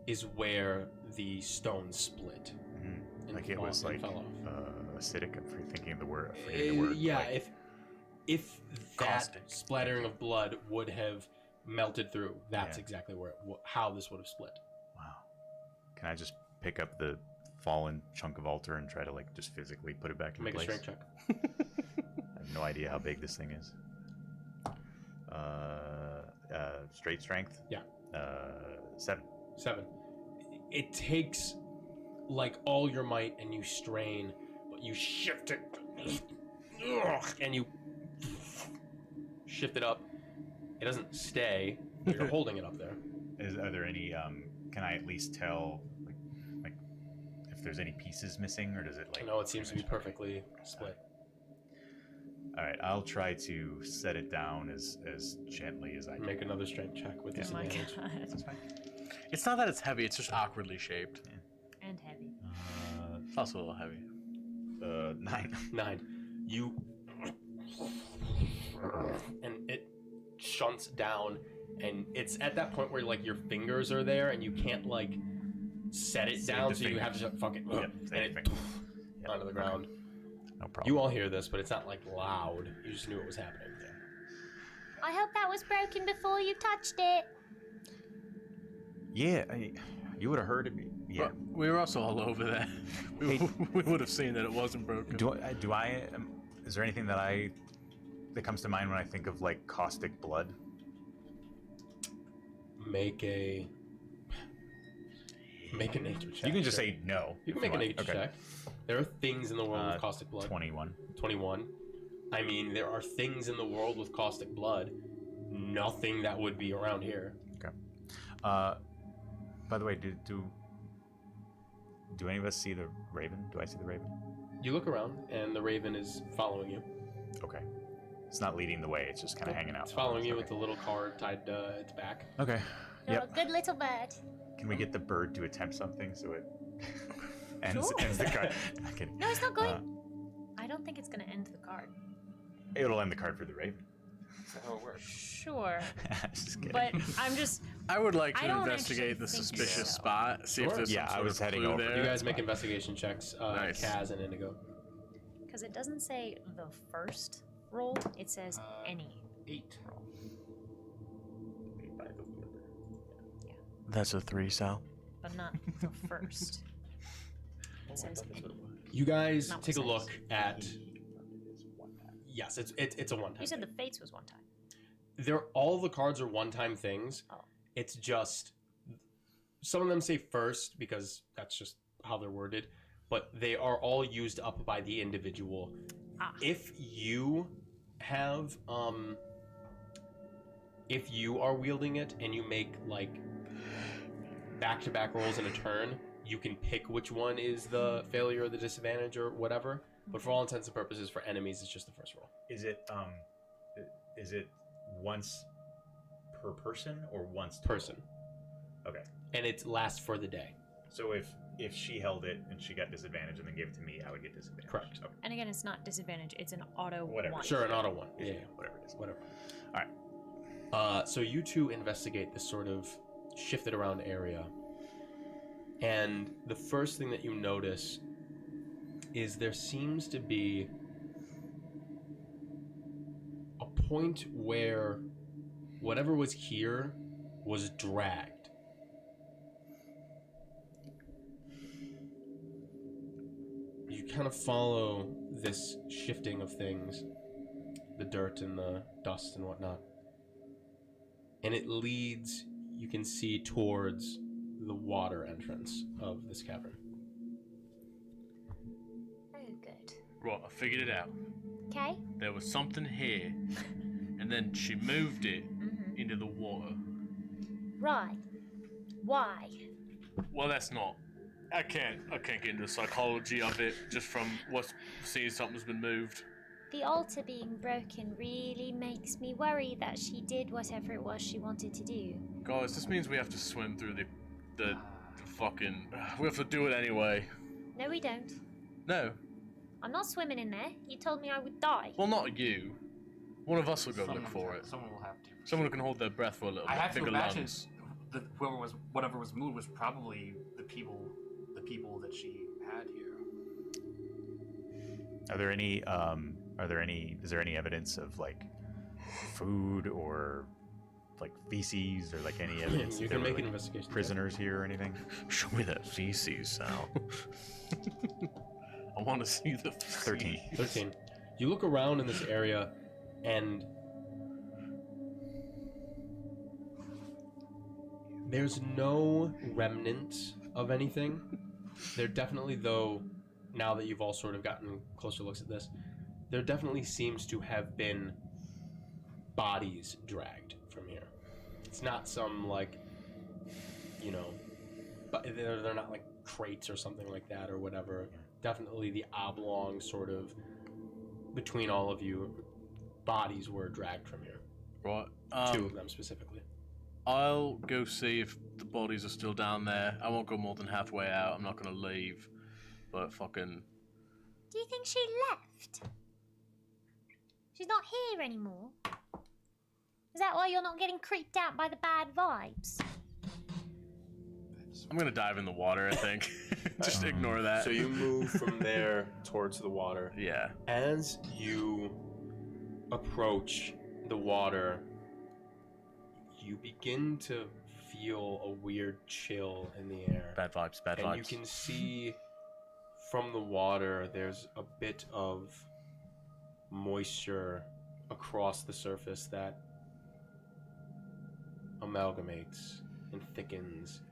is where the stone split. Mm-hmm. And Like it was like fell off. acidic. I'm forgetting the word. Yeah, like, if that caustic. splattering of blood would have melted through, that's Yeah. exactly where how this would have split. Wow. Can I just pick up the fallen chunk of altar and try to like just physically put it back in Make place? a strength check. I have no idea how big this thing is. Straight strength? Yeah. 7. 7. It takes like all your might and you strain, but you shift it and you shift it up. It doesn't stay, but you're holding it up there. Are there any? Can I at least tell like if there's any pieces missing, or does it like? No, it seems to be perfectly split. All right, I'll try to set it down as gently as I can. Make another strength check with Oh my disadvantage. god. That's fine. It's not that it's heavy, it's just awkwardly shaped. And heavy. It's also a little heavy. 9. 9. You and it shunts down, and it's at that point where like your fingers are there and you can't like set it Save down, the so you finger. have to just fucking Yep, and save it the finger. Yep, onto the ground. No problem. You all hear this, but it's not like loud. You just knew it was happening. I hope that was broken before you touched it. Yeah, you would have heard it. Yeah. Well, we were also all over that. We would have seen that it wasn't broken. Do I? Is there anything that comes to mind when I think of like caustic blood? Make a nature check. You can just sure. say no. You can if make a want. nature Okay. check. There are things in the world with caustic blood. 21. 21. I mean, there are things in the world with caustic blood. Nothing that would be around here. Okay. By the way, do any of us see the raven? Do I see the raven? You look around, and the raven is following you. Okay. It's not leading the way. It's just kind of hanging out. It's following you Okay. with the little card tied to its back. Okay. You're Yep. a good little bird. Can we get the bird to attempt something so it ends Sure. the card? I'm kidding. No, it's not going. I don't think it's gonna end the card. It'll end the card for the raven. Is that how it works? Sure. Just kidding. But I'm just I would like I to don't investigate the actually think suspicious so. spot, see if Sure. there's Yeah, some I sort was of heading clue over. there. You guys make investigation checks, Nice. Kaz and Indigo. because it doesn't say the first roll, it says any 8. roll. That's a 3, Sal. But not the first. It says any. You guys Not what take a size. look at. Yes, it's a one-time. You said thing. the fates was one time. All the cards are one-time things. Oh. It's just some of them say first because that's just how they're worded, but they are all used up by the individual. Ah. If you have if you are wielding it and you make like back-to-back rolls in a turn, you can pick which one is the failure or the disadvantage or whatever. But for all intents and purposes, for enemies, it's just the first roll. Is it once per person or once total? Person. Okay. And it lasts for the day. So if she held it and she got disadvantage and then gave it to me, I would get disadvantage. Correct. Okay. And again, it's not disadvantage, it's an auto Whatever. one. Sure, an auto one. Yeah, Whatever it is. whatever. All right. So you two investigate this sort of shifted around area. And the first thing that you notice is there seems to be a point where whatever was here was dragged. You kind of follow this shifting of things, the dirt and the dust and whatnot. And it leads, you can see, towards the water entrance of this cavern. Oh, good. Right, I figured it out. Okay. There was something here, and then she moved it into the water. Right. Why? Well, that's not I can't get into the psychology of it just from what's seeing something's been moved. The altar being broken really makes me worry that she did whatever it was she wanted to do. Guys, this means we have to swim through the fucking. We have to do it anyway. No, we don't. No. I'm not swimming in there. You told me I would die. Well, not you. One of us will go look for it. Someone will have to. Someone who can hold their breath for a little I bit. have to Bigger imagine lungs. that whatever was moved was probably the people that she had here. Are there any? Is there any evidence of like food or like feces or like any evidence? You that can there make were, an like, investigation. prisoners here or anything? Show me that feces, Sal. I want to see the feces. 13. 13. You look around in this area, and there's no remnants of anything. There definitely, though, now that you've all sort of gotten closer looks at this, there definitely seems to have been bodies dragged from here. It's not some, like, you know, but they're not like crates or something like that or whatever. Definitely the oblong sort of, between all of you, bodies were dragged from here. Right. 2 of them specifically. I'll go see if the bodies are still down there. I won't go more than halfway out. I'm not gonna leave. But fucking. Do you think she left? She's not here anymore. Is that why you're not getting creeped out by the bad vibes? I'm gonna dive in the water, I think. Just ignore that. So you move from there towards the water. Yeah. As you approach the water, you begin to feel a weird chill in the air. Bad vibes, bad and vibes. you can see from the water there's a bit of moisture across the surface that amalgamates and thickens,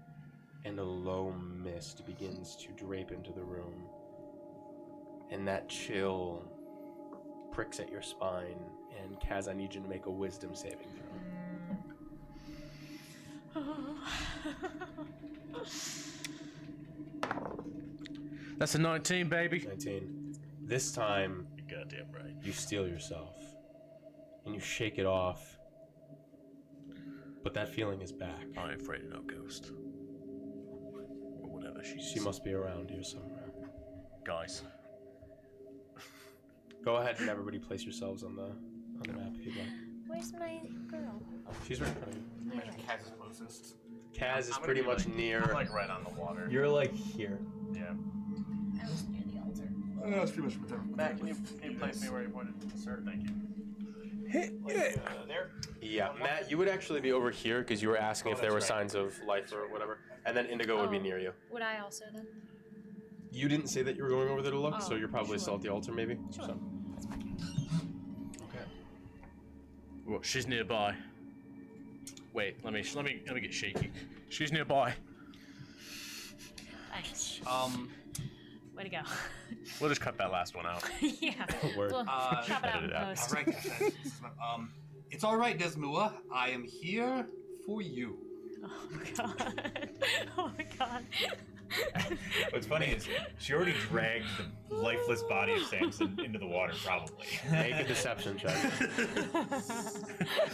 and a low mist begins to drape into the room. And that chill pricks at your spine, and Kaz, I need you to make a wisdom saving throw. That's a 19, baby. 19. This time, You're goddamn right. you steel yourself, and you shake it off, but that feeling is back. I ain't afraid of no ghost. Or whatever She must be around here somewhere. Guys. Go ahead and everybody place yourselves on the map if you'd like. Where's my girl? She's right in front of you. Yeah. Kaz is closest. Kaz is I'm gonna pretty be, much like- near. I'm like right on the water. You're like here. Yeah. I was near the altar. That's pretty much what they're. Matt, can you place me where you pointed? Sir, thank you. There. Yeah, Matt, you would actually be over here because you were asking if there were signs of life or whatever, and then Indigo would be near you. Would I also then? You didn't say that you were going over there to look, Oh, so you're probably sure. still at the altar, maybe. Sure. So. Okay. Well, she's nearby. Wait, let me get shaky. She's nearby. Thanks. Way to go. We'll just cut that last one out. Yeah. Word. We'll chop it out in post. All right, this is my, it's all right, Desmua. I am here for you. Oh my god. Oh my god. What's funny is she already dragged the lifeless body of Samson into the water, probably. Make a deception check.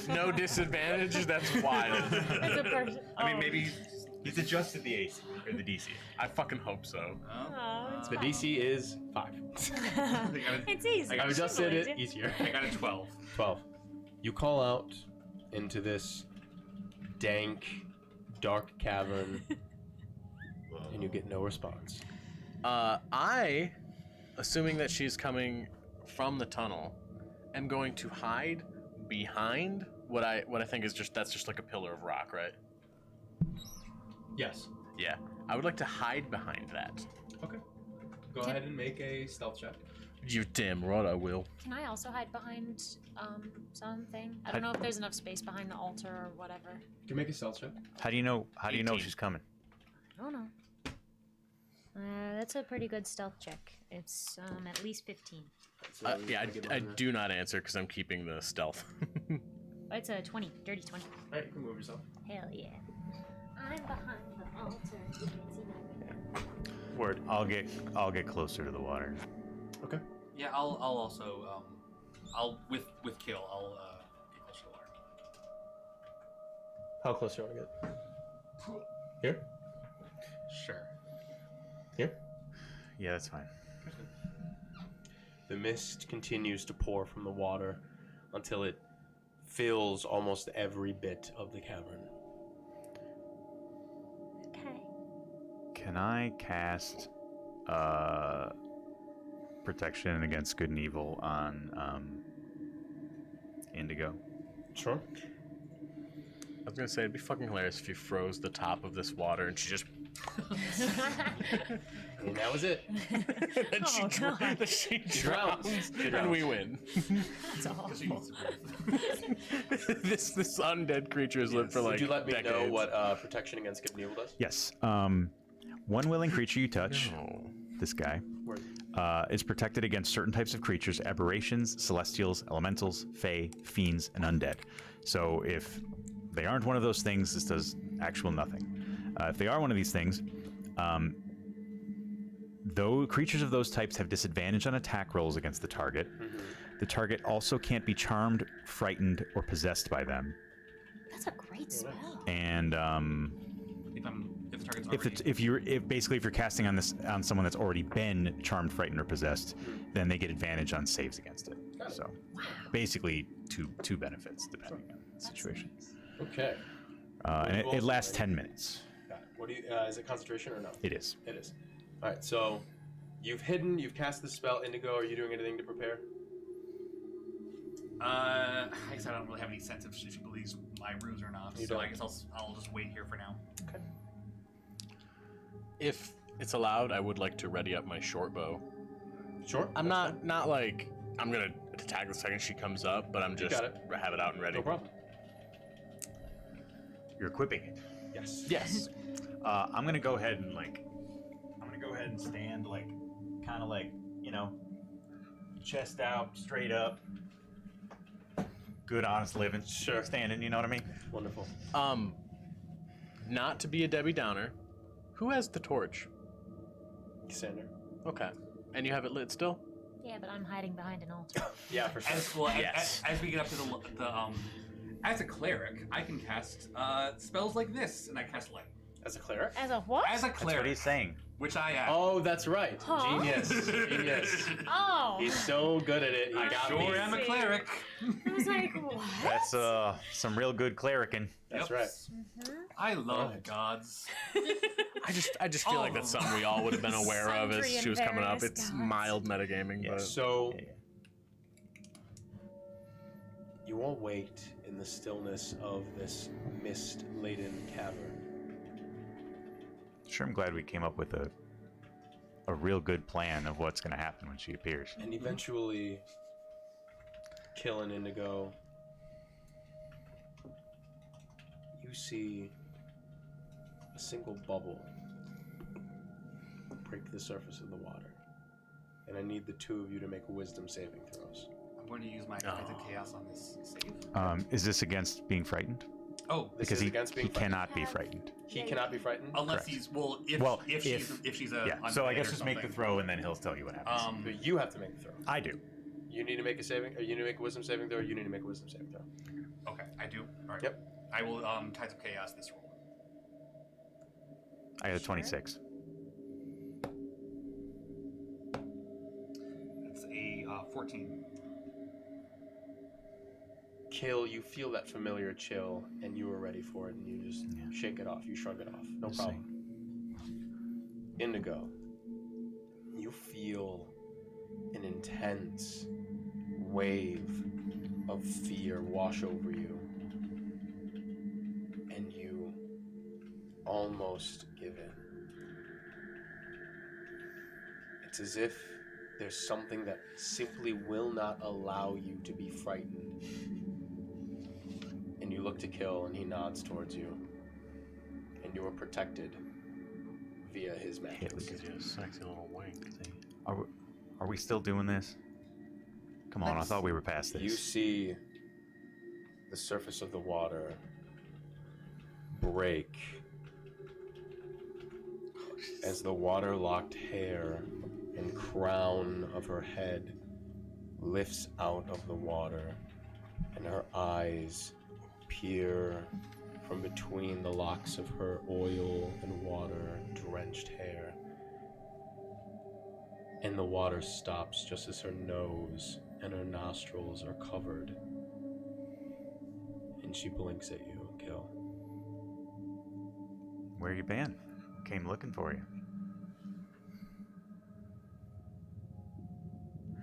No disadvantage? That's wild. It's a person. I mean, maybe he's adjusted the AC or the DC. I fucking hope so. Oh, it's The fine. DC is 5. It's easy. I just Simple, did it easy. easier. I got a 12. 12. You call out into this dank, dark cavern, and you get no response. I, assuming that she's coming from the tunnel, am going to hide behind what I think is that's just like a pillar of rock, right? Yes. Yeah. I would like to hide behind that. Okay. Go ahead and make a stealth check. You damn right I will. Can I also hide behind something? I don't know if there's enough space behind the altar or whatever. You can make a stealth check. How do you know? How do you know 18. she's coming? I don't know. That's a pretty good stealth check. It's at least 15. Yeah, I do not answer because I'm keeping the stealth. Oh, it's a 20. Dirty 20. Alright, you can move yourself. Hell yeah. I'm behind the altar. You can see that right now. Word. I'll get closer to the water. Okay. Yeah, I'll also I'll with kill. I'll get closer to the water. How close do you want to get? Here? Sure. Here? Yeah, that's fine. The mist continues to pour from the water until it fills almost every bit of the cavern. Okay. Can I cast protection against good and evil on Indigo? Sure. I was gonna say it'd be fucking hilarious if you froze the top of this water and she just. And that was it. and she drowns, She and drowns. we win. That's awful. this undead creature has lived for like Would you let me decades. know what protection against good and evil does? Yes. One willing creature you touch, this guy, Word. is protected against certain types of creatures: aberrations, celestials, elementals, fae, fiends, and undead. So if they aren't one of those things, this does actual nothing. If they are one of these things, though creatures of those types have disadvantage on attack rolls against the target, the target also can't be charmed, frightened, or possessed by them. That's a great spell. And If the target's already... if you're casting on someone that's already been charmed, frightened, or possessed, then they get advantage on saves against it. So basically two benefits depending on the situation. Okay. And it lasts 10 minutes. Got it. What do you? Is it concentration or no? It is. It is. All right. So you've cast the spell Indigo. Are you doing anything to prepare? I guess I don't really have any sense if she believes my ruse or not. You So don't. I guess I'll just wait here for now. Okay. If it's allowed, I would like to ready up my short bow. Sure. I'm not like I'm gonna attack the second she comes up, but I'm just got it. have it out and ready. No problem. You're equipping it. Yes. Yes. I'm gonna go ahead and stand kind of chest out, straight up. Good, honest living. Sure. Standing, you know what I mean? Wonderful. Not to be a Debbie Downer, who has the torch? Cassandra. Okay. And you have it lit still? Yeah, but I'm hiding behind an altar. Yeah, for sure. As we get up to the as a cleric, I can cast spells like this, and I cast light. As a cleric? As a what? As a That's cleric, what he's saying. which I am. Oh, that's right. Huh? Genius. Genius. Oh. He's so good at it. He I got sure me. am a cleric. I was like, what? That's some real good clericing. That's Yep. right. I love Right. gods. I just feel like that's something we all would have been aware of as Sundry she was and coming up. various It's gods. mild metagaming, but So you all wait in the stillness of this mist-laden cavern. Sure, I'm glad we came up with a real good plan of what's going to happen when she appears. And eventually, Kill and Indigo, you see a single bubble break the surface of the water. And I need the two of you to make wisdom saving throws. I'm going to use my Tides of Chaos on this save. Is this against being frightened? Oh, This Because is against being he frightened. cannot be frightened. He cannot be frightened? unless correct. he's if she's a Yeah, so I undead guess or just make the something. throw and then he'll tell you what happens. But you have to make the throw. I do. You need to make a saving, or you need to make a wisdom saving throw, or you need to make a wisdom saving throw. Okay, I do. All right. Yep. I will Tides of Chaos this roll. I got a 26. It's a 14. Kill, you feel that familiar chill, and you are ready for it, and you just shake it off. You shrug it off. No Let's problem. Indigo, you feel an intense wave of fear wash over you, and you almost give in. It's as if there's something that simply will not allow you to be frightened. And you look to Kill, and he nods towards you. And you are protected via his magic. gives you a sexy little wink. Are we still doing this? Come on, I thought we were past this. You see the surface of the water break as the water-locked hair and crown of her head lifts out of the water, and her eyes peer from between the locks of her oil and water-drenched hair. And the water stops just as her nose and her nostrils are covered. And she blinks at you, Kill. Where you been? Came looking for you.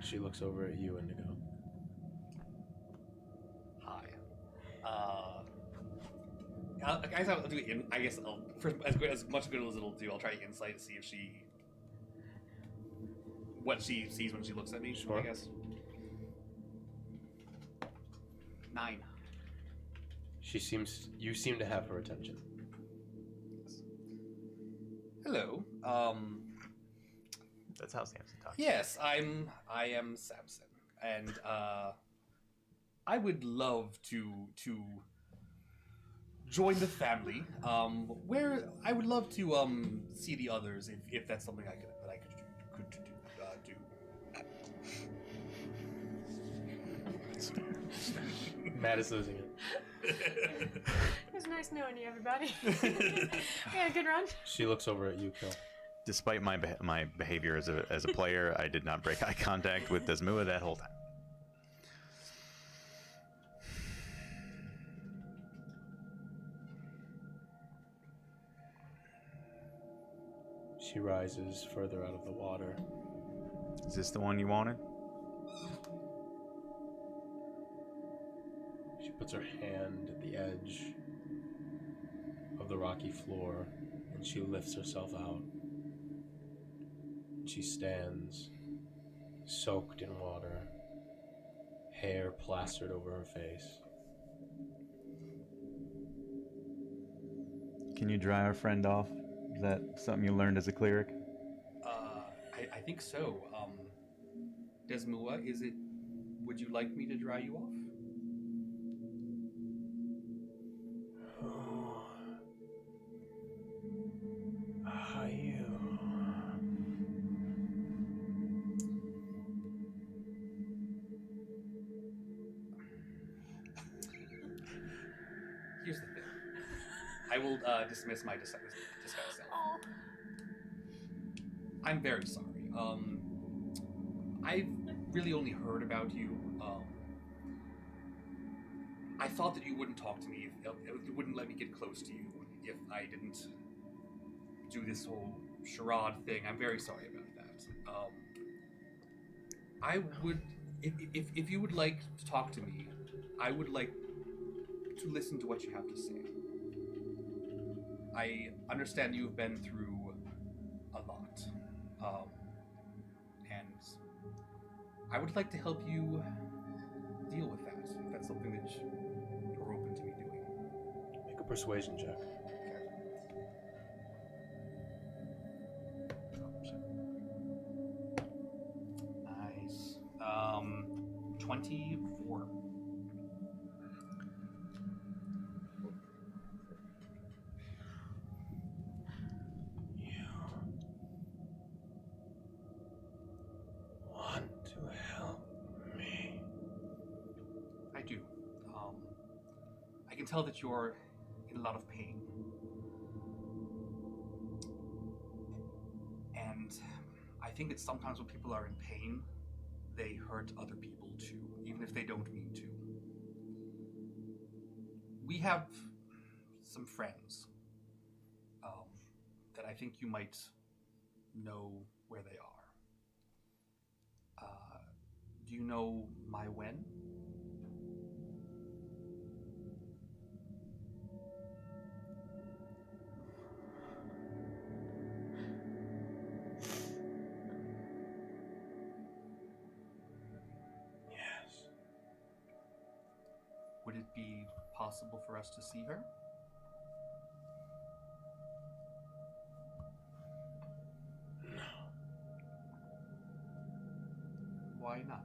She looks over at you, Indigo. Hi. I'll do it. I guess I'll, for as much good as it'll do, I'll try insight to see if what she sees when she looks at me. Sure. I guess. 9. You seem to have her attention. Hello. That's how Samson talks. Yes, I am Samson, and I would love to join the family. Where I would love to see the others if that's something I could do. Matt is losing it. It was nice knowing you, everybody. We had a good run. She looks over at you, Kill. Despite my behavior as a player, I did not break eye contact with Desmua that whole time. She rises further out of the water. Is this the one you wanted? She puts her hand at the edge of the rocky floor and she lifts herself out. She stands, soaked in water, hair plastered over her face. Can you dry our friend off? Is that something you learned as a cleric? I think so. Desmua, would you like me to dry you off? Who are you? Here's the thing. I will dismiss my disguise self. Oh. I'm very sorry. I've really only heard about you. I thought that you wouldn't talk to me, if you wouldn't let me get close to you if I didn't do this whole charade thing. I'm very sorry about that. I would, if you would like to talk to me, I would like to listen to what you have to say. I understand you've been through a lot, and I would like to help you deal with that, if that's something that you're open to me doing. Make a persuasion check. Nice. 24. Want to help me? I do. I can tell that you're in a lot of pain. And I think that sometimes when people are in pain, they hurt other people too, even if they don't mean to. We have some friends that I think you might know where they are. Do you know my Wen? Yes. Would it be possible for us to see her? No. Why not?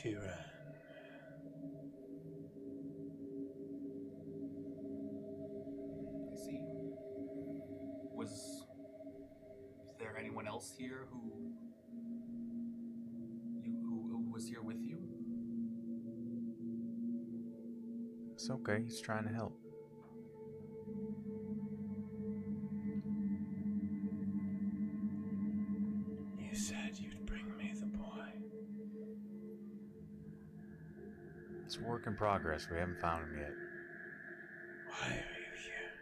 Tyrann. I see. Was there anyone else here who was here with you? It's okay. He's trying to help. You said you'd bring me the boy. It's a work in progress. We haven't found him yet. Why are you here?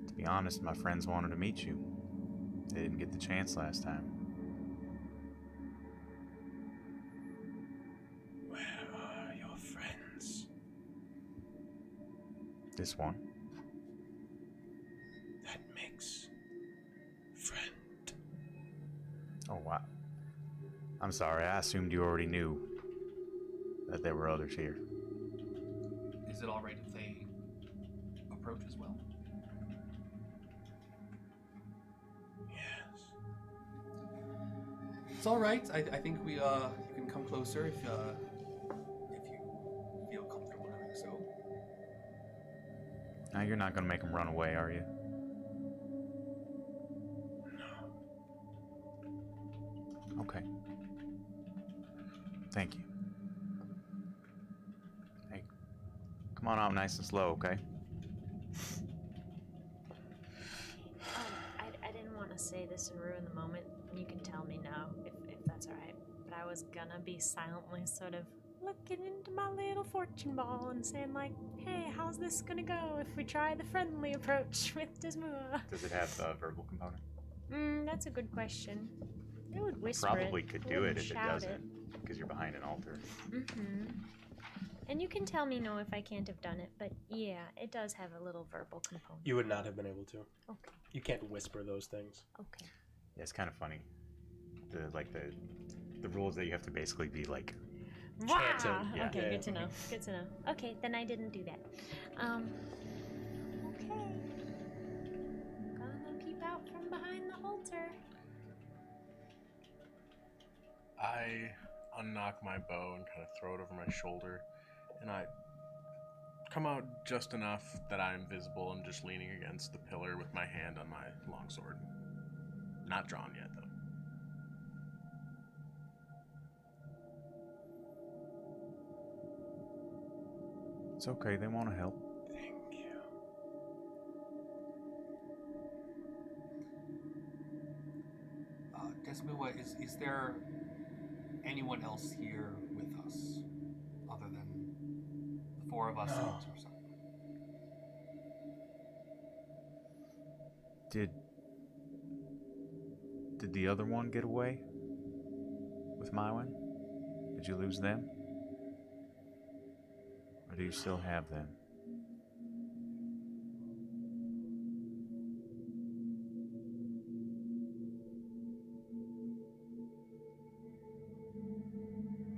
To be honest, my friends wanted to meet you. They didn't get the chance last time. Where are your friends? This one. That makes friend. Oh, wow. I'm sorry. I assumed you already knew that there were others here. Is it alright if they approach as well? Yes. It's alright. I think we you can come closer if you feel comfortable doing so. Now, you're not going to make him run away, are you? No. Okay. Thank you. Hey, come on out nice and slow, okay? I didn't want to say this and ruin the moment. You can tell me now if that's alright. But I was gonna be silently sort of looking into my little fortune ball and saying like, hey, how's this gonna go if we try the friendly approach with Desmua? Does it have a verbal component? That's a good question. I would whisper Probably it. could I do it wouldn't if it shout doesn't, because you're behind an altar. And you can tell me no if I can't have done it, but yeah, it does have a little verbal component. You would not have been able to. Okay. You can't whisper those things. Okay. Yeah, it's kind of funny. The rules that you have to basically be like chanting. Yeah. Okay, Yeah. good to know. Good to know. Okay, then I didn't do that. Okay. Gonna peep out from behind the altar. I unnock my bow and kind of throw it over my shoulder, and I come out just enough that I'm visible and just leaning against the pillar with my hand on my longsword. Not drawn yet, though. It's okay, they want to help. Thank you. Desmua, is there anyone else here with us other than the four of us No. or something? Did the other one get away with Mywin? Did you lose them? Or do you still have them?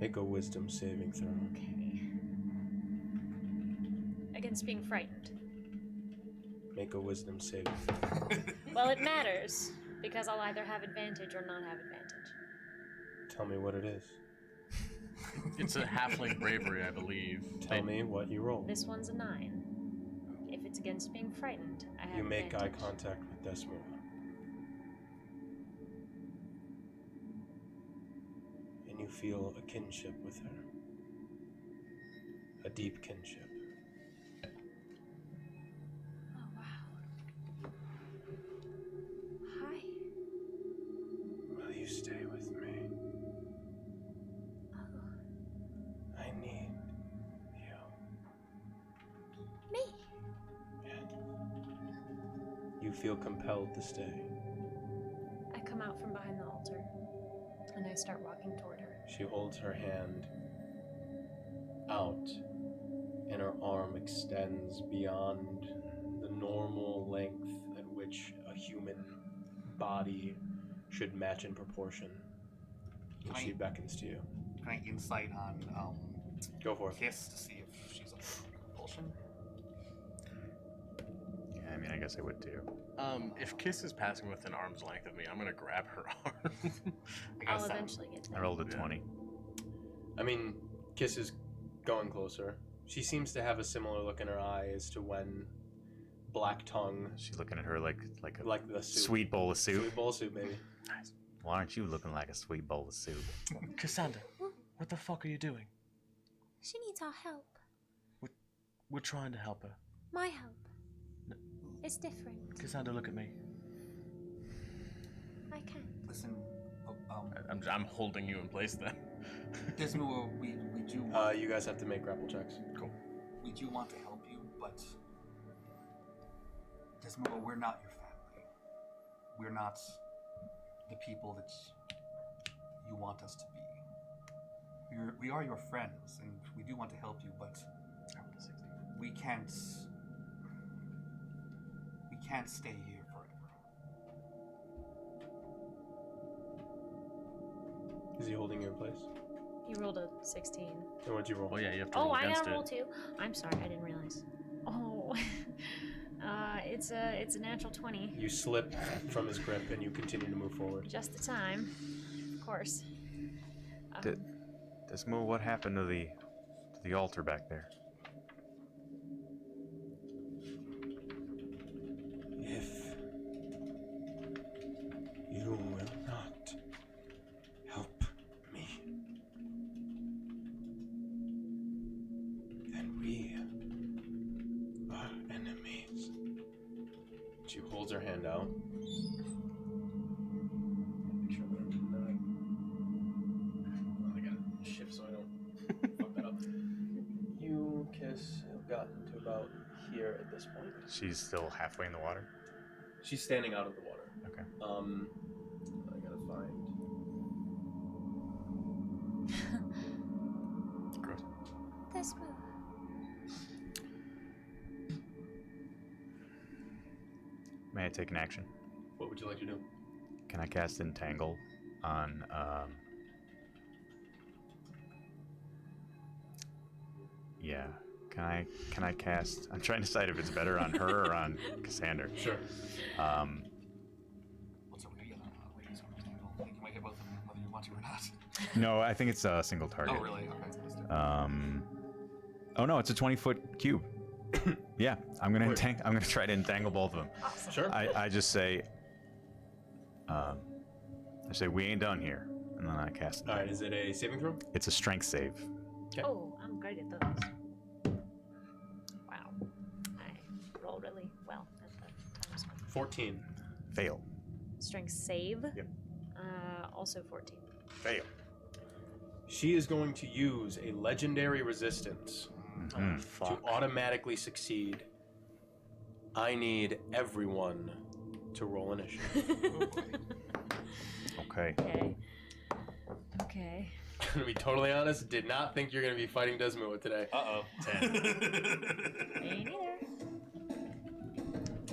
Make a wisdom saving throw. Okay. Against being frightened. Make a wisdom saving throw. Well, it matters, because I'll either have advantage or not have advantage. Tell me what it is. It's a halfling bravery, I believe. Tell me what you roll. This one's a 9. If it's against being frightened, I have You make eye advantage. contact with Desmua. And you feel a kinship with her. A deep kinship. Oh, wow. Hi. Will you stay with me? Oh. I need you. Me? You feel compelled to stay. I come out from behind the altar, and I start walking toward her. She holds her hand out, and her arm extends beyond the normal length at which a human body should match in proportion. And she beckons to you. Can I insight on Go for it. Kiss to see if she's under compulsion? Yeah, I mean, mean, I guess I would too. If Kiss is passing within arm's length of me, I'm gonna grab her arm. I'll eventually get I there. rolled a 20. I mean, Kiss is going closer. She seems to have a similar look in her eye as to when Black Tongue, She's looking at her like a like the soup. sweet bowl of soup. Sweet bowl of soup, baby. Why aren't you looking like a sweet bowl of soup? Cassandra, what the fuck are you doing? She needs our help. We're trying to help her. My help. It's different. Cassandra, look at me. I can't. Listen, I'm holding you in place then. Dismo, we do. You guys have to make grapple checks. Cool. We do want to help you, but Dismo, we're not your family. We're not the people that you want us to be. We are your friends, and we do want to help you, but we can't stay here forever. Is he holding you in place? You rolled a 16. And what'd you roll? Oh yeah, you have to Oh, roll I against gotta roll it. too. I'm sorry, I didn't realize. Oh, it's a natural 20. You slip from his grip and you continue to move forward. Just the time, of course. Desmo, what happened to the altar back there? If you will not help me, then we are enemies. She holds her hand out. Make sure that I'm not. I gotta shift so I don't fuck that up. You, Kiss, have gotten to about here at this point. She's still halfway in the water. She's standing out of the water. Okay. I gotta find. Gross. This move. May I take an action? What would you like to do? Can I cast Entangle on? Yeah. Can I cast? I'm trying to decide if it's better on her or on Cassandra. Sure. What's up? You might hit both of them whether you want to or not. No, I think it's a single target. Oh, really? Okay. Oh no, it's a 20-foot cube. Yeah, I'm gonna try to entangle both of them. Awesome. Sure. I just say, we ain't done here, and then I cast it. All right. Is it a saving throw? It's a strength save. Okay. Oh, I'm great at those. Wow. I roll really well at the times one. 14. Fail. Strength save. Yep. Also 14. Fail. She is going to use a legendary resistance to automatically succeed. I need everyone to roll initiative. Okay. Okay. Okay. To be totally honest, did not think you're going to be fighting Desmond today. Uh-oh. 10. Me neither.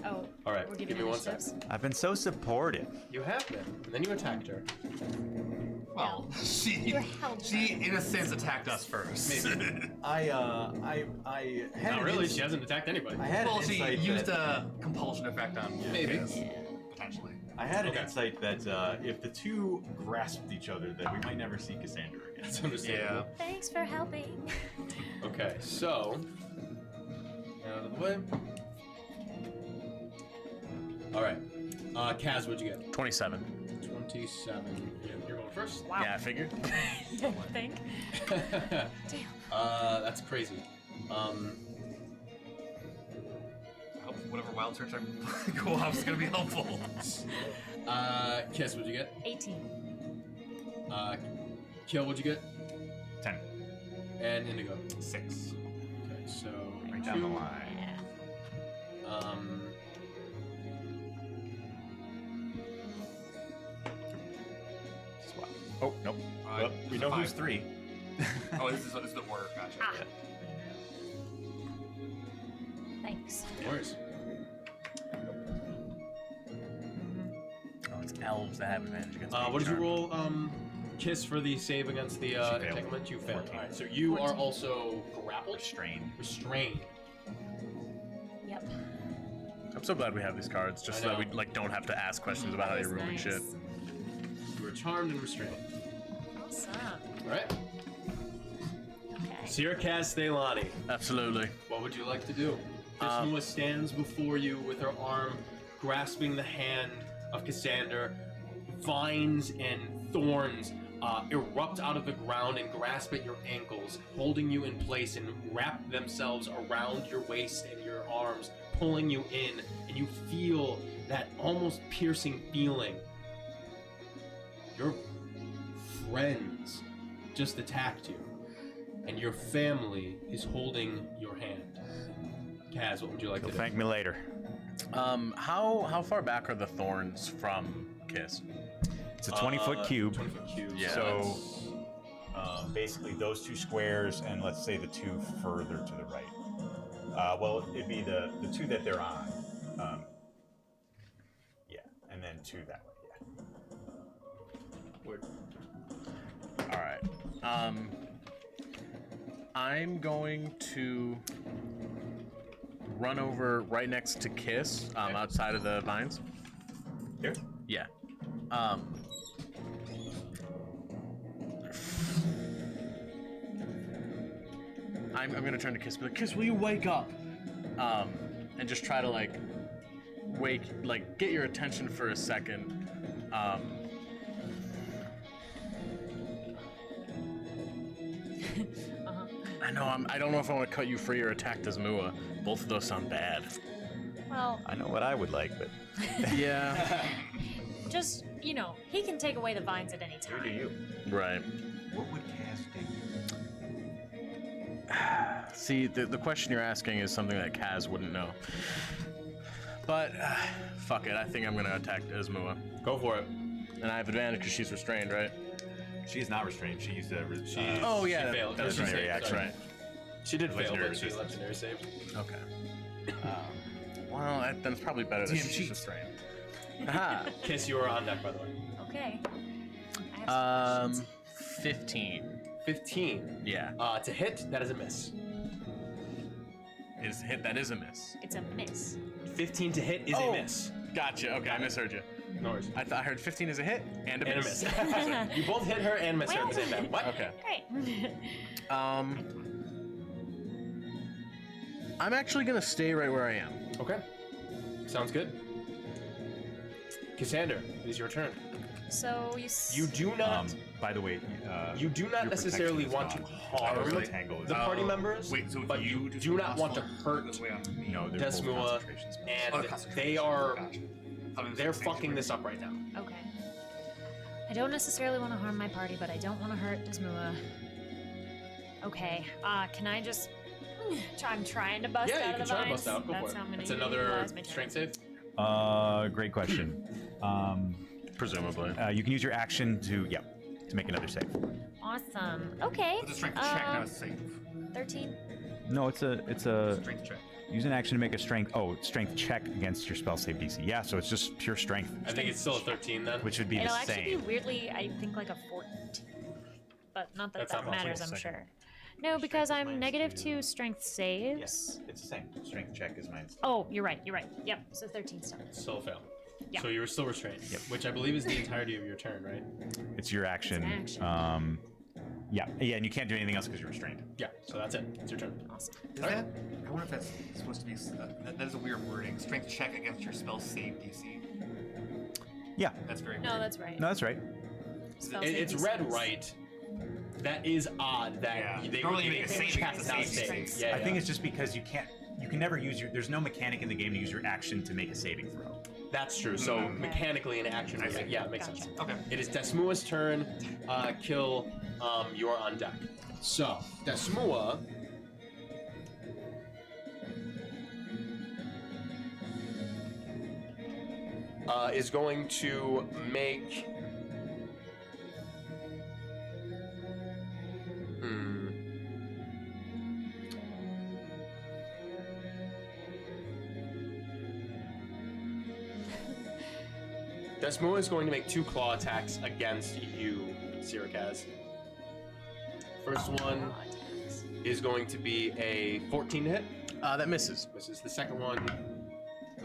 Oh. All right, We're give giving me one sec. initiatives? I've been so supportive. You have been, and then you attacked her. Well, she in a sense attacked us first. Maybe. I had Not really. She hasn't attacked anybody. I had Well, an she insight used that, a compulsion effect on Maybe. potentially. I had an Okay. insight that if the two grasped each other, that we might never see Cassandra again. That's understandable. Thanks for helping. Okay, so out of the way. All right, Kaz, what'd you get? 27. 27. You're going first. Wow. Yeah, I figured. I think. Damn. That's crazy. I hope whatever wild search I go off is gonna be helpful. Kiss, what'd you get? 18. Kill, what'd you get? 10. And Indigo. 6. Okay, so Right down the line. Yeah. Swap. Oh, nope. Well, we there's know a who's 5. 3. Oh, this is the order. Gotcha. Ah. Thanks. No worries. Oh, it's elves that have advantage against What did you roll, Kiss, for the save against the failed. entanglement? You failed. 14. Alright, so you are also grappled? Restrained. Restrained. Yep. so glad we have these cards, just so that we like don't have to ask questions about how you're ruling shit. You are charmed and restrained. Awesome. All right. Okay. Sirkaz Thelani. Absolutely. What would you like to do? Desmua stands before you with her arm grasping the hand of Cassander. Vines and thorns erupt out of the ground and grasp at your ankles, holding you in place and wrap themselves around your waist and your arms, pulling you in, and you feel that almost piercing feeling. Your friends just attacked you, and your family is holding your hand. Kaz, what would you like to do? Thank me later. How far back are the thorns from Kiss? It's a 20-foot cube. 20-foot cube. Yeah. So basically those two squares and let's say the two further to the right. Well, it'd be the two that they're on. Yeah, and then two that way. Yeah. Word. All right. I'm going to run over right next to Kiss, outside of the vines. Here? Yeah. I'm gonna turn to Kiss, be like, Kiss, will you wake up? And just try to get your attention for a second. I know. I don't know if I want to cut you free or attack Desmua. Both of those sound bad. Well, I know what I would like, but Yeah. just, he can take away the vines at any time. who do you? Right. What would Cass do? See, the question you're asking is something that Kaz wouldn't know. But fuck it. I think I'm gonna attack Desmua. Go for it. And I have advantage because she's restrained, right? She is not restrained. She used to. Oh yeah, she failed. That's She right. saved, That's sorry. right. She did fail, Legendary but she resistance. legendary saved. Okay. Well, then it's probably better that she's restrained. Aha. Kiss, you are on deck, by the way. Okay. I have some questions. 15. 15. Yeah. To hit, that is a miss. Is hit? That is a miss. It's a miss. 15 to hit is a miss. Gotcha. Okay, I misheard you. No worries. I heard 15 is a hit and a And a miss. miss. You both hit her and miss her at the same time. What? Okay. Great. I'm actually gonna stay right where I am. Okay. Sounds good. Cassander, it is your turn. So You do not. By the way, you do not your necessarily protection is want to gone. harm Really tangle is the gone. party members, Wait, so but you just do not lost want to one hurt goes away on me. No, they're both Desmua, concentration spells. and concentration they spells, are gotcha. Thought it was they're concentration fucking this spells. up right now. Okay. I don't necessarily want to harm my party, but I don't want to hurt Desmua. Okay. Can I just? I'm trying to bust Yeah, you out can of the try to vines. bust out. Go That's for how I'm it. gonna It's another utilize my turn. strength save. Great question. Presumably. You can use your action to make another save. Awesome. Okay. It's a strength check, not a save. 13. No, it's a Strength check. use an action to make a strength check against your spell save DC. Yeah, so it's just pure strength, I think it's still a 13 then. which would be It'll the actually same. be weirdly, I think, like a 14. But not that That's that not much. matters, Wait a I'm second. sure. No, because Strength is I'm minus -2 strength saves. Yes, it's the same. Strength check is minus. Oh, you're right. Yep. So 13 still. Still a fail. Yeah. So you're still restrained. Yep. Which I believe is the entirety of your turn, right? It's your action. It's an action. Yeah, and you can't do anything else because you're restrained. Yeah. So that's it. It's your turn. Awesome. Is that? I wonder if that's supposed to be. That is a weird wording. Strength check against your spell save DC. Yeah. That's very No, weird. that's right. No, that's right. Spell It's save read DC. right. That is odd. That Yeah. they Normally would you make a save check against not a save. save. Yeah, I think yeah. it's just because you can never use your. There's no mechanic in the game to use your action to make a saving throw. That's true. So Okay. mechanically, an action. I see. Yeah, it makes Gotcha. sense. Okay. It is Desmua's turn. Kill. You're on deck. So Desmua. Is going to make. Desmua is going to make 2 claw attacks against you, Sirkaz. First one is going to be a 14 to hit. That misses. Misses. The second one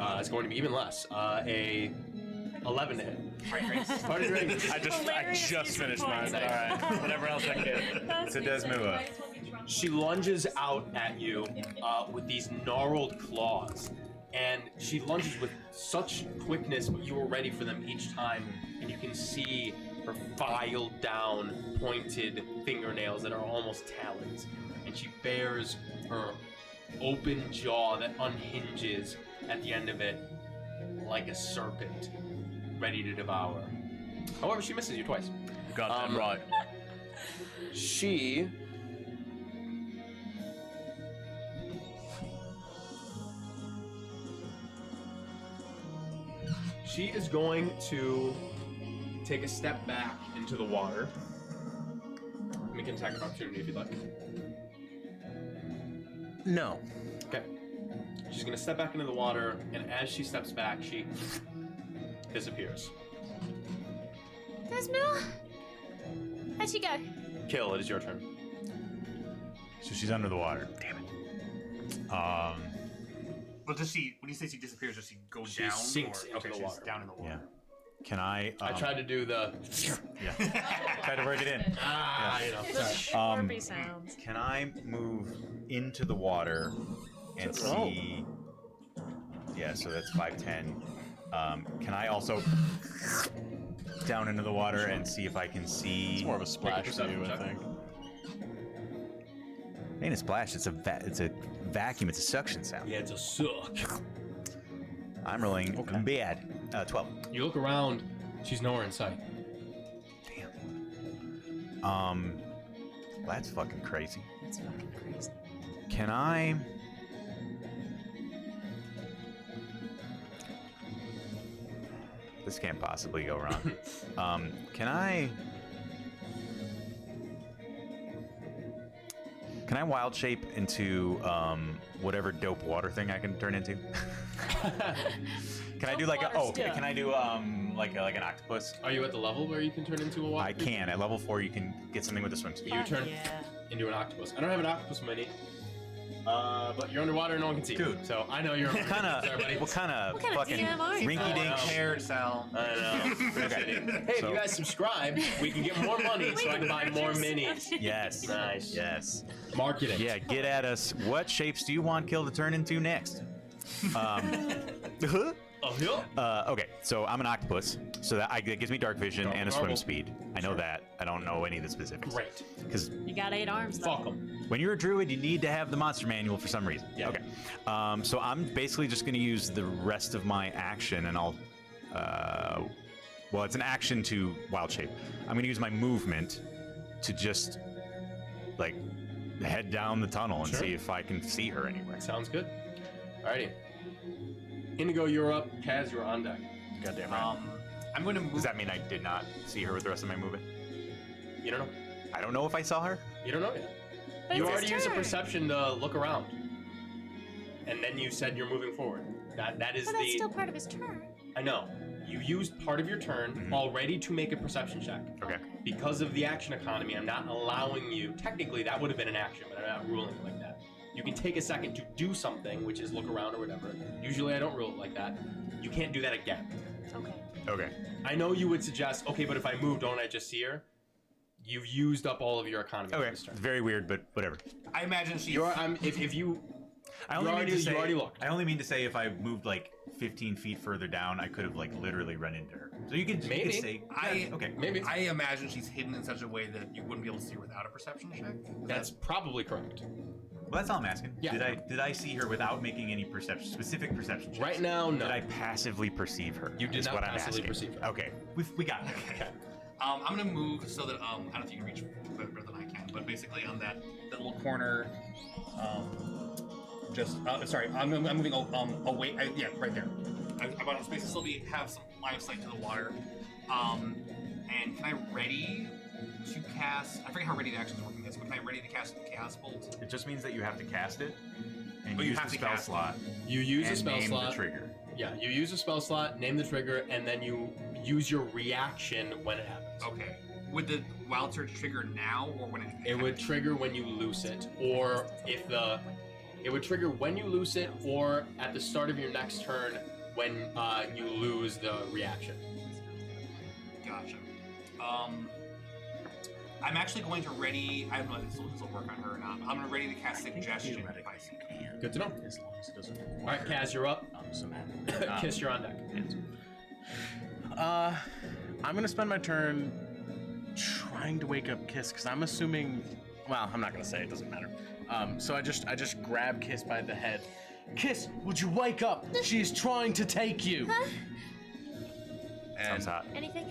It's going to be even less. A 11 to hit. Party drinks. I just finished mine. All right. Whatever else I can. So Desmua. She lunges out at you with these gnarled claws. And she lunges with such quickness, but you are ready for them each time. And you can see her filed down, pointed fingernails that are almost talons. And she bears her open jaw that unhinges at the end of it like a serpent, ready to devour. However, she misses you twice. Goddamn right. She... She is going to take a step back into the water. Make an attack of opportunity if you'd like. No. Okay. She's going to step back into the water, and as she steps back, she disappears. Desmua? Where'd she go? Kill, it is your turn. So she's under the water. Damn it. Well, does she? When you say she disappears, does she go She down? sinks or, into the she's water. down in the water. Yeah. Can I? I tried to do the... Try to work it in. you know. Sorry. Slurpy sounds. Can I move into the water and see? Yeah, so that's 5'10". Can I also down into the water and see if I can see? It's more of a splash for you, I think. Ain't a splash. It's a vacuum. It's a suction sound. Yeah, it's a suck. I'm rolling bad. 12. You look around, she's nowhere in sight. Damn. Well, that's fucking crazy. That's fucking crazy. Can I? This can't possibly go wrong. Can I wild shape into whatever dope water thing I can turn into? Can I do like can I do like an octopus? Are you at the level where you can turn into a water? I can. At level 4 you can get something with a swim speed. You turn into an octopus. I don't have an octopus mini. But you're underwater and no one can see you. Dude. So I know you're What kind of fucking DM are you? rinky-dink Prepared, Sal. I know. Okay. Hey, if you guys subscribe, we can get more money so I can buy more minis. Yes. Nice. Yes. Marketing. Yeah, get at us. What shapes do you want Kill to turn into next? Oh, yeah. Okay, so I'm an octopus, so that gives me dark vision and a swim speed. I know that. I don't know any of the specifics. Great. Because You got 8 arms, though. Fuck them. when you're a druid, you need to have the monster manual for some reason. Yeah. Okay. So I'm basically just going to use the rest of my action, and I'll... well, it's an action to wild shape. I'm going to use my movement to just, like, head down the tunnel and Sure. see if I can see her anywhere. Sounds good. Alrighty. Indigo, you're up. Kaz, you're on deck. Goddamn right. I'm going to move. Does that mean I did not see her with the rest of my movement? You don't know. I don't know if I saw her. You don't know yet. But You it's already his used a turn. perception to look around. And then you said you're moving forward. That is But that's the... still part of his turn. I know. You used part of your turn already to make a perception check. Okay. Because of the action economy, I'm not allowing you... Technically, that would have been an action, but I'm not ruling it like that. You can take a second to do something, which is look around or whatever. Usually I don't rule it like that. You can't do that again. Okay. Okay. I know you would suggest, okay, but if I move, don't I just see her? You've used up all of your economy Okay. this turn. Very weird, but whatever. I imagine she's. If you... I only You mean to already- say. you already looked. I only mean to say if I moved like 15 feet further down, I could have like literally run into her. So you could Maybe. say. Okay. Maybe. I imagine she's hidden in such a way that you wouldn't be able to see her without a perception check. That's probably correct. Well, that's all I'm asking. Yeah. Did I see her without making any specific perception checks? Right now, no. Did I passively perceve her? You did is not what I'm passively asking. perceive her. Okay. We got it. Okay. I'm gonna move so that I don't know if you can reach better than I can, but basically on that little corner, sorry, I'm moving away. Yeah, right there. I want space to still have some line of sight to the water. And can I ready to cast? I forget how ready the actions work in this, but can I ready to cast Chaos Bolt? It just means that you have to cast it, and But you use have the to spell cast it. slot. You use and a spell name slot. the trigger. Yeah, you use a spell slot, name the trigger, and then you use your reaction when it happens. Okay. Would the Wild Surge trigger now, or when It would trigger when you loose it, or if the... It would trigger when you loose it, or at the start of your next turn when you lose the reaction. Gotcha. I'm actually going to ready. I don't know if this will work on her or not. I'm going to ready to cast Suggestion if I see it. Good to know. As long as it doesn't. All right, Kaz, you're up. Kiss, you're on deck. I'm gonna spend my turn trying to wake up Kiss because I'm assuming. Well, I'm not gonna say it. Doesn't matter. So I just grab Kiss by the head. Kiss, would you wake up? She's trying to take you. Huh? And Sounds hot. Anything?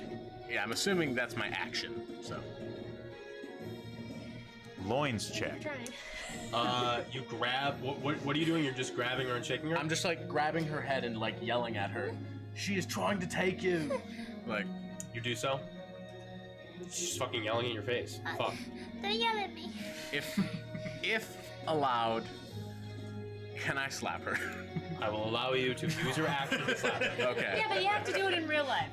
yeah, I'm assuming that's my action. So Loins check. Trying. You grab. What are you doing? You're just grabbing her and shaking her. I'm just like grabbing her head and like yelling at her. She is trying to take you. Like You do so. She's fucking yelling in your face. Fuck. Don't yell at me. if allowed, can I slap her? I will allow you to use your action to slap her. Okay. Yeah, but you have to do it in real life.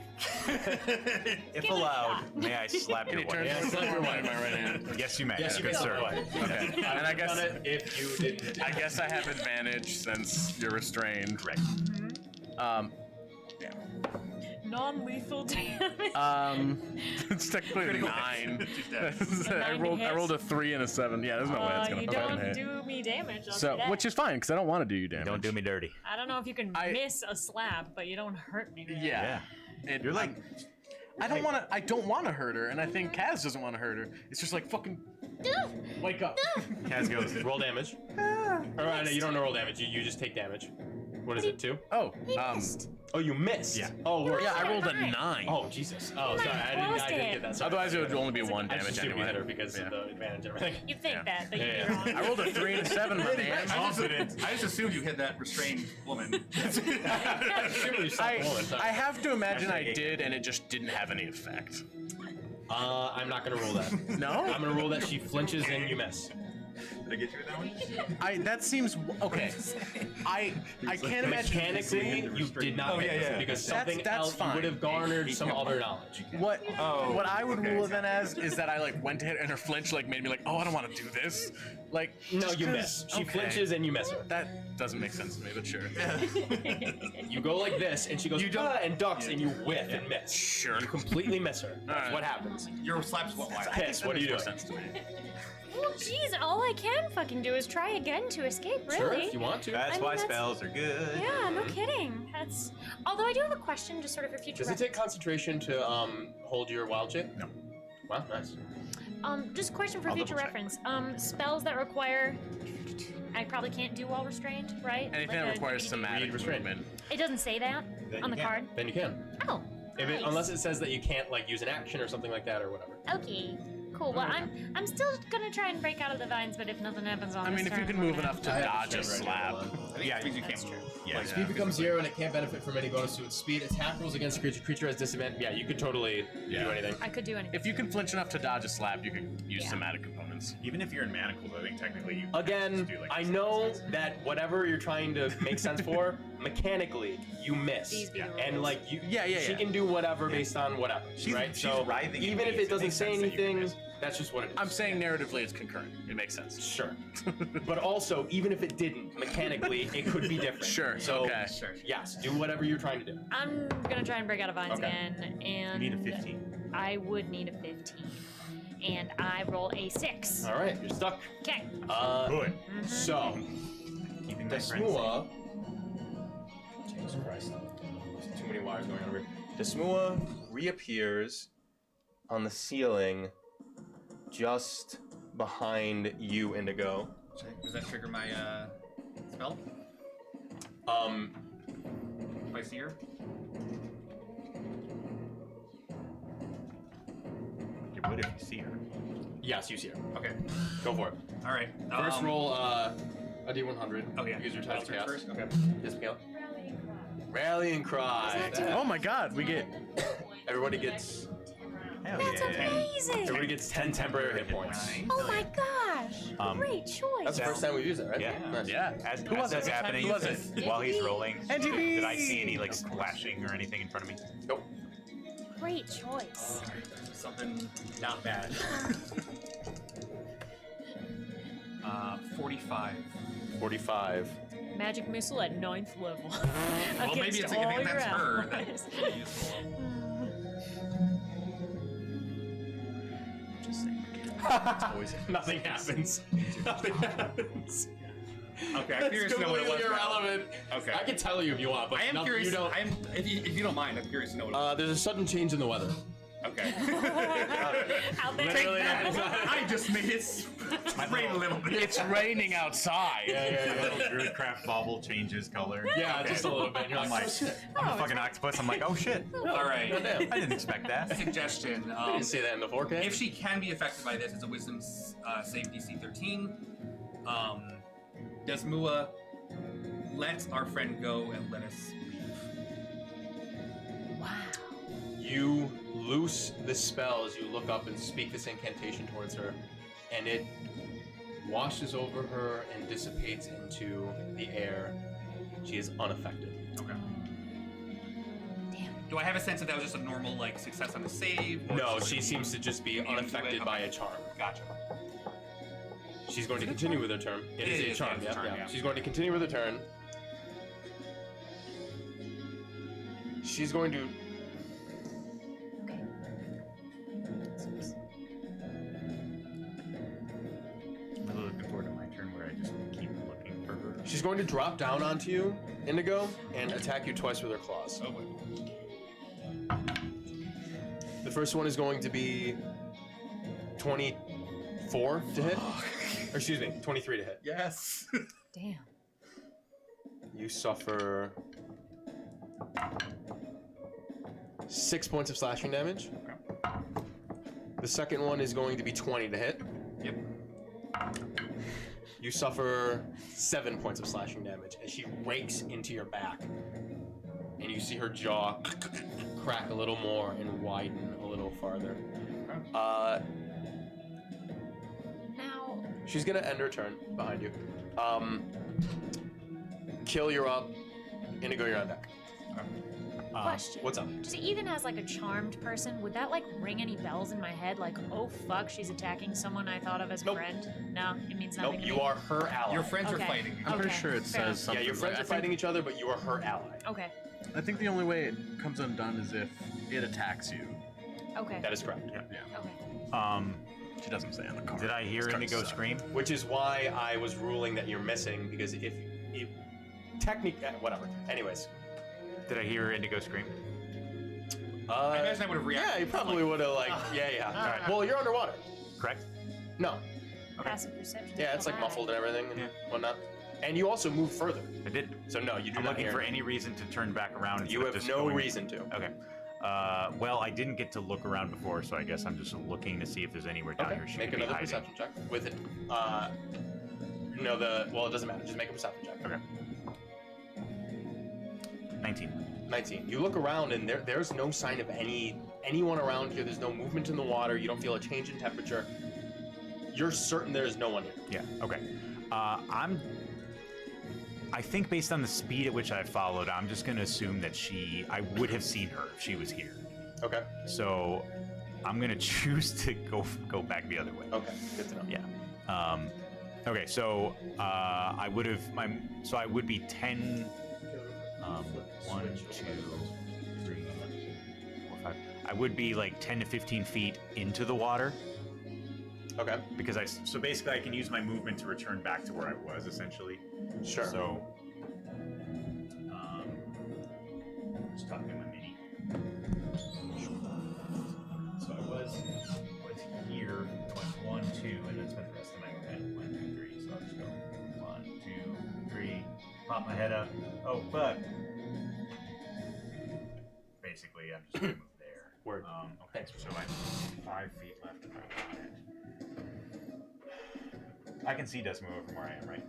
If Give it a allowed, shot. may I slap your Turn wife? Yeah, to slap her my wife. right hand. Yes, you may. Yes, you Good may sir. slap her wife. Okay. I And I would have guess done it if you didn't. I guess I have advantage since you're restrained. Correct. Non-lethal damage. It's technically 9. She's dead. I 9 rolled a 3 and a 7. Yeah, there's no way it's gonna you fucking don't hit. do me damage. I'll So, say that. which is fine because I don't want to do you damage. Don't do me dirty. I don't know if you can miss a slap, but you don't hurt me. Really. Yeah. You're like, I don't want to hurt her, and I think Kaz doesn't want to hurt her. It's just like fucking wake up. Kaz goes, roll damage. Alright, no, you don't roll damage. You just take damage. What is it, 2? Oh, Oh, you missed. Yeah. Oh, worse. yeah, I rolled a 9. Oh, Jesus. Oh, sorry. I didn't get that. Sorry. Otherwise, it would only be 1 I just damage assumed you anyway. hit her because of the advantage and everything. You think that, but Yeah, you'd yeah. be wrong. I rolled a 3 and a 7, my man. I just assumed you hit that restrained woman. I have to imagine I did, and it just didn't have any effect. I'm not gonna roll that. No? I'm gonna roll that she flinches and you miss. did I get you with that one? That seems okay. I can't imagine. Mechanically, you did not miss because something That's else fine. would have garnered some other knowledge. What I would rule it then as is that I like went to hit and her flinch like made me like, oh, I don't want to do this. Like No, just you 'cause- miss. She okay. flinches and you miss her. That doesn't make sense to me, but sure. You go like this, and she goes and ducks, and you whiff and miss. Sure. You completely miss her. That's Alright. what happens. Your slaps what? Why? Piss. What are you doing? Sense to me. Well, geez, all I can fucking do is try again to escape, Sure, really. if you want to. That's I mean, why that's- spells are good. Yeah, no kidding. That's. Although I do have a question, just sort of for future. Does it take concentration to hold your wild shape? No. Wow, nice. Just a question for I'll future double check. reference. Spells that require. I probably can't do while restrained, right? Anything Like that a requires DD? somatic Read restraint. movement. It doesn't say that Then on you the can. card. Then you can. Oh. If nice. unless it says that you can't like use an action or something like that or whatever. Okay. Cool. Well, I'm still gonna try and break out of the vines, but if nothing happens on I this mean, if you turn, can we're move gonna- enough to I have dodge a restraint right slap. Yeah, it means you can't. Yeah. Like, speed becomes 0 and it can't benefit from any bonus to its speed. Attack rolls against a creature. Creature has disadvantage. Yeah, you could totally do anything. I could do anything. If you can flinch enough to dodge a slap, you can use Yeah. somatic components. Even if you're in manacles, I think technically you Again, do, like, I this know distance. that whatever you're trying to make sense for, mechanically, you miss. These be the And rules. like you, Yeah, she can do whatever based on whatever, right? she's so writhing in even if waves. it It doesn't makes say sense that you can anything, miss. that's just what it is. I'm saying narratively it's concurrent. It makes sense. Sure. But also, even if it didn't, mechanically, it could be different. Sure, So, okay. yes, do whatever you're trying to do. I'm gonna try and break out of vines Okay. again, and You need a 15. I would need a 15, and I roll a 6. All right, you're stuck. Okay. Good. So, Keeping my friends safe. Desmua. Jesus Christ. There's too many wires going on over here. Desmua reappears on the ceiling just behind you, Indigo. Does that trigger my spell? If I see her? You would if you see her. Yes, you see her. Okay. Go for it. All right. First roll a D100. Oh yeah. Use your title Spell cast. first. Okay. Yes, Michaela. Rallying cry. Oh my god, we get Everybody gets. Hell That's yeah. amazing. Everybody gets 10 temporary hit points. Oh my gosh. Great choice. That's the first time we've used it, right? Yeah. Nice. yeah. As was that's it? happening, Who was it? while he's rolling, NTB! did I see any like splashing or anything in front of me? Nope. Great choice. Something not bad. 45. 45. Magic missile at 9th level. Well, maybe Against it's all if your that's her. allies. That's useful. Just saying. Nothing happens. Nothing happens. Okay, I'm That's curious to know what it was. completely now. irrelevant. Okay. I can tell you if you want, but I am no, curious. you don't. If you don't mind, I'm curious to know what it was. There's a sudden change in the weather. Okay. Out there. Literally, I just made it rain a little bit. It's raining outside. Little Druidcraft bubble changes color. Yeah, just a little bit. You're I'm like, like, oh, shit. I'm a fucking octopus. I'm like, oh shit. All right. Goddamn. I didn't expect that. Suggestion. I didn't see that in the 4K. If she can be affected by this, it's a Wisdom save DC 13. Desmua, let our friend go and let us leave. Wow. You loose this spell as you look up and speak this incantation towards her, and it washes over her and dissipates into the air. She is unaffected. Okay. Damn. Do I have a sense that was just a normal like success on the save? or No, just, she like, seems to just be into it? unaffected by Okay. a charm. Gotcha. She's going to continue with her turn. It is a charm, it's a charm, yeah. She's going to continue with her turn. She's going to. Okay. I'm really looking forward to my turn where I just keep looking for her. She's going to drop down onto you, Indigo, and attack you twice with her claws. Oh boy. The first one is going to be 24 to hit. Or excuse me, 23 to hit. Yes. Damn. You suffer 6 points of slashing damage. The second one is going to be 20 to hit. Yep. You suffer 7 points of slashing damage as she rakes into your back. And you see her jaw crack a little more and widen a little farther. Now. She's gonna end her turn behind you. Kill, you're up. Indigo, you're on deck. Question. What's up? Just even as like a charmed person, would that like ring any bells in my head? Like, oh fuck, she's attacking someone I thought of as a Nope. friend? No, it means nothing. Nope, to you me? are her ally. Your friends Okay. are fighting. I'm pretty Okay, sure it fair enough. says something. Yeah, your friends I are think- fighting each other, but you are her ally. Okay. I think the only way it comes undone is if it attacks you. Okay. That is correct. Yeah. Okay. She doesn't say on the card. Did I hear This card Indigo sucks. scream? Which is why I was ruling that you're missing, because if whatever. Anyways. Did I hear Indigo scream? I imagine I would have reacted. Yeah, you probably would have yeah. Alright. Well, you're underwater. Correct? No. Passive perception. Yeah, it's like Alright. muffled and everything and Yeah. whatnot. And you also move further. I did. So no, you do I'm not looking hear for it. any reason to turn back around. instead You of have just no going- reason to. Okay. Well, I didn't get to look around before, so I guess I'm just looking to see if there's anywhere down here she Make could be another hiding. perception check with it. Well, it doesn't matter. Just make a perception check. Okay. 19. 19. You look around and there's no sign of anyone around here. There's no movement in the water. You don't feel a change in temperature. You're certain there is no one here. Yeah. Okay. I think based on the speed at which I followed, I'm just going to assume that I would have seen her if she was here. Okay. So I'm going to choose to go back the other way. Okay. Good to know. Yeah. Okay. So I would have so I would be 10. 1, 2, 3, 4, 5. I would be like 10 to 15 feet into the water. Okay. Because so basically I can use my movement to return back to where I was essentially. Sure. So just talking my mini. So I was here, went 1, 2, and then spent the rest of my movement 1, 2, 3. So I'll just go 1, 2, 3, pop my head up. Oh fuck. Basically I'm just gonna move there. Word. Okay, so I have 5 feet left of my movement. I can see Desmo from where I am, right?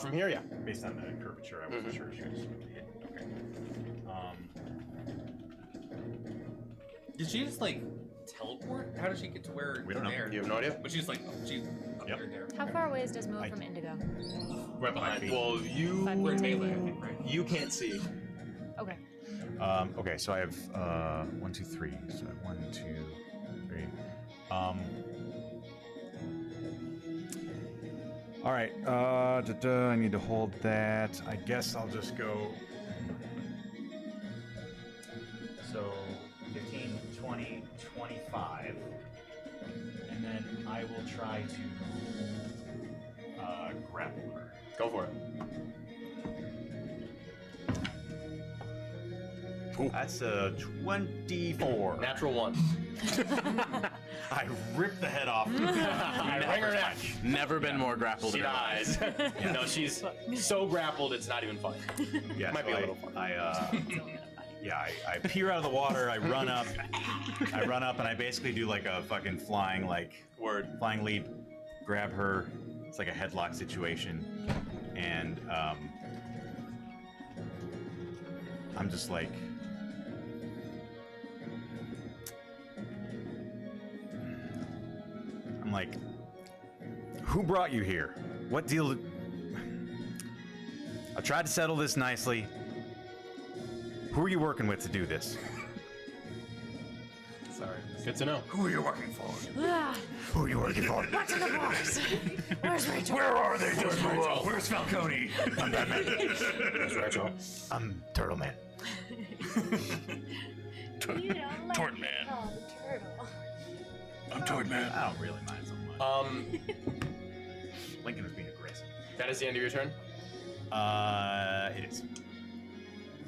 From here, yeah. Based on the curvature, I wasn't sure she was hit. Okay. Did she just like teleport? How did she get to where We don't know. there? You have no idea? But she's like, she's up Yep. there. How far away is Desmo from Indigo? Right behind me. Well, you We're in melee, I think, right? you can't see. Okay. Okay, so I have 1, 2, 3. So 1, 2, 3. All right. I need to hold that. I guess I'll just go. So 15, 20, 25. And then I will try to grapple her. Go for it. That's a 24. Natural 1. I rip the head off. I wring her neck. Never been more grappled. She in her life. dies. No, she's so grappled, it's not even funny. Yeah, Might be a little fun. I peer out of the water. I run up. And I basically do like a fucking flying flying leap, grab her. It's like a headlock situation, and I'm just like. I'm like, who brought you here? What deal? I tried to settle this nicely. Who are you working with to do this? Sorry. Good to know. Who are you working for? Ah, Who are you working for? what's in the box? Where's Rachel? Where are they? Where's Falcone? I'm Batman. Where's Rachel? I'm Turtle Man. You don't like Tort being Man. called a turtle. I'm Toad Man. I don't really mind so much. Lincoln was being aggressive. That is the end of your turn. It is.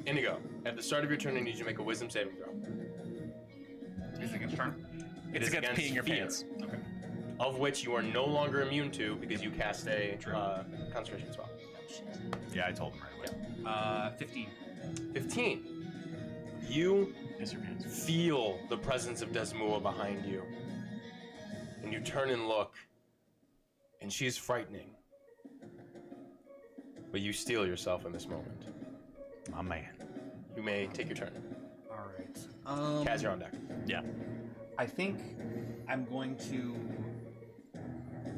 Indigo, at the start of your turn, I need you to make a wisdom saving throw. Is it against turn? It is against peeing your fear, pants. Okay. of which you are no longer immune to because you cast a concentration spell. Yeah, I told him right away. 15. 15. You feel the presence of Desmua behind you. And you turn and look, and she's frightening. But you steel yourself in this moment. My man. You may take your turn. All right. Kaz, you're on deck. Yeah. I think I'm going to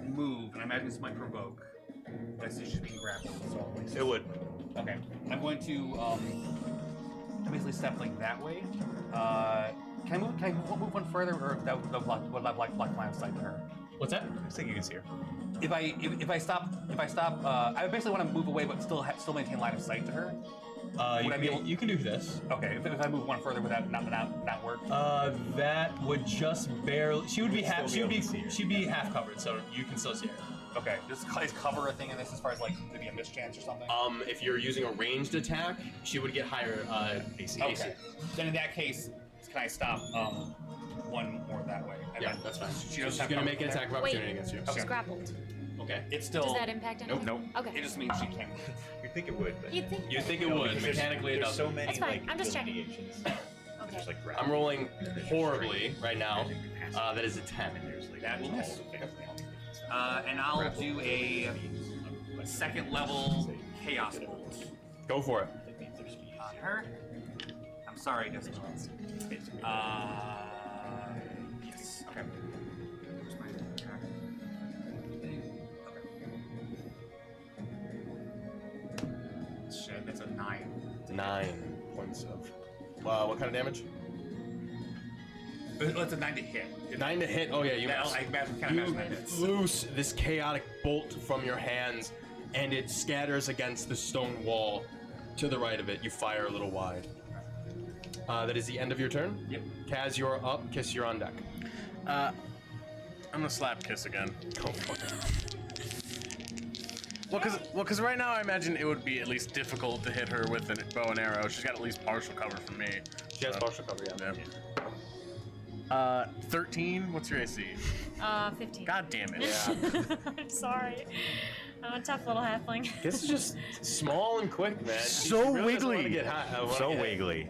move, and I imagine this might provoke. That's just being grappled as always. It would. Okay. I'm going to basically step like that way. Can I move one further, or that would block line of sight to her? What's that? I think you can see her. If I stop, I basically want to move away, but still maintain line of sight to her. Would I be able? You can do this. Okay. If I move one further, would that not work? That would just barely. She would be half. She'd be half covered, so you can still see her. Okay. Is cover a thing in this as far as like maybe a mischance or something? If you're using a ranged attack, she would get higher AC. Okay. Then in that case, can I stop one more that way? And Yeah, then that's fine. She doesn't She's have gonna cover make an there? attack of opportunity against you. She's grappled. Okay. It's still. Does that impact anything? Nope. Okay. It just means she can't move. You think it would, but You'd think. You think it would. Mechanically, it there's doesn't. so many It's fine, like I'm just checking. delineations. Okay. There's like I'm rolling horribly right now. That is a 10. That will miss. And I'll do a second level chaos bolt. Go for it. On her. I'm sorry, just yes. Okay. Where's my attack? Okay. Shit, that's a 9. 9 points of. What kind of damage? It's a 9 to hit. 9 to hit. Oh yeah, you miss. I kind of You imagine that hits. loose this chaotic bolt from your hands, and it scatters against the stone wall to the right of it. You fire a little wide. That is the end of your turn. Yep. Kaz, you're up. Kiss, you're on deck. I'm gonna slap Kiss again. Go for it. Well, because right now I imagine it would be at least difficult to hit her with a bow and arrow. She's got at least partial cover from me. She has partial cover, yeah. 13. What's your AC? 15. God damn it. Yeah. I'm sorry. I'm a tough little halfling. This is just small and quick, man. So She really doesn't wanna wiggly. get high. So wiggly.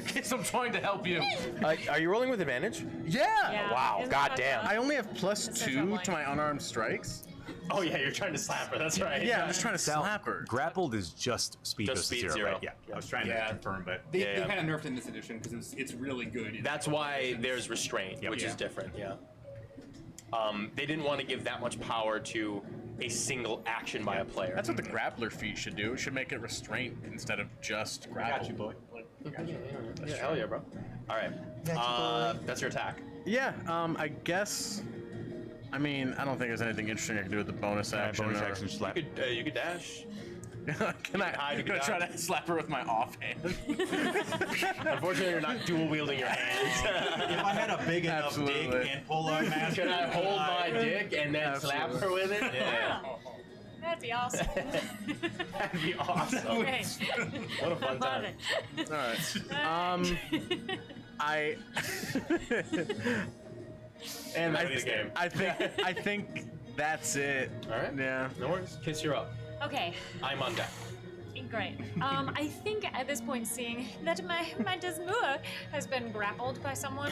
Kiss, I'm trying to help you. Are you rolling with advantage? Yeah. Yeah, Wow, isn't goddamn. that I only have plus That's so 2 troubling. to my unarmed strikes. Oh yeah, you're trying to slap her. That's right. Yeah, I'm just trying to slap her. Grappled is just speed Just goes to speed 0, zero. right? Yeah. I was trying Yeah. to confirm, but They Yeah. kind of nerfed in this edition because it's really good. That's why there's restraint, Yep. which is Yeah. different. Yeah. They didn't want to give that much power to a single action by a player. That's what the grappler feat should do. It should make it restraint instead of just grapple. boy. Yeah, hell yeah, bro. All right. That's your attack. Yeah, I guess I mean, I don't think there's anything interesting I can do with the bonus action. Bonus or- action slap. You could dash. Can I? I'm gonna try to slap her with my offhand. Unfortunately, you're not dual wielding your hands. If I had a big enough dick and pull our mask, Can I hold my dick and then slap her with it? Yeah. That'd be awesome. That'd be awesome. Okay. What a fun Love time. it. All right. I. And that's the game. I think that's it. All right. Yeah. No worries. Kiss, you're up. Okay. I'm on deck. Great. I think at this point, seeing that my Desmoor has been grappled by someone,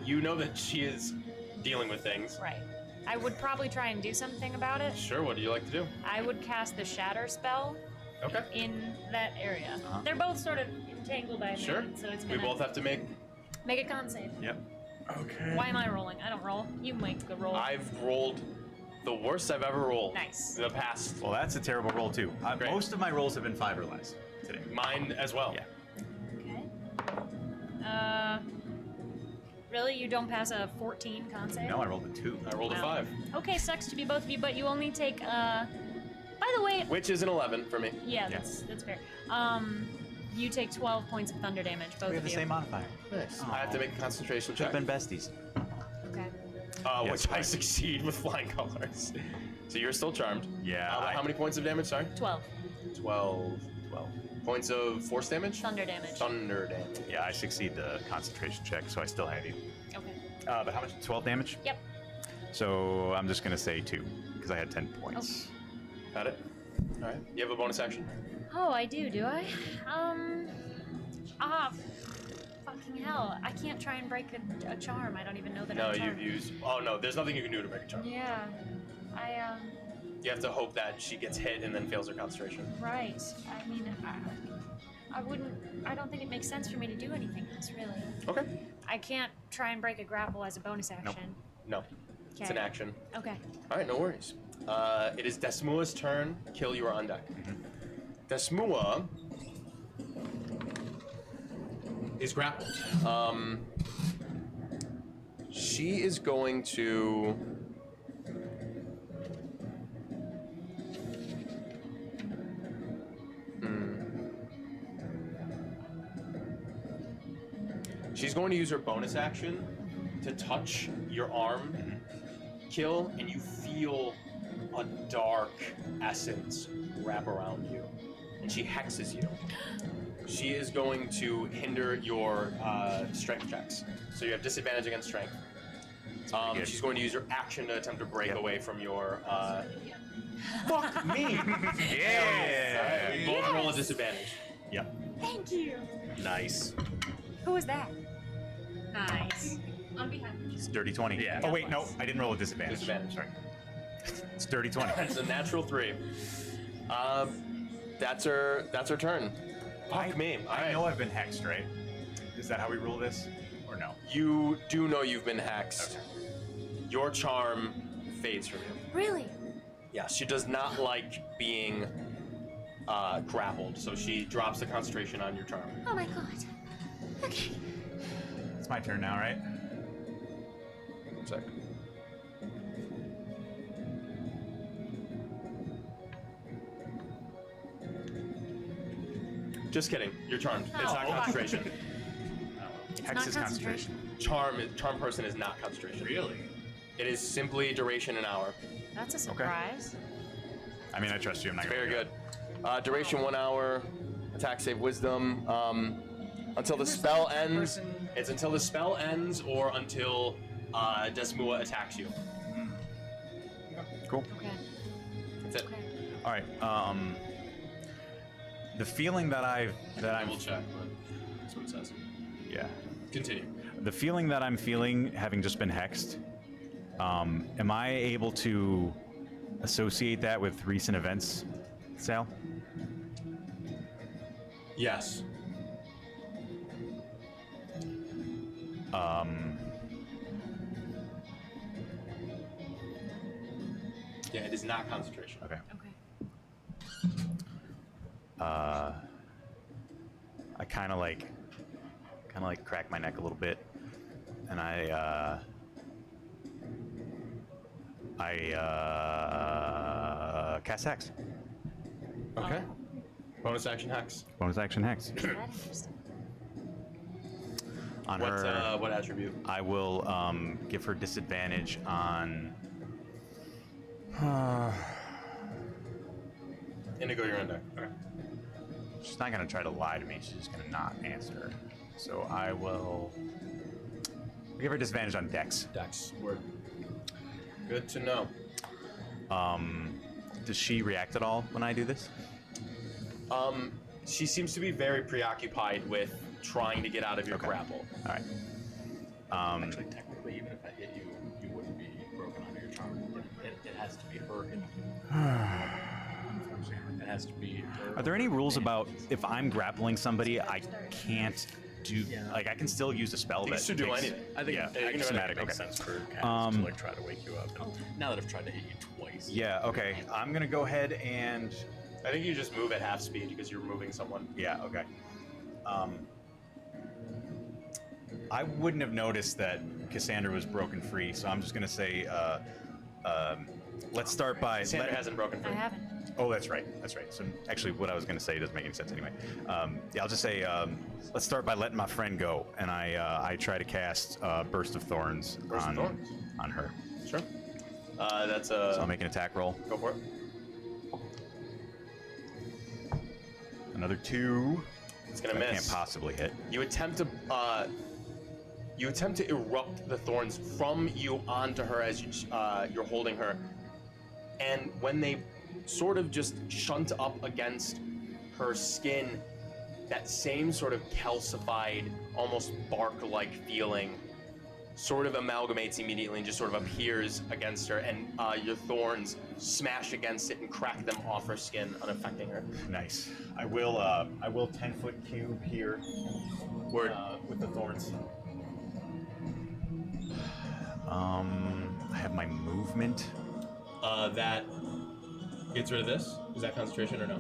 You know that she is dealing with things. right, I would probably try and do something about it. Sure, what do you like to do? I would cast the Shatter spell Okay. in that area. They're both sort of entangled by a Sure. magnet, so it's We gonna both have to make. make a con save. Yep. Okay. Why am I rolling? I don't roll. You make a roll. I've rolled the worst I've ever rolled. Nice. In the past. Well, that's a terrible roll too. Great. Most of my rolls have been 5 or less today. Mine as well. Yeah. Okay. Really? You don't pass a 14 con save? No, I rolled a 2. I rolled a Wow. 5. Okay, sucks to be both of you, but you only take, by the way, Which is an 11 for me. yeah, that's fair. You take 12 points of thunder damage, both We have of the you. same modifier. Nice. I have to make a concentration Should check. have been besties. Okay. Yes, Which I fine. succeed with flying colors. So you're still charmed. Yeah. How many points of damage, sorry? 12. 12. Points of force damage? Thunder damage. Thunder damage. Yeah, I succeed the concentration check, so I still have you. Okay. But how much? 12 damage? Yep. So I'm just gonna say 2 because I had 10 points. Got it? Alright. You have a bonus action? Oh, I do I? Fucking hell. I can't try and break a charm. I don't even know that No, I'm you've charmed. used. Oh no, there's nothing you can do to break a charm. Yeah. You have to hope that she gets hit and then fails her concentration. Right. I mean, I wouldn't. I don't think it makes sense for me to do anything else, really. Okay. I can't try and break a grapple as a bonus action. No. It's an Okay. action. Okay. Alright, no worries. It is Desmua's turn. Kill, you are on deck. Desmua is grappled. She is going to. She's going to use her bonus action to touch your arm, Kill, and you feel a dark essence wrap around you. And she hexes you. She is going to hinder your strength checks. So you have disadvantage against strength. She's going to use her action to attempt to break away from your. Fuck me! Yeah! Alright, we both roll a disadvantage. Yep. Thank you. Nice. Who was that? Nice. On behalf. It's dirty 20. Yeah. Oh, wait, no. I didn't roll a disadvantage. Disadvantage. Sorry. It's dirty 20. It's a natural 3. That's her turn. Fuck me. I know I've been hexed, right? Is that how we rule this? Or no? You do know you've been hexed. Your charm fades from you. Really? Yeah, she does not like being grappled, so she drops the concentration on your charm. Oh my god. Okay. It's my turn now, right? 1 sec. Just kidding. You're charmed. It's not Oh, concentration. Hex not is concentration. Charm person is not concentration. Really? It is simply duration an hour. That's a surprise. I mean, I trust you. I'm not Very gonna good. Duration 1 hour. Attack, save, wisdom. Until the spell ends. It's until the spell ends or until Desmua attacks you. Cool. Okay. That's it. Okay. All right. The feeling that I I'm will check, but that's what it says. yeah. Continue. The feeling that I'm feeling, having just been hexed, am I able to associate that with recent events, Sal? Yes. Yeah, it is not concentration. Okay. Okay. I kind of like crack my neck a little bit, and I I cast Hex. Okay. Bonus action hex. Bonus action Hex. That's interesting. On What her, what attribute? I will give her disadvantage on. Indigo, you're on deck. Okay. She's not gonna try to lie to me. She's just gonna not answer. So I will give her disadvantage on Dex. Dex. Word. Good to know. Does she react at all when I do this? She seems to be very preoccupied with trying to get out of your grapple. All right. Actually, technically, even if I hit you, you wouldn't be broken under your charm. It has to be her hitting you. It has to be her. Are there any rules about if I'm grappling somebody, I can't do like I can still use a spell You that can still do takes- anything. I think yeah, it somatic. makes Okay. sense for Cass to like try to wake you up. And now that I've tried to hit you twice. Yeah. Okay. I'm gonna go ahead and. I think you just move at half speed because you're moving someone. Yeah. Okay. I wouldn't have noticed that Cassandra was broken free, so I'm just gonna say, let's start by. Cassandra hasn't broken I free. haven't. Oh, that's right. That's right. So actually, what I was gonna say doesn't make any sense anyway. Yeah, I'll just say, let's start by letting my friend go, and I try to cast Burst of Thorns Burst of Thorns. on her. Sure. That's a. So I'll make an attack roll. Go for it. Another 2. It's gonna I miss. can't possibly hit. You attempt to erupt the thorns from you onto her as you're holding her, and when they sort of just shunt up against her skin, that same sort of calcified, almost bark-like feeling sort of amalgamates immediately and just sort of appears against her, and your thorns smash against it and crack them off her skin, unaffecting her. Nice. I will 10-foot cube here. Word. With the thorns. I have my movement. That gets rid of this. Is that concentration or no?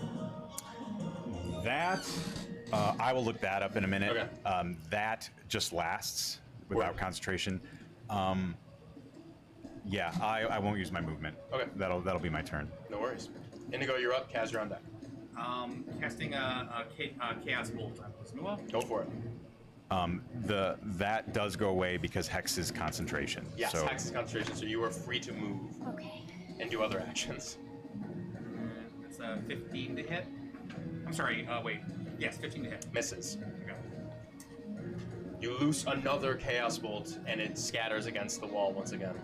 That I will look that up in a minute. Okay. That just lasts without concentration. Yeah, I won't use my movement. Okay. That'll be my turn. No worries. Indigo, you're up. Kaz, you're on deck. Casting a chaos bolt on Smua. Go for it. That does go away because Hex is concentration. Yes, so, Hex is concentration, so you are free to move Okay. and do other actions. That's 15 to hit. I'm sorry. Wait. Yes, 15 to hit. Misses. Okay. You loose another Chaos Bolt, and it scatters against the wall once again.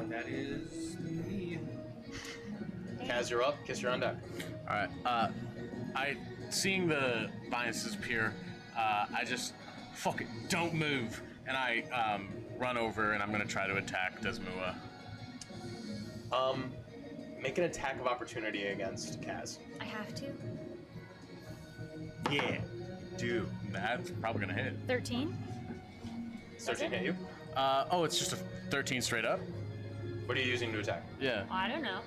That is me. Kaz, you're up. Kiss, you're on deck. All right. Seeing the vines disappear, I just fuck it, don't move, and I run over and I'm gonna try to attack Desmua. Make an attack of opportunity against Kaz. I have to. yeah, do. That's probably gonna hit. 13. 13 hit you. Oh, it's just a 13 straight up. What are you using to attack? Yeah. I don't know.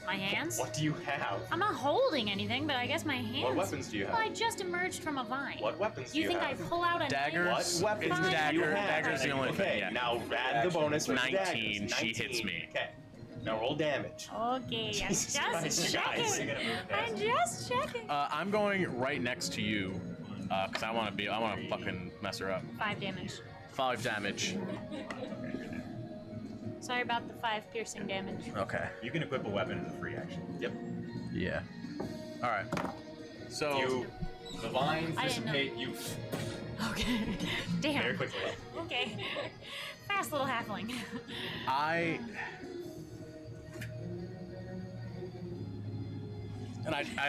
My hands? What do you have? I'm not holding anything, but I guess my hands. What weapons do you have? Well, I just emerged from a vine. What weapons do You you think have? I pull out a Daggers. knife? What weapons It's do dagger. you have? Dagger's the only Okay, thing. Yeah. now add the bonus with 19, daggers. she hits me. Okay. Now roll damage. Okay, I'm Jesus just Christ, checking. guys. I'm just checking. I'm going right next to you, cause I want to fucking mess her up. 5 damage. 5 damage. Sorry about the 5 piercing damage. Okay. You can equip a weapon as a free action. Yep. Yeah. All right. So The vines I didn't know. dissipate you Okay. Damn. very quickly. Okay. Fast little halfling. I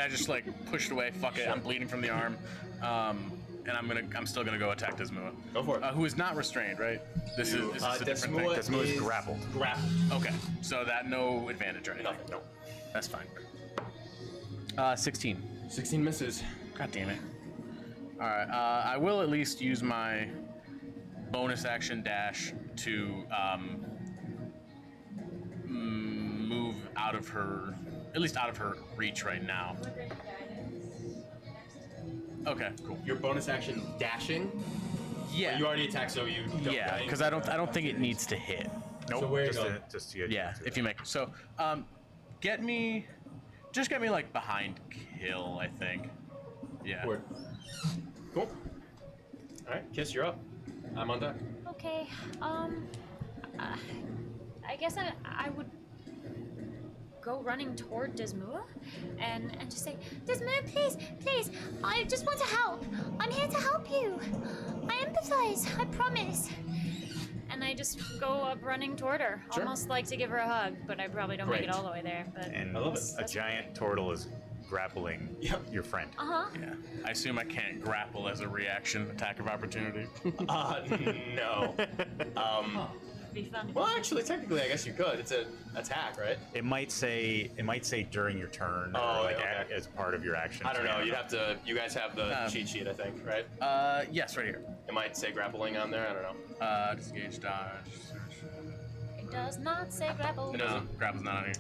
just like pushed away. Fuck it. I'm bleeding from the arm. And I'm still gonna go attack Desmua. Go for it. Who is not restrained, right? This is a different thing. Desmua is grappled. Grappled. Okay. So that no advantage, right? Nothing. No. That's fine. 16. 16 misses. God damn it. All right. I will at least use my bonus action dash to move out of her, at least out of her reach right now. Okay. Cool. Your bonus action dashing. Yeah. You already attacked, so you. Don't Yeah, die. because I don't think it needs to hit. Nope. So where you just going? just to get Yeah, to if that. you make so, get me like behind Kill, I think. Yeah. Word. Cool. All right, Kiss, you're up. I'm on deck. Okay. I guess I would go running toward Desmua and just say, Desmond, please, I just want to help. I'm here to help you. I empathize, I promise. and I just go up running toward her, Sure. almost like to give her a hug, but I probably don't make Great. it all the way there. But And I love it. a giant turtle is grappling your friend. Yeah. I assume I can't grapple as a reaction, attack of opportunity. No. be fun. Well, actually, technically, I guess you could. It's an attack, right? It might say during your turn, Oh, or like okay. as part of your action. I don't so know. You'd have to. You guys have the cheat sheet, I think, right? Yes, right here. It might say grappling on there. I don't know. Disengage, dodge, search. It does not say grapple. No, grapple's not on here.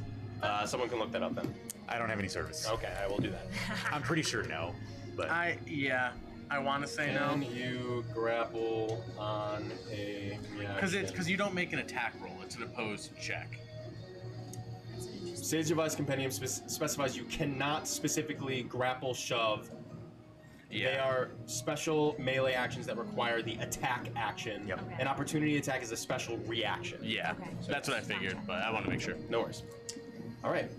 Someone can look that up then. I don't have any service. Okay, I will do that. I'm pretty sure no, but I want to say Can no. you grapple on a reaction? Because you don't make an attack roll. It's an opposed check. Sage Advice Compendium specifies you cannot specifically grapple, shove. Yeah. They are special melee actions that require the attack action. Yep. Okay. An opportunity attack is a special reaction. Yeah, Okay. that's what I figured, but I want to make sure. No worries. All right.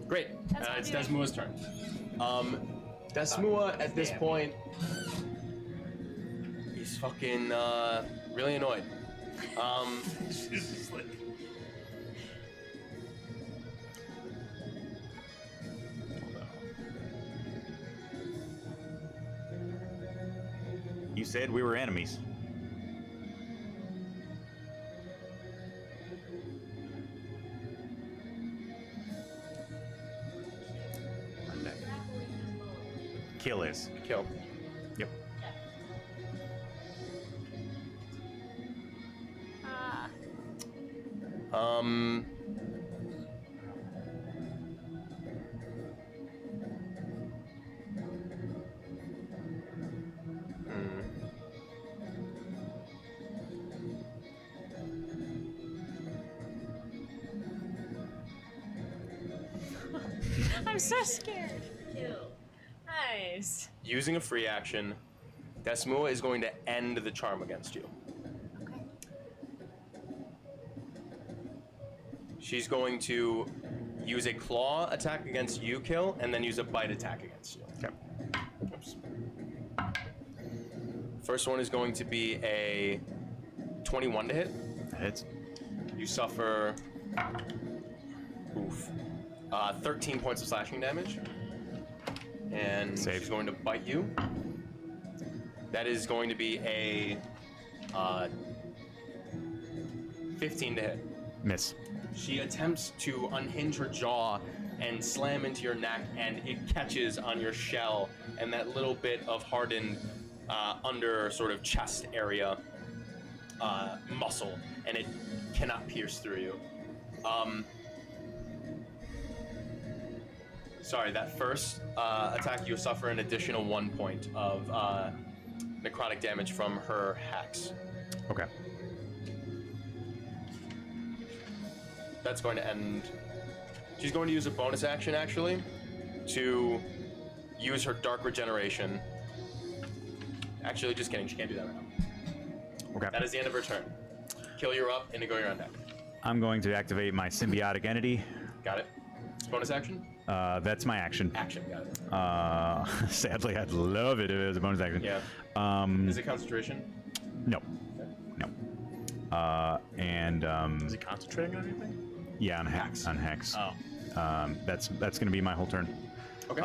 Great. That's what It's I'm doing. Desmua's turn. Desmua at this point, he's fucking really annoyed. She's just like, you said we were enemies. Kill is. Kill. Yep. Um. I'm so scared. Kill. Nice. Using a free action, Desmua is going to end the charm against you. Okay. She's going to use a claw attack against you, Kill, and then use a bite attack against you. Okay. Oops. First one is going to be a 21 to hit. Hits. You suffer 13 points of slashing damage. And Save. she's going to bite you. That is going to be a 15 to hit. Miss. She attempts to unhinge her jaw and slam into your neck, and it catches on your shell and that little bit of hardened under sort of chest area muscle, and it cannot pierce through you. Sorry, that first attack, you suffer an additional 1 point of necrotic damage from her hex. Okay. That's going to end. She's going to use a bonus action, actually, to use her Dark Regeneration. Actually, just kidding. She can't do that right now. Okay. That is the end of her turn. Kill, you're up. Indigo, you're on deck. I'm going to activate my symbiotic entity. Got it. Bonus action? That's my action. Action, got it. Sadly, I'd love it if it was a bonus action. Yeah. Is it concentration? No. No. is he concentrating on anything? Yeah, on hex. On hex. Oh. That's gonna be my whole turn. Okay.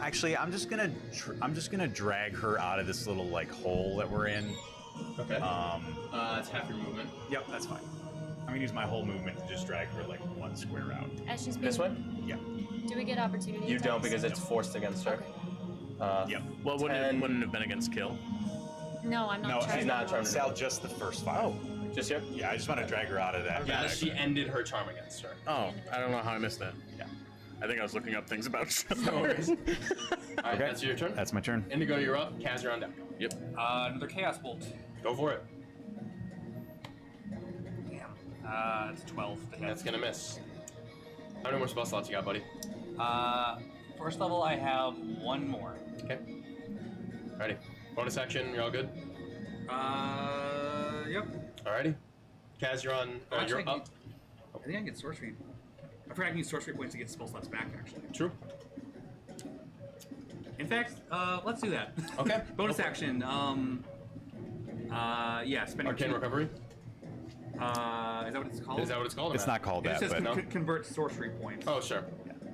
Actually, I'm just gonna drag her out of this little like hole that we're in. Okay. It's half your movement. Yep, that's fine. I'm gonna use my whole movement to just drag her like one square out. As she's being. This way? Yeah. Do we get opportunity? You don't attacks? because it's forced against her. Yep. Well, wouldn't it have been against Kill? No, I'm not. No, charged she's not at all. charmed. Sal, just the first five. Oh. Just here? Yeah, I just want to drag her out of that. Yeah, she ended her charm against her. Oh, I don't know how I missed that. Yeah. I think I was looking up things about No worries. All right, Okay. that's your turn. That's my turn. Indigo, you're up. Kaz, you're on deck. Yep. Another Chaos Bolt. Go for it. It's 12 to hit. That's gonna miss. How many more spell slots you got, buddy? First level, I have one more. Okay. Alrighty. Bonus action, you're all good? Yep. Alrighty. Kaz, you're on. Actually, You're up. I think I can get sorcery. I forgot I can use sorcery points to get spell slots back, actually. True. In fact, let's do that. Okay. Bonus action. Yeah, spending Arcane recovery. Is that what it's called? Is that what it's called? It's not called It that, says but no. convert sorcery points. Oh, sure.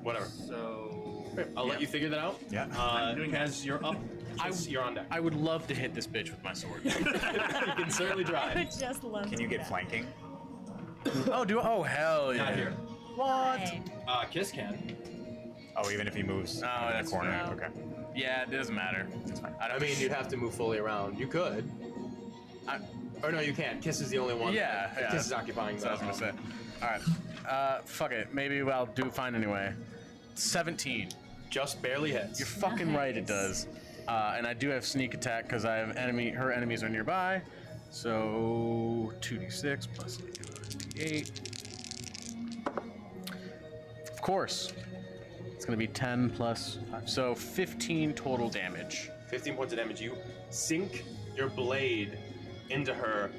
Whatever. So I'll let you figure that out. Yeah. I'm doing Kaz, you're up. You're on deck. I would love to hit this bitch with my sword. You can certainly I try. would just love can to you do get that. flanking? Oh hell yeah. Not here. What? Fine. Kiss can. Oh, even if he moves Oh, in that's the corner. fine. Okay. Yeah, it doesn't matter. That's fine. I mean, you'd have to move fully around. You could. Or no, you can't. Kiss is the only one. Yeah, yeah. Kiss is occupying That's what I was gonna say. Alright. Fuck it. Maybe I'll do fine anyway. 17. Just barely hits. You're fucking right, it does. And I do have sneak attack because I have her enemies are nearby. So 2d6 plus 8. Of course. It's gonna be 10 plus 5. So 15 total damage. 15 points of damage. You sink your blade into her,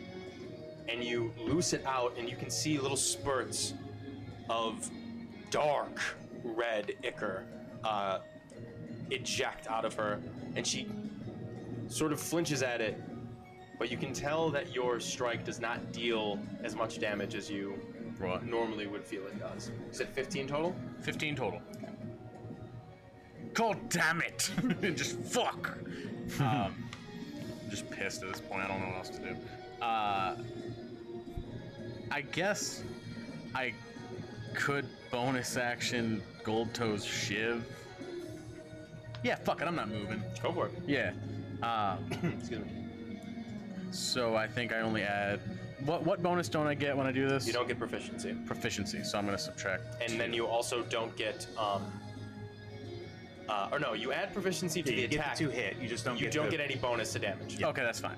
and you loose it out, and you can see little spurts of dark red ichor eject out of her, and she sort of flinches at it, but you can tell that your strike does not deal as much damage as you What? normally would feel it does. You said 15 total? 15 total. God damn it! Just fuck. I'm just pissed at this point. I don't know what else to do. I guess I could bonus action Gold Toe's Shiv. Yeah, fuck it. I'm not moving. Go for it. Yeah. Excuse me. So I think I only add. What bonus don't I get when I do this? You don't get proficiency. Proficiency. So I'm gonna subtract. And then you also don't get or no, you add proficiency to Yeah, the you get attack. the 2 hit. You just don't get the- get any bonus to damage. Yeah. Okay, that's fine.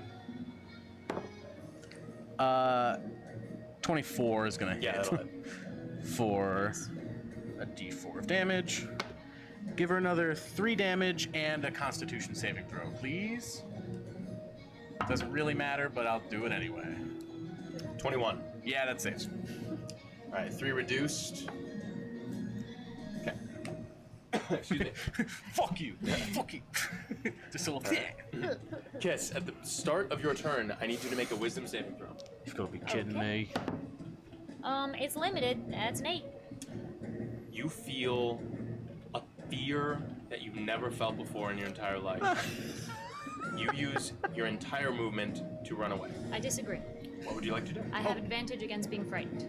24 is gonna hit. Yeah, that'll hit. For a d4 of damage. Give her another 3 damage and a Constitution saving throw, please. Doesn't really matter, but I'll do it anyway. 21. Yeah, that saves. All right, 3 reduced. Okay. Excuse me. Fuck you. Fuck you. Just a little. Kiss, at the start of your turn, I need you to make a wisdom saving throw. You've got to be kidding Okay. me. It's limited. That's an 8. You feel a fear that you've never felt before in your entire life. You use your entire movement to run away. I disagree. What would you like to do? I have advantage against being frightened.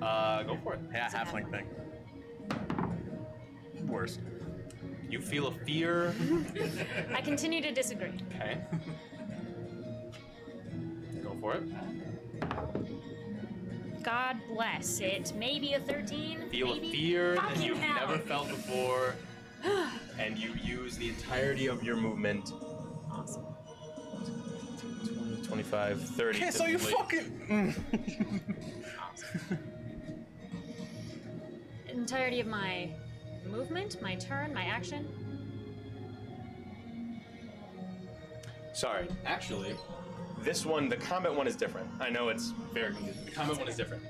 Go for it. Yeah, Doesn't halfling thing. Worse. You feel a fear. I continue to disagree. Okay. Go for it. God bless it. Maybe a 13. Feel maybe? a fear that Fucking you've hell. never felt before, and you use the entirety of your movement. Awesome. 20, 25, 30. Okay, so you typically. fucking. Entirety of my movement, my turn, my action. Sorry, actually, this one, the combat one is different. I know it's very confusing. The combat one is different.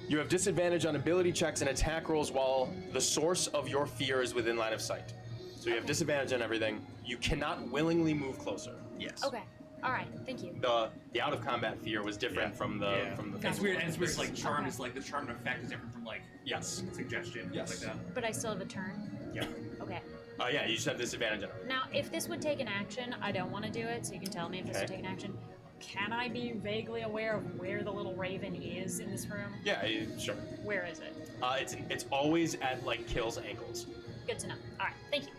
You have disadvantage on ability checks and attack rolls while the source of your fear is within line of sight. So you have disadvantage on everything. You cannot willingly move closer. Yes. Okay. All right. Thank you. The out of combat fear was different from the from the. It's weird. And it's weird. Like charm is like the charm effect is different from like Yes. suggestion. Yes. Like that. But I still have a turn. Yeah. Okay. Yeah, you just have disadvantage on it. Now, if this would take an action, I don't want to do it, so you can tell me if this would Okay. take an action. Can I be vaguely aware of where the little raven is in this room? Yeah, sure. Where is it? It's always at like Kill's ankles. Good to know. All right, thank you.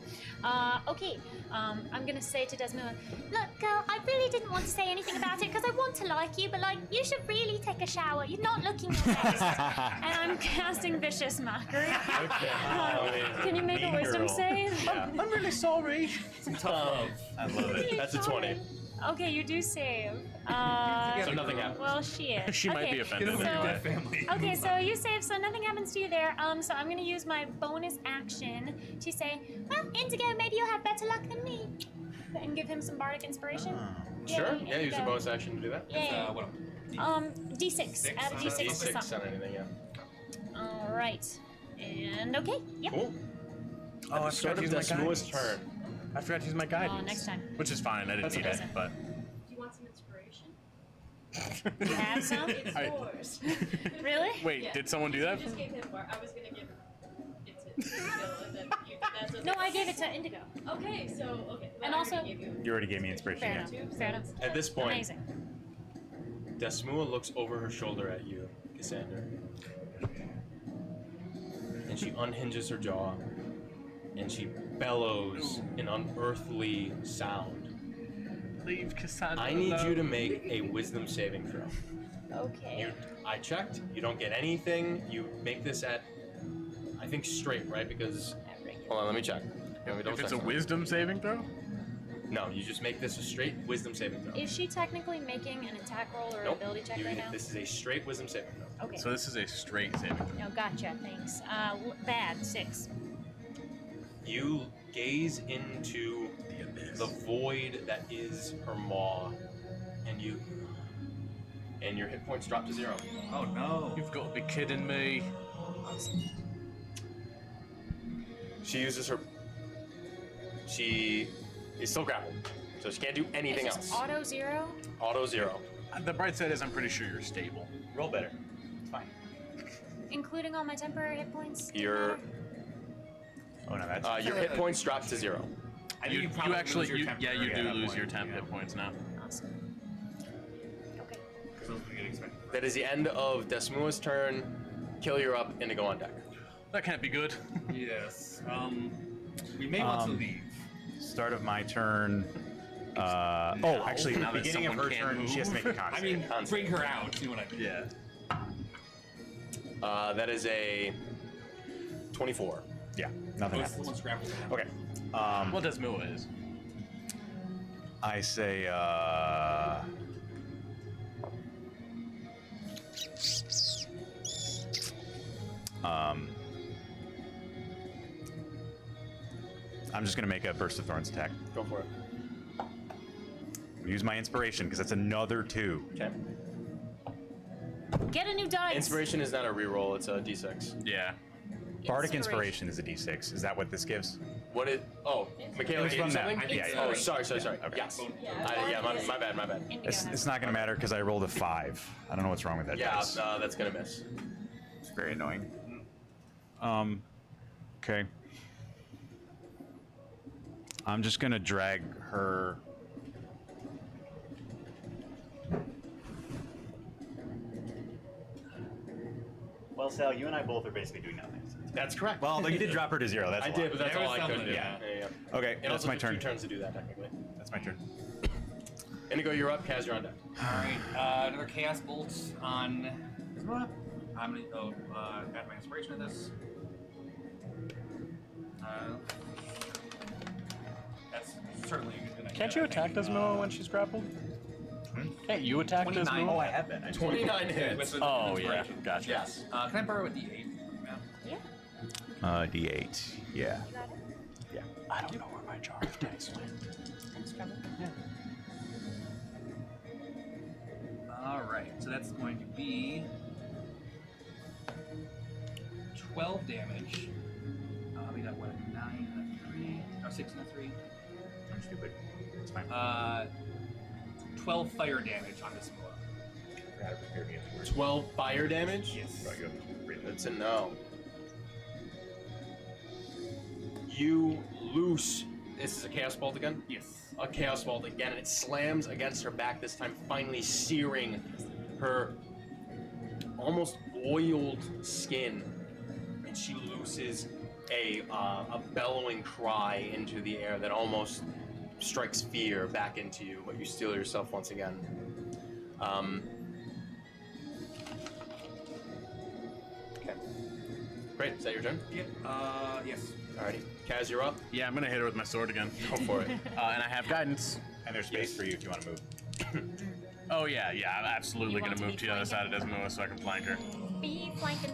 Okay, I'm gonna say to Desmond, Look, girl, I really didn't want to say anything about it because I want to like you, but like, you should really take a shower. You're not looking your best. and I'm casting Vicious Mockery. Okay. Can you make a wisdom save? Yeah. I'm really sorry. I love it. That's a 20. Okay, you do save. So nothing happens. Well, shit. She might be offended. Get over your dead family. Okay, so you save, so nothing happens to you there. So I'm gonna use my bonus action to say, well, Indigo, maybe you'll have better luck than me, and give him some bardic inspiration. Sure. Yay, Yeah, use a Indigo. bonus action to do that. Yay. What? D6. Add a D6 to D6 something. on anything, yeah. All right. And okay. Yep. Cool. Oh, I Start forgot of to use my Desmua's guidance. turn. I forgot to use my guidance. next time. Which is fine. I didn't That's need okay. it, but. Do you want some inspiration? You have some? It's I- yours. Really? Wait, Yeah. did someone do that? You just gave him bar. I was gonna give it to Bill, and then you. That's okay. No, I gave it to Indigo. Okay, so okay. And I also- already gave you. You already gave me inspiration. Fair Yeah. enough. Fair enough. At this point, Amazing. Desmua looks over her shoulder at you, Cassander. And she unhinges her jaw, and she bellows an unearthly sound. Leave Cassandra I need alone. you to make a wisdom saving throw. Okay. I checked. You don't get anything. You make this at, I think, straight, right? Because, hold on, let me check. Yeah, we don't If it's a check something. wisdom saving throw? No, you just make this a straight wisdom saving throw. Is she technically making an attack roll or an Nope. ability check You- right now? This is a straight wisdom saving throw. Okay. So this is a straight saving throw. No, gotcha. Thanks. Bad. 6. You gaze into the void that is her maw, and your hit points drop to 0. Oh no. You've got to be kidding me. She uses her. She is still grappled, so she can't do anything It's just else. auto 0. Auto 0. The bright side is I'm pretty sure you're stable. Roll better. It's fine. Including all my temporary hit points. Your Oh no, that's. your hit points drop to 0. I think You probably actually, lose your yeah, you temporary do at that lose point, your temp yeah. hit points now. Awesome. Okay. So those would get expected. That is the end of Desmua's turn. Kill, you're up. Indigo on deck. That can't be good. Yes. We may want to leave. Start of my turn. Actually, Now that beginning of someone her can't turn, she has to make a con I save. mean, bring her out. See what I mean? Yeah. That is a 24. Yeah, nothing Let's happens. grapple. Okay. What does Mua is? I say, I'm just gonna make a Burst of Thorns attack. Go for it. Use my inspiration because that's another 2. Okay. Get a new dice. Inspiration is not a reroll. It's a d6. Yeah. Bardic Inspiration is a D6. Is that what this gives? What it? Oh, Michaela It was gave you from that. something? I think Yeah, so. yeah. Oh, sorry. Okay. Yes. Yeah. My bad. Indigo It's has not gonna matter because I rolled a 5. I don't know what's wrong with that Yeah, dice. that's gonna miss. It's very annoying. Okay. I'm just gonna drag her. Well, Sal, you and I both are basically doing nothing. That's correct. Well, you did drop her to 0. That's I a did, lot. but that's There all was I could something, do. yeah. Yeah. Okay, It that's also my took turn. 2 turns to do that, technically. That's my turn. Indigo, you're up. Kaz, you're on deck. Alright, another Chaos Bolt on Isma. I'm gonna add my inspiration to this. That's certainly a good idea. Can't you attack Desmoa when she's grappled? Can't you attack 29. Desmoa? Oh, I have been. 29 hits. With Oh, yeah. inspiration. Gotcha. Yes. Can I borrow a D8? D8. Yeah. You got it? Yeah. I don't know where my jar of dice went. Thanks, Trevor. Alright, so that's going to be 12 damage. We got what, a 9 and a 3? Or 6 and a 3? I'm stupid. It's fine. 12 fire damage on this Moa. 12 fire damage? Yes. Good to know. You loose. This is a Chaos Bolt again? Yes. A Chaos Bolt again, and it slams against her back, this time finally searing her almost oiled skin. And she looses a bellowing cry into the air that almost strikes fear back into you, but you steel yourself once again. Okay. Great. Is that your turn? Yep. Yes. Alrighty. Kaz, you're up. Yeah, I'm gonna hit her with my sword again. Go for it. And I have guidance. And there's space for you if you want to move. Oh yeah, I'm absolutely You gonna want to move be to the other side flanking? of Desmoa so I can flank her. Be flanking.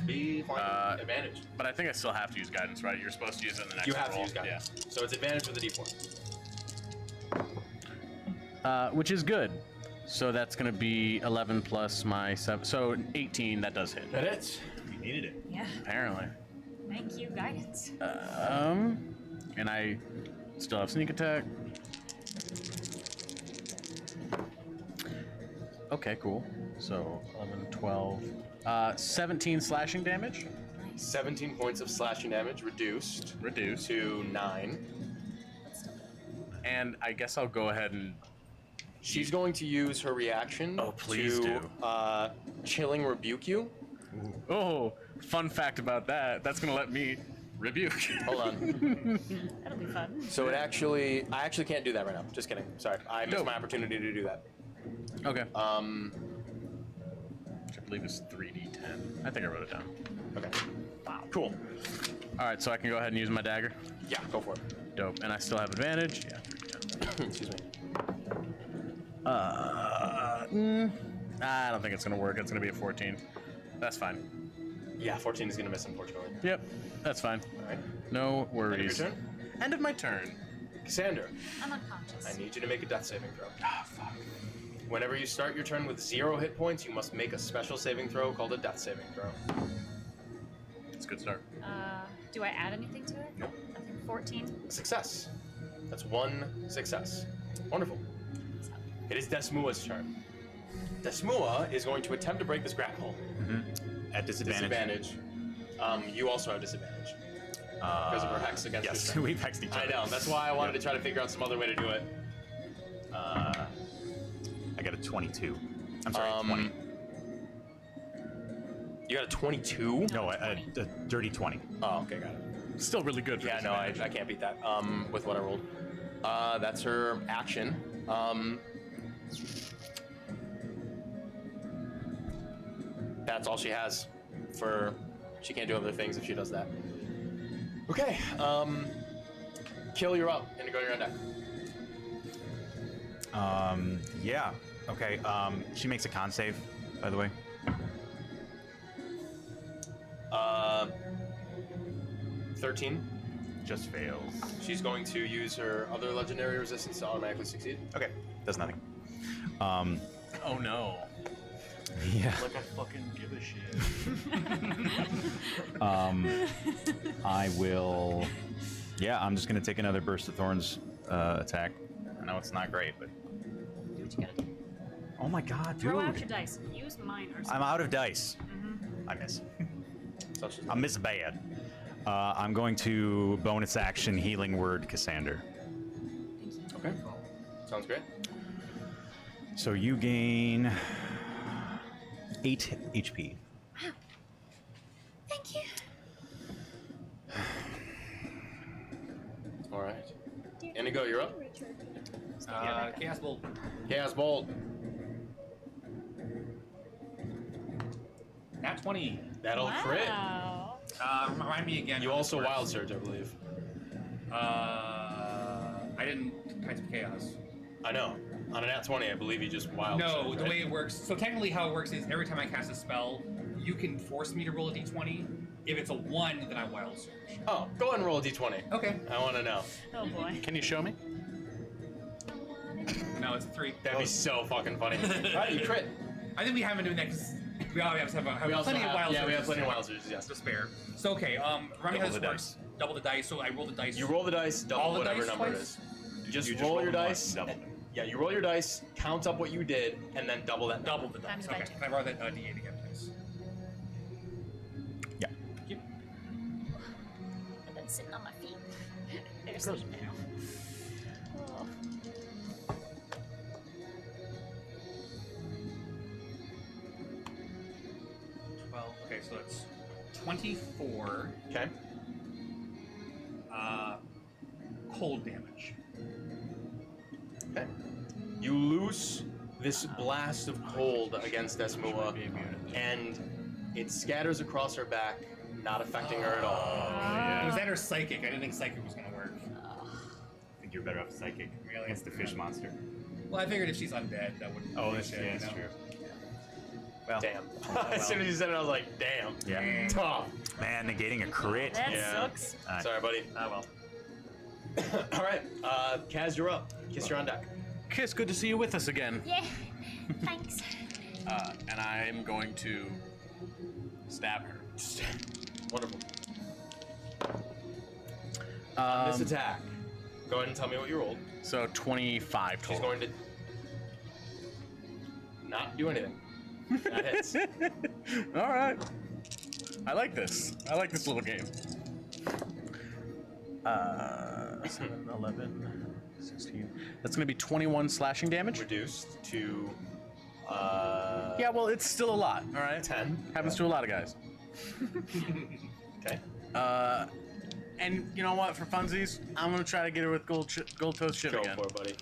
Be flanking. Advantage. But I think I still have to use guidance, right? You're supposed to use it in the next You have to roll. use guidance. So it's advantage with a D4. Yeah. Which is good. So that's gonna be 11 plus my 7. So 18. That does hit. That hits. You needed it. Yeah. Apparently. Thank you, guidance. And I still have sneak attack. Okay, cool. So 11, 12, 17 slashing damage. 17 points of slashing damage reduced Reduced. to 9. And I guess I'll go ahead and. She's going to use her reaction please to chilling rebuke you. Oh, fun fact about that. That's gonna let me rebuke. Hold on. That'll be fun. So I actually can't do that right now. Just kidding. Sorry, I missed my opportunity to do that. Okay. Which I believe is 3d10. I think I wrote it down. Okay. Wow. Cool. All right, so I can go ahead and use my dagger. Yeah, go for it. Dope. And I still have advantage. Yeah. 3d10. Excuse me. I don't think it's gonna work. It's gonna be a 14. That's fine. Yeah, 14 is gonna miss, unfortunately. Yep, that's fine. All right. No worries. End of your turn. End of my turn. Cassander, I'm unconscious. I need you to make a death saving throw. Ah, fuck. Whenever you start your turn with 0 hit points, you must make a special saving throw called a death saving throw. It's a good start. Do I add anything to it? Nope. Nothing. 14. Success. That's 1 success. Wonderful. It is Desmua's turn. Desmua is going to attempt to break this grapple. At disadvantage. You also have disadvantage. Because of her hex against Yes, your we've hexed each other. I know. That's why I wanted to try to figure out some other way to do it. I got a 22. I'm sorry, 20. You got a 22? No, a dirty 20. Oh, okay, got it. Still really good. For Yeah, no, I can't beat that. With what I rolled. That's her action. That's all she has. She can't do other things if she does that. Okay. Kill, you're up. Indigo, you're on deck. Yeah. Okay. She makes a con save, by the way. 13. Just fails. She's going to use her other legendary resistance to automatically succeed. Okay. Does nothing. Oh no. Yeah. Like I fucking give a shit. I will. Yeah, I'm just gonna take another burst of thorns attack. I know it's not great, but. Do what you gotta do. Oh my god, dude! Throw out your dice. Use mine or something. I'm out of dice. I miss. I miss bad. I'm going to bonus action healing word Cassander. Okay. Sounds great. So you gain 8 HP. Thank you. All right. Indigo, you're up. Chaos Bolt. Chaos Bolt. Nat 20. That'll crit. Wow. Remind me again. You how also this works. Wild Surge, I believe. I didn't Tides of Chaos. I know. On a nat 20, I believe you just Wild No, Surge, the right? way it works. So technically, how it works is every time I cast a spell, you can force me to roll a d20. If it's a 1, then I Wild Surge. Oh, go ahead and roll a d20. Okay. I want to know. Oh boy. Can you show me? No, it's a 3. That'd be so fucking funny. Right, you crit. I think we haven't been doing that because we always have We also plenty of have, Wild yeah, we have Surges plenty of Wild Surges, yes. to spare. So okay, remind me how this the works. Double the dice. So I roll the dice. You roll the dice, double All the whatever dice number twice? it is. You just You roll your them dice. once and double them. Yeah, you roll your dice, count up what you did, and then double that. Double the dice. Times Okay. by 2. Can I borrow that d8 again, please? Yeah. Thank you. I've been sitting on my feet. They're asleep now. Oh. Okay, so it's 24 Okay. cold damage. Okay. You loose this blast of cold against Desmua, and it scatters across her back, not affecting her at all. It was that or psychic. I didn't think psychic was gonna work. I think you're better off psychic. Really? Against the fish monster. Well, I figured if she's undead, that wouldn't. Oh, be that's, shit, yeah, you that's know? true. Well, Damn. As soon as you said it, I was like, damn. Yeah. Tough. Man, negating a crit. That Yeah. sucks. All right. Sorry, buddy. Ah, well. All right. Kaz, you're up. Kiss, you're on deck. Kiss, good to see you with us again. Yeah. Thanks. And I'm going to stab her. Wonderful. This attack. Go ahead and tell me what you rolled. So 25 total. She's going to not do anything. That hits. All right. I like this. I like this little game. 7, 11, 16. That's going to be 21 slashing damage. Reduced to Yeah, well, it's still a lot, all right? 10. Happens to a lot of guys. Okay. And you know what? For funsies, I'm going to try to get her with gold toast shit Go again. for it, buddy.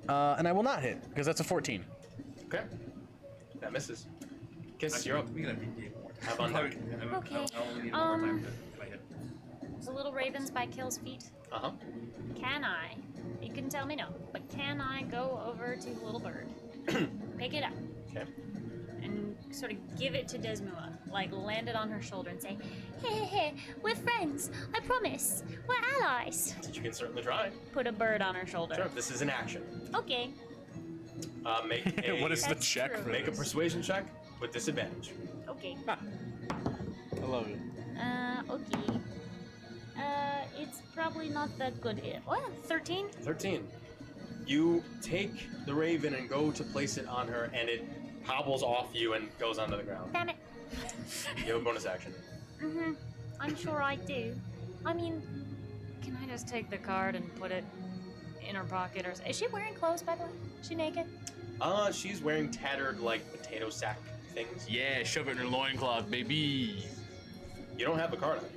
And I will not hit, because that's a 14. Okay. That misses. Kiss, you're up. We can have BD more. Have on deck. Okay, I'll need more time to hit. The little ravens by Kill's feet. Uh-huh. Can I? You can tell me no, but can I go over to the little bird, pick it up, Okay. and sort of give it to Desmua, like land it on her shoulder and say, hey, we're friends, I promise, we're allies. You can certainly try. Put a bird on her shoulder. Sure. This is an action. Okay. Make a, What is the That's check true. for Make a this? persuasion check with disadvantage. Okay. I love it. Okay. It's probably not that good. Well, 13? 13. You take the raven and go to place it on her, and it hobbles off you and goes onto the ground. Damn it. You have a bonus action. Mm-hmm. I'm sure I do. I mean, Can I just take the card and put it in her pocket? Or is she wearing clothes, by the way? Is she naked? She's wearing tattered, like, potato sack things. Yeah, shove it in her loincloth, baby. You don't have the card on you.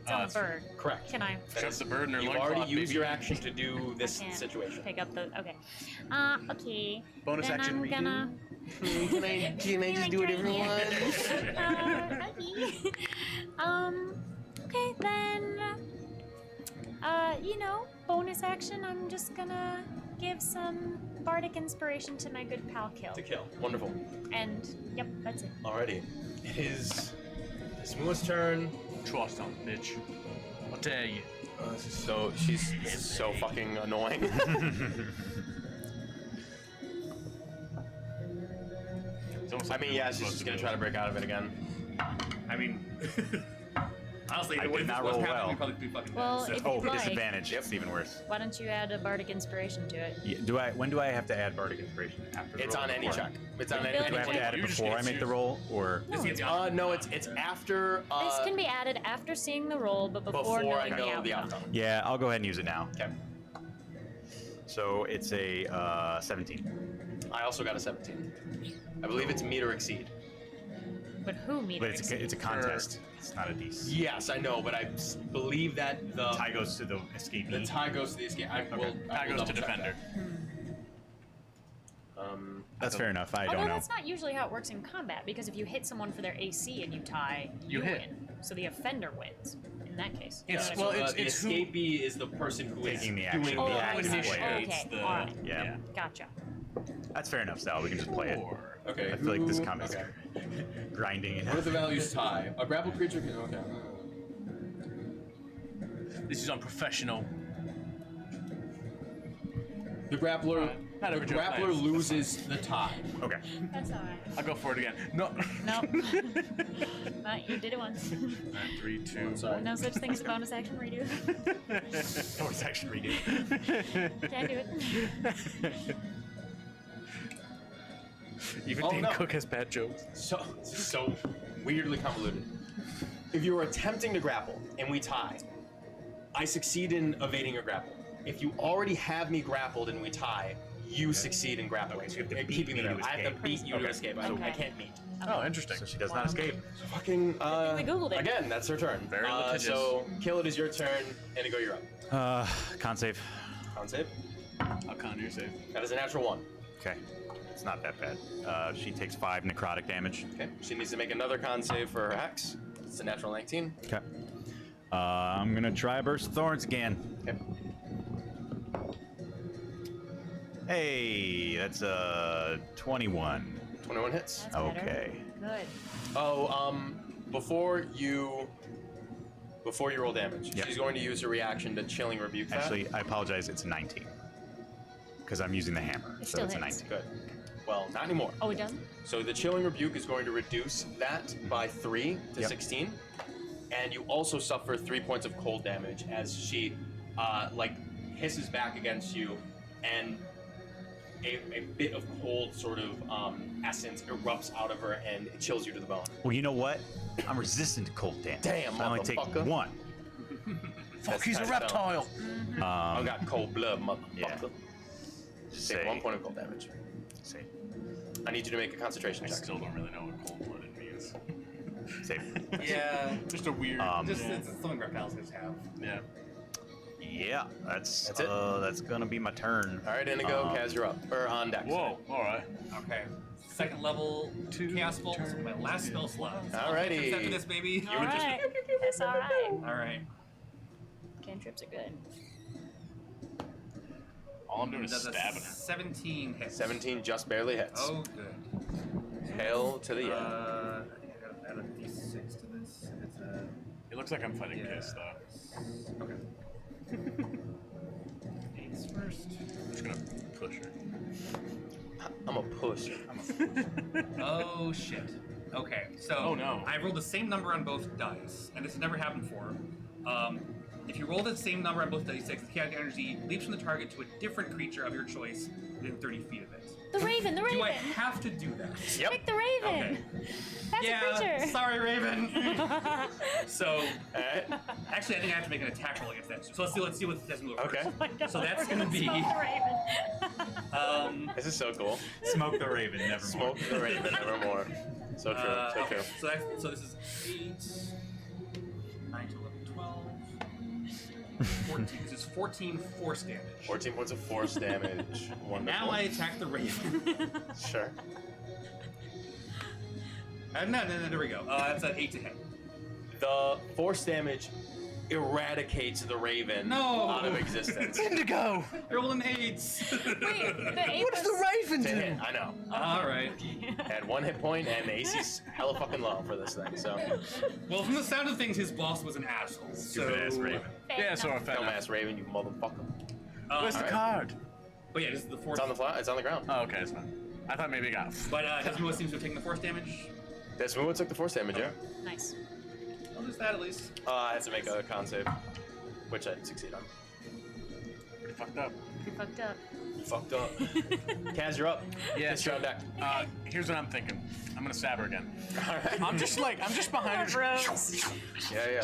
It's on the bird. Correct. Can I Shove the bird in her You've loincloth, already used baby. your action to do this can't situation. pick up the... Okay. Okay. Bonus Then action I'm redo. gonna... Can I just do it, everyone? Okay, then... bonus action, I'm just gonna give some bardic inspiration to my good pal Kill. To kill. Wonderful. And, yep, that's it. Alrighty. It is Smua's turn. Trust on, bitch. I'll tell you. This is so fucking annoying. I mean, yeah, she's just gonna try to break out of it again. I mean, honestly, I if did it not wasn't roll happening, well. we'd probably be fucking Well, dead. if So. you'd like, Disadvantage. It's even worse. why don't you add a bardic inspiration to it? Yeah, when do I have to add bardic inspiration? After the It's roll on any before? check. It's on The any ability Do I have to add it You just before I get make the yours. roll, or Just get the option. No, it's after. This can be added after seeing the roll, but before, before I knowing know the outcome. yeah, I'll go ahead and use it now. Okay. So it's a 17. I also got a 17. I believe it's meet or exceed. But who meter But it's a contest. It's not a DC. Yes, I know, but I believe that the Tie goes to the escapee. the tie goes to the escape. I will Tie goes to double check defender. that. That's fair enough. I Although don't know. that's not usually how it works in combat, because if you hit someone for their AC and you tie, You hit. win. So the offender wins in that case. It's- You know well, what I mean? the it's who- escapee is the person who is Taking the doing action. the Oh, act. I see. initiates Okay, the. alright. Yeah. Gotcha. That's fair enough, Sal. We can just play it. Okay. I feel like this who- comment's okay. grinding it. What if the values tie? A grapple creature can. Okay. This is unprofessional. The grappler. Not The every joke grappler nice. loses the tie. Okay. That's alright. I'll go for it again. No. No. You did it once. 3, 2. Sorry. No such thing as a bonus action redo. Bonus action redo. Can't do it. Even Oh, Dane no. Cook has bad jokes. So weirdly convoluted. If you are attempting to grapple and we tie, I succeed in evading your grapple. If you already have me grappled and we tie, you succeed in grappling. Okay, so you have to and beat keeping me them. to I have to escape. beat you to Okay. escape. Okay. I can't meet. Oh, interesting. So she does not escape. Fucking. we Googled it. Again, that's her turn. Very litigious. So, Kill It is your turn. Indigo, you're up. Con save. Con save. I'll con your save. That is a natural 1. Okay. It's not that bad. She takes 5 necrotic damage. Okay. She needs to make another con save for her hex. It's a natural 19. Okay. I'm gonna try Burst of Thorns again. Okay. Hey, that's 21. 21 hits. That's better. Okay. Good. Oh, before you roll damage, Yep. she's going to use her reaction to Chilling Rebuke that. Actually, I apologize. It's 19 because I'm using the hammer. It so still it's a hits. 19. Good. Well, not anymore. Oh, it doesn't? So the Chilling Rebuke is going to reduce that by 3 to Yep. 16, and you also suffer 3 points of cold damage as she, hisses back against you, and a bit of cold sort of essence erupts out of her and it chills you to the bone. Well, you know what? I'm resistant to cold damage. Damn, I only take motherfucker. 1. Fuck, he's a kinda reptile. I got cold blood, motherfucker. Yeah. Just take Say- 1 point of cold damage. See. I need you to make a concentration I check. still don't really know what cold-blooded means. Save. Yeah. Just a weird. Just it's something reptiles just have. Yeah. Yeah, that's That's it? That's gonna be my turn. All right, Indigo, Kaz, you're up. Or on deck. Whoa. All right. Okay. Second level Chaos Bolt. This is my last spell slot. Alrighty. After this, baby. All right. That's all right. All right. Cantrips are good. All I'm doing is Does a stabbing her. 17 hits. 17 just barely hits. Oh, good. Hail to the end. I think I gotta add a d6 to this. It's a. It looks like I'm fighting Yeah. Kiss, though. Okay. 8's first. I'm just gonna push her. I'm a push. Oh shit. Okay, so Oh, no. I rolled the same number on both dice, and this has never happened before. If you roll the same number on both dice, the chaotic energy leaps from the target to a different creature of your choice within 30 feet of it. The Raven, the Raven. Do I have to do that? Yep. Pick the Raven. Okay. That's a creature. Sorry, Raven. So, Alright. actually, I think I have to make an attack roll against that. So let's see what this move Okay. Oh my God, So that's we're gonna be- smoke the Raven. This is so cool. Smoke the Raven, nevermore. Smoke the Raven, nevermore. So true, so okay. true. So this is 8, 9 to 11, 12, 14. This is 14 force damage. 14 points of force damage. Wonderful. Now I attack the Raven. Sure. No, there we go. That's an 8 to hit. The force damage eradicates the Raven No. out of existence. Indigo! Rolling 8s. Wait, the eight What does the was- Raven To do? hit, I know. Alright. Had 1 hit point and the AC's hella fucking low for this thing, so. Well, from the sound of things, his boss was an asshole. Stupid ass Raven. Yeah, so I found out. Dumbass Raven, you motherfucker. Where's the Alright. card? But yeah, this is the force. It's on the fly, it's on the ground. Oh, okay, it's fine. I thought maybe it got. But Desmond seems to have taken the force damage. Desmond took the force damage, yeah. Nice. I'll just that at least. I had to make a con save, which I didn't succeed on. Pretty fucked up. You fucked up. Fucked up. Kaz, you're up. Yeah, It's your own deck. Here's what I'm thinking. I'm gonna stab her again. Alright. I'm just behind her. Yeah.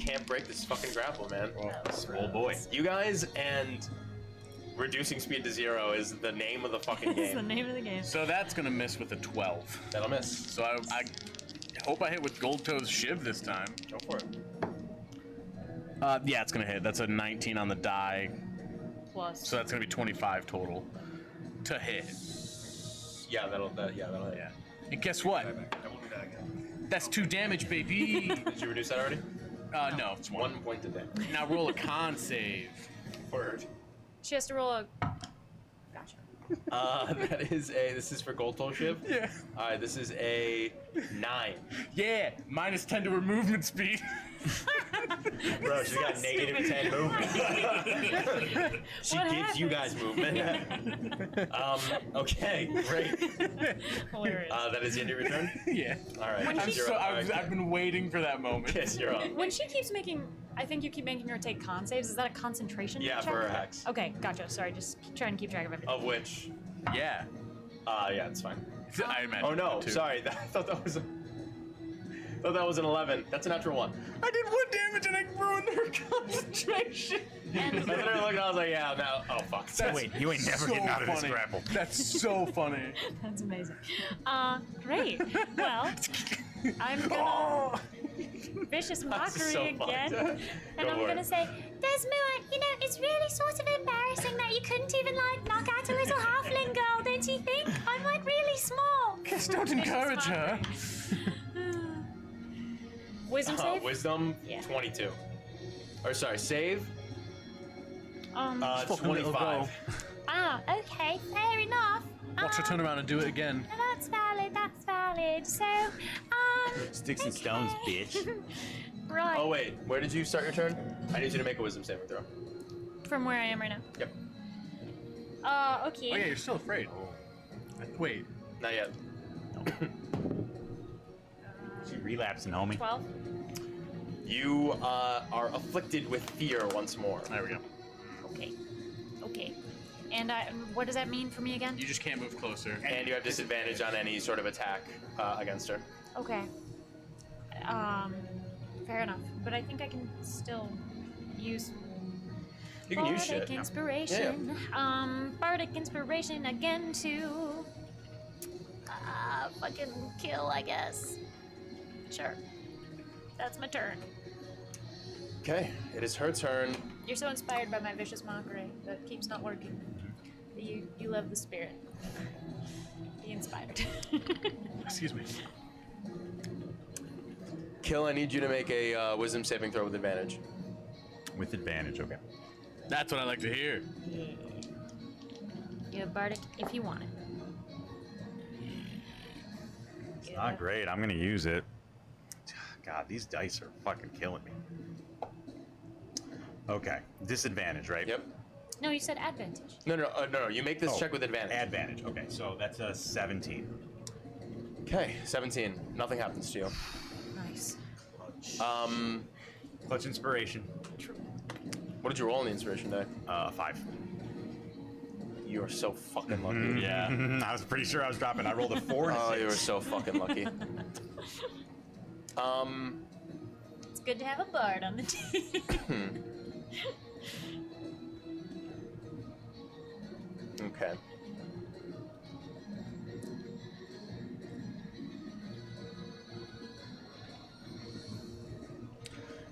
Can't break this fucking grapple, man. Oh boy. You guys and reducing speed to 0 is the name of the fucking That's the game. name of the game. So that's gonna miss with a 12. That'll miss. So I hope I hit with Gold Toe's Shiv this time. Go for it. Yeah, it's gonna hit. That's a 19 on the die. Plus. So that's gonna be 25 total to hit. Yeah, that'll hit. Yeah. And guess what? I won't do that again. That's 2 damage, baby. Did you reduce that already? No, it's 1. 1 point to damage. Now roll a con save. Word. She has to roll a. Gotcha. This is for Gold Toll Shiv? Yeah. Alright, this is a 9. Yeah, minus 10 to her movement speed. Bro, she's got negative 10 movement. She What gives you guys movement. Okay, great. Hilarious. That is the end of your turn? Yeah. Alright, I've been waiting for that moment. Yes, you're up. When she keeps making, I think you keep making her take con saves. Is that a concentration? Yeah, check? for her hex. Okay, gotcha. Sorry, just trying to keep track of everything. Of which, Yeah. yeah, it's fine. I imagine. Oh no, too. sorry. I thought that was a... Thought that was an 11. That's a natural 1. I did 1 damage and I ruined her concentration. I literally looked and I was like, yeah, no. Oh, fuck. You ain't never getting out of this funny. grapple. That's so funny. That's amazing. Great. Well, I'm gonna Oh. vicious mockery so again, fun. and Go I'm for gonna it. say, Desmond, you know, it's really sort of embarrassing that you couldn't even, like, knock out a little halfling girl, don't you think? I'm, like, really small. Just don't encourage her. wisdom save. Wisdom, Yeah. 22. Or sorry, save, Fucking little 25. Ah, okay, fair enough. Watch her turn around and do it again. That's valid, that's valid. So, Sticks and stones, bitch. right. Oh, wait. Where did you start your turn? I need you to make a wisdom saving throw. From where I am right now. Yep. Okay. Oh yeah, you're still afraid. Wait. Not yet. She relapsing, homie. 12. You are afflicted with fear once more. There we go. Okay. Okay. And what does that mean for me again? You just can't move closer. And you have disadvantage on any sort of attack against her. Okay. Fair enough. But I think I can still use You can use bardic shit. inspiration. Bardic inspiration again to fucking kill, I guess. Sure. That's my turn. Okay, it is her turn. You're so inspired by my vicious mockery that keeps not working. You love the spirit. Be inspired. Excuse me. Kill, I need you to make a wisdom saving throw with advantage. With advantage, okay. That's what I like to hear. You have bardic if you want it. It's not great. I'm gonna use it. God, these dice are fucking killing me. Okay, disadvantage, right? Yep. No, you said advantage. No. You make this check with advantage. Advantage. Okay, so that's a 17. Okay, 17. Nothing happens to you. Nice. Clutch inspiration. What did you roll on the inspiration die? 5. You are so fucking lucky. Yeah. I was pretty sure I was dropping. I rolled a 4 and a Oh, 6. you were so fucking lucky. It's good to have a bard on the team. Okay.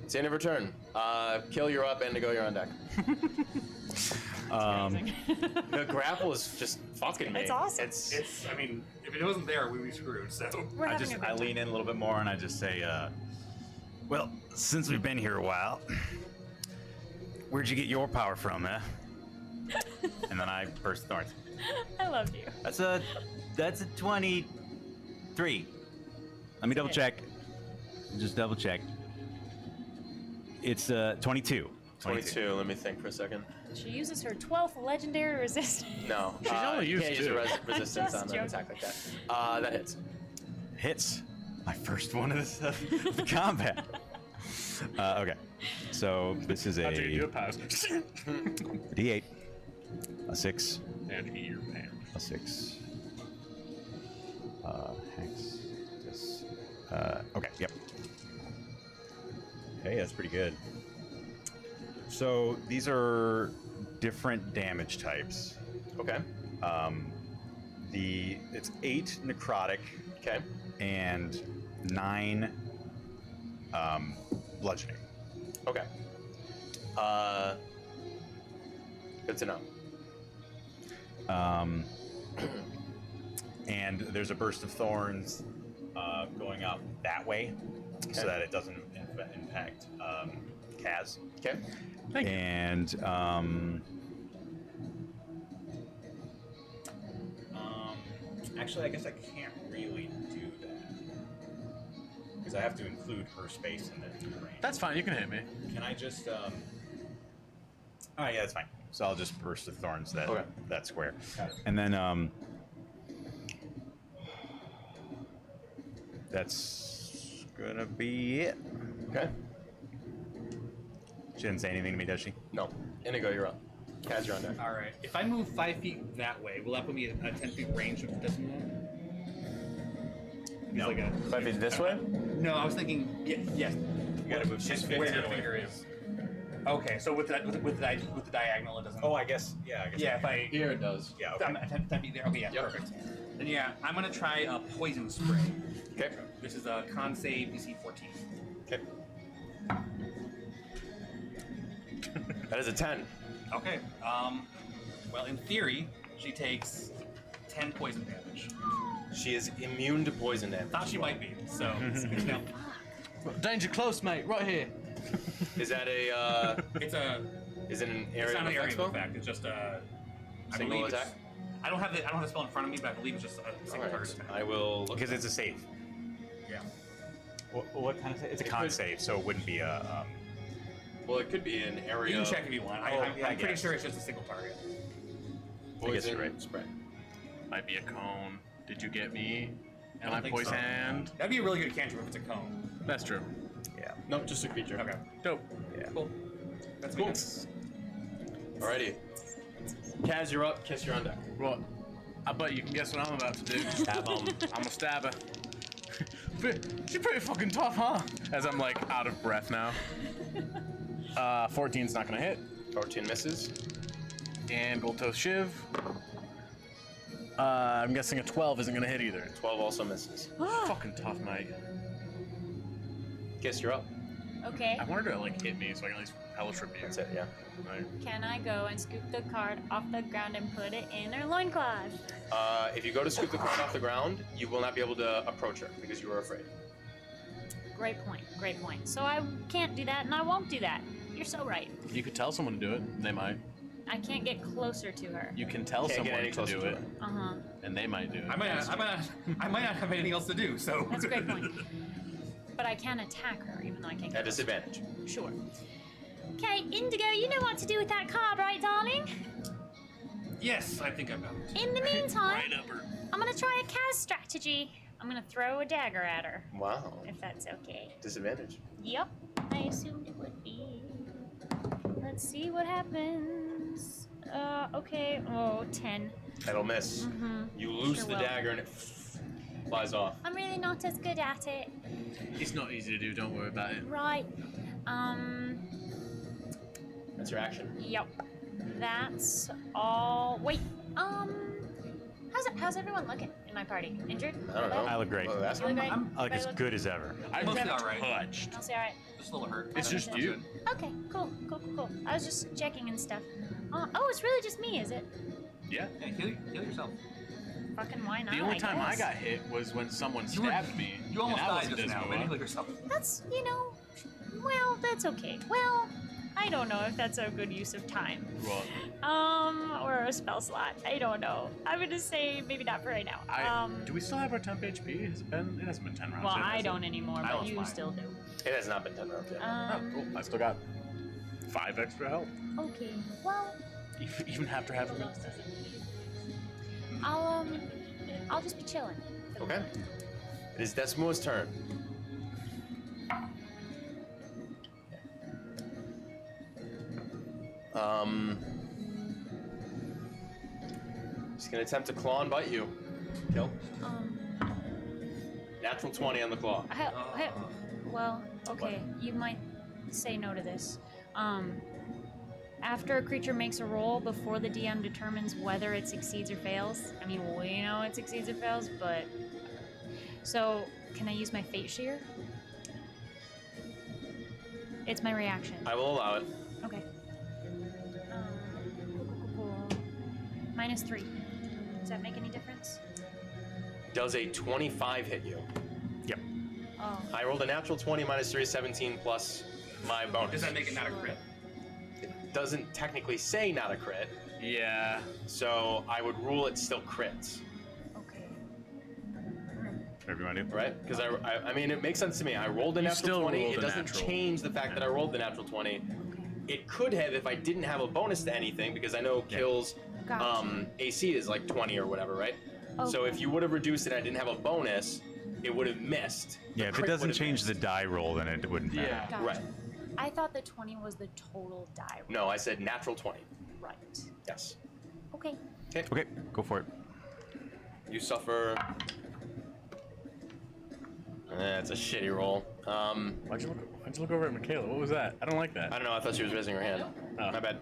It's the end of her turn. Kill, you're up. Indigo, you're on deck. The grapple is just fucking me. It's awesome. It's. I mean, if it wasn't there, we'd be screwed. So. I lean in a little bit more and I just say, well, since we've been here a while, where'd you get your power from, eh? And then I burst thorns. I loved you. That's a 23. Let me double check. Just double check. It's 22. 22. Let me think for a second. She uses her 12th legendary resistance. No. She's only you used can't use two. a resistance Just on an joking. attack like that. That hits. Hits. My first one of the combat. Okay. So this is I'll take you a a pass. D8. A 6. And eat your pants. A 6. Hex. This. Okay, yep. Hey, that's pretty good. So these are different damage types. Okay. It's 8 necrotic. Okay. And 9 bludgeoning. Okay. Good to know. And there's a burst of thorns going out that way, so that it doesn't impact Kaz. Okay. Thank you. And actually, I guess I can't really do that because I have to include her space in the range. That's fine. You can hit me. Can I just? Oh yeah, that's fine. So I'll just burst of thorns that square, and then that's gonna be it. Okay. She didn't say anything to me, does she? No. Indigo, you're up. Kaz, you're on deck. All right. If I move 5 feet that way, will that put me at a 10 feet range of Desmond? He's like a. 5 feet this way? No, I was thinking. Yes. You gotta move 6 feet Where the your other way. finger is. Okay, so with the diagonal, it doesn't. Oh, I guess. Yeah, I guess. Yeah, if I. Here it does. Yeah. Okay. I'm at 10 feet there. Okay, yeah, Yep. perfect. Then yeah, I'm gonna try a poison spray. Okay. This is a con save DC 14. Okay. That is a 10. Okay. Well, in theory, she takes 10 poison damage. She is immune to poison damage. Thought she might be. So it's good to know. Danger close, mate. Right here. Is that a? It's a. Is it an area It's not of an area effect of spell? effect. It's just a. I Single believe attack? I don't have the spell in front of me, but I believe it's just a single Alright, target attack. I will look. Because it's a save. Yeah. What kind of save? It's a It con could- save, so it wouldn't be a. Well, it could be an area. You can check if you want. Oh, yeah, I I'm pretty guess. sure it's just a single target. Poison I guess you're right. Spread. Might be a cone. Did you get me? I And don't my think poison so. hand. That'd be a really good cantrip if it's a cone. That's true. Yeah. Nope, just a creature. Okay. Dope. Yeah. Cool. That's Cool. me. Alrighty. Kaz, you're up. Kiss, you're on deck. What? I bet you can guess what I'm about to do. Stab him. I'm a stabber. She's pretty fucking tough, huh? As I'm like out of breath now. 14's not gonna hit. 14 misses. And Gold Toe Shiv. I'm guessing a 12 isn't gonna hit either. 12 also misses. Fucking tough, mate. Kiss, you're up. Okay. I wanted her to like hit me so I can at least hellish rebuke. That's it, yeah. Right. Can I go and scoop the card off the ground and put it in her loincloth? If you go to scoop the card off the ground, you will not be able to approach her because you are afraid. Great point. Great point. So I can't do that, and I won't do that. You're so right. You could tell someone to do it, they might. I can't get closer to her. You can tell Can't get someone any to closer do to it, her. Uh huh. and they might do it. I might not have anything else to do, so. That's a great point. But I can attack her, even though I can't get At disadvantage. closer. Sure. Okay, Indigo, you know what to do with that card, right, darling? Yes, I think I know. In the meantime, Right up her. I'm gonna try a Kaz strategy. I'm gonna throw a dagger at her, Wow. if that's okay. Disadvantage. Yep. I assumed it would be. Let's see what happens. Okay. Oh, 10. That'll miss. Mm-hmm. You loose Sure the will. dagger and it flies off. I'm really not as good at it. It's not easy to do, don't worry about it. Right. That's your action. Yep. That's all. Wait. How's everyone looking in my party? Injured? I don't know. I look great. Well, that's You look great? I look Everybody as good as ever. I'm Mostly alright. touched. I'll say alright. Just a little hurt. It's just That's you. good. Okay, cool. I was just checking and stuff. Oh, it's really just me, is it? Yeah. Yeah, heal yourself. Fucking why not? The only time I guess. got hit was when someone You were- stabbed me. You almost and that died wasn't just now. Dismoa. Maybe heal yourself. That's, well, that's okay. Well, I don't know if that's a good use of time. What? Or a spell slot. I don't know. I'm gonna say maybe not for right now. Do we still have our temp HP? Has it been? It hasn't been 10 rounds. Well, yet, I has it? don't anymore, I but was you fine. still do. It has not been 10 rounds yet. Oh, cool. I still got 5 extra health. Okay. Well, Even after having been. I'll just be chilling. Okay. It is Desmoa's turn. He's gonna attempt to claw and bite you. Kill. Natural 20 on the claw. Well, okay, you might say no to this. After a creature makes a roll before the DM determines whether it succeeds or fails. I mean, we know it succeeds or fails, but so can I use my Fate Shear? It's my reaction. I will allow it. Okay. Cool. -3. Does that make any difference? Does a 25 hit you? Yep. Oh. I rolled a natural 20 -3 is 17 plus my bonus. Does that make it not a crit? It doesn't technically say not a crit. Yeah. So I would rule it still crits. Okay. Whatever you want to do. Right? Because I mean, it makes sense to me. I rolled a You natural still 20. rolled It a doesn't natural. change the fact that I rolled the natural 20. It could have if I didn't have a bonus to anything, because I know kills Gotcha. AC is like 20 or whatever, right? So Okay. if you would have reduced it and I didn't have a bonus, it would have missed. The Yeah, if it crit doesn't would have change the missed. die roll, then it wouldn't matter. Yeah. Gotcha. Right. I thought the 20 was the total die roll. No, I said natural 20. Right. Yes. Okay. Okay, go for it. You suffer That's a shitty roll. Why'd you look over at Michaela? What was that? I don't like that. I don't know. I thought she was raising her hand. Oh. My bad.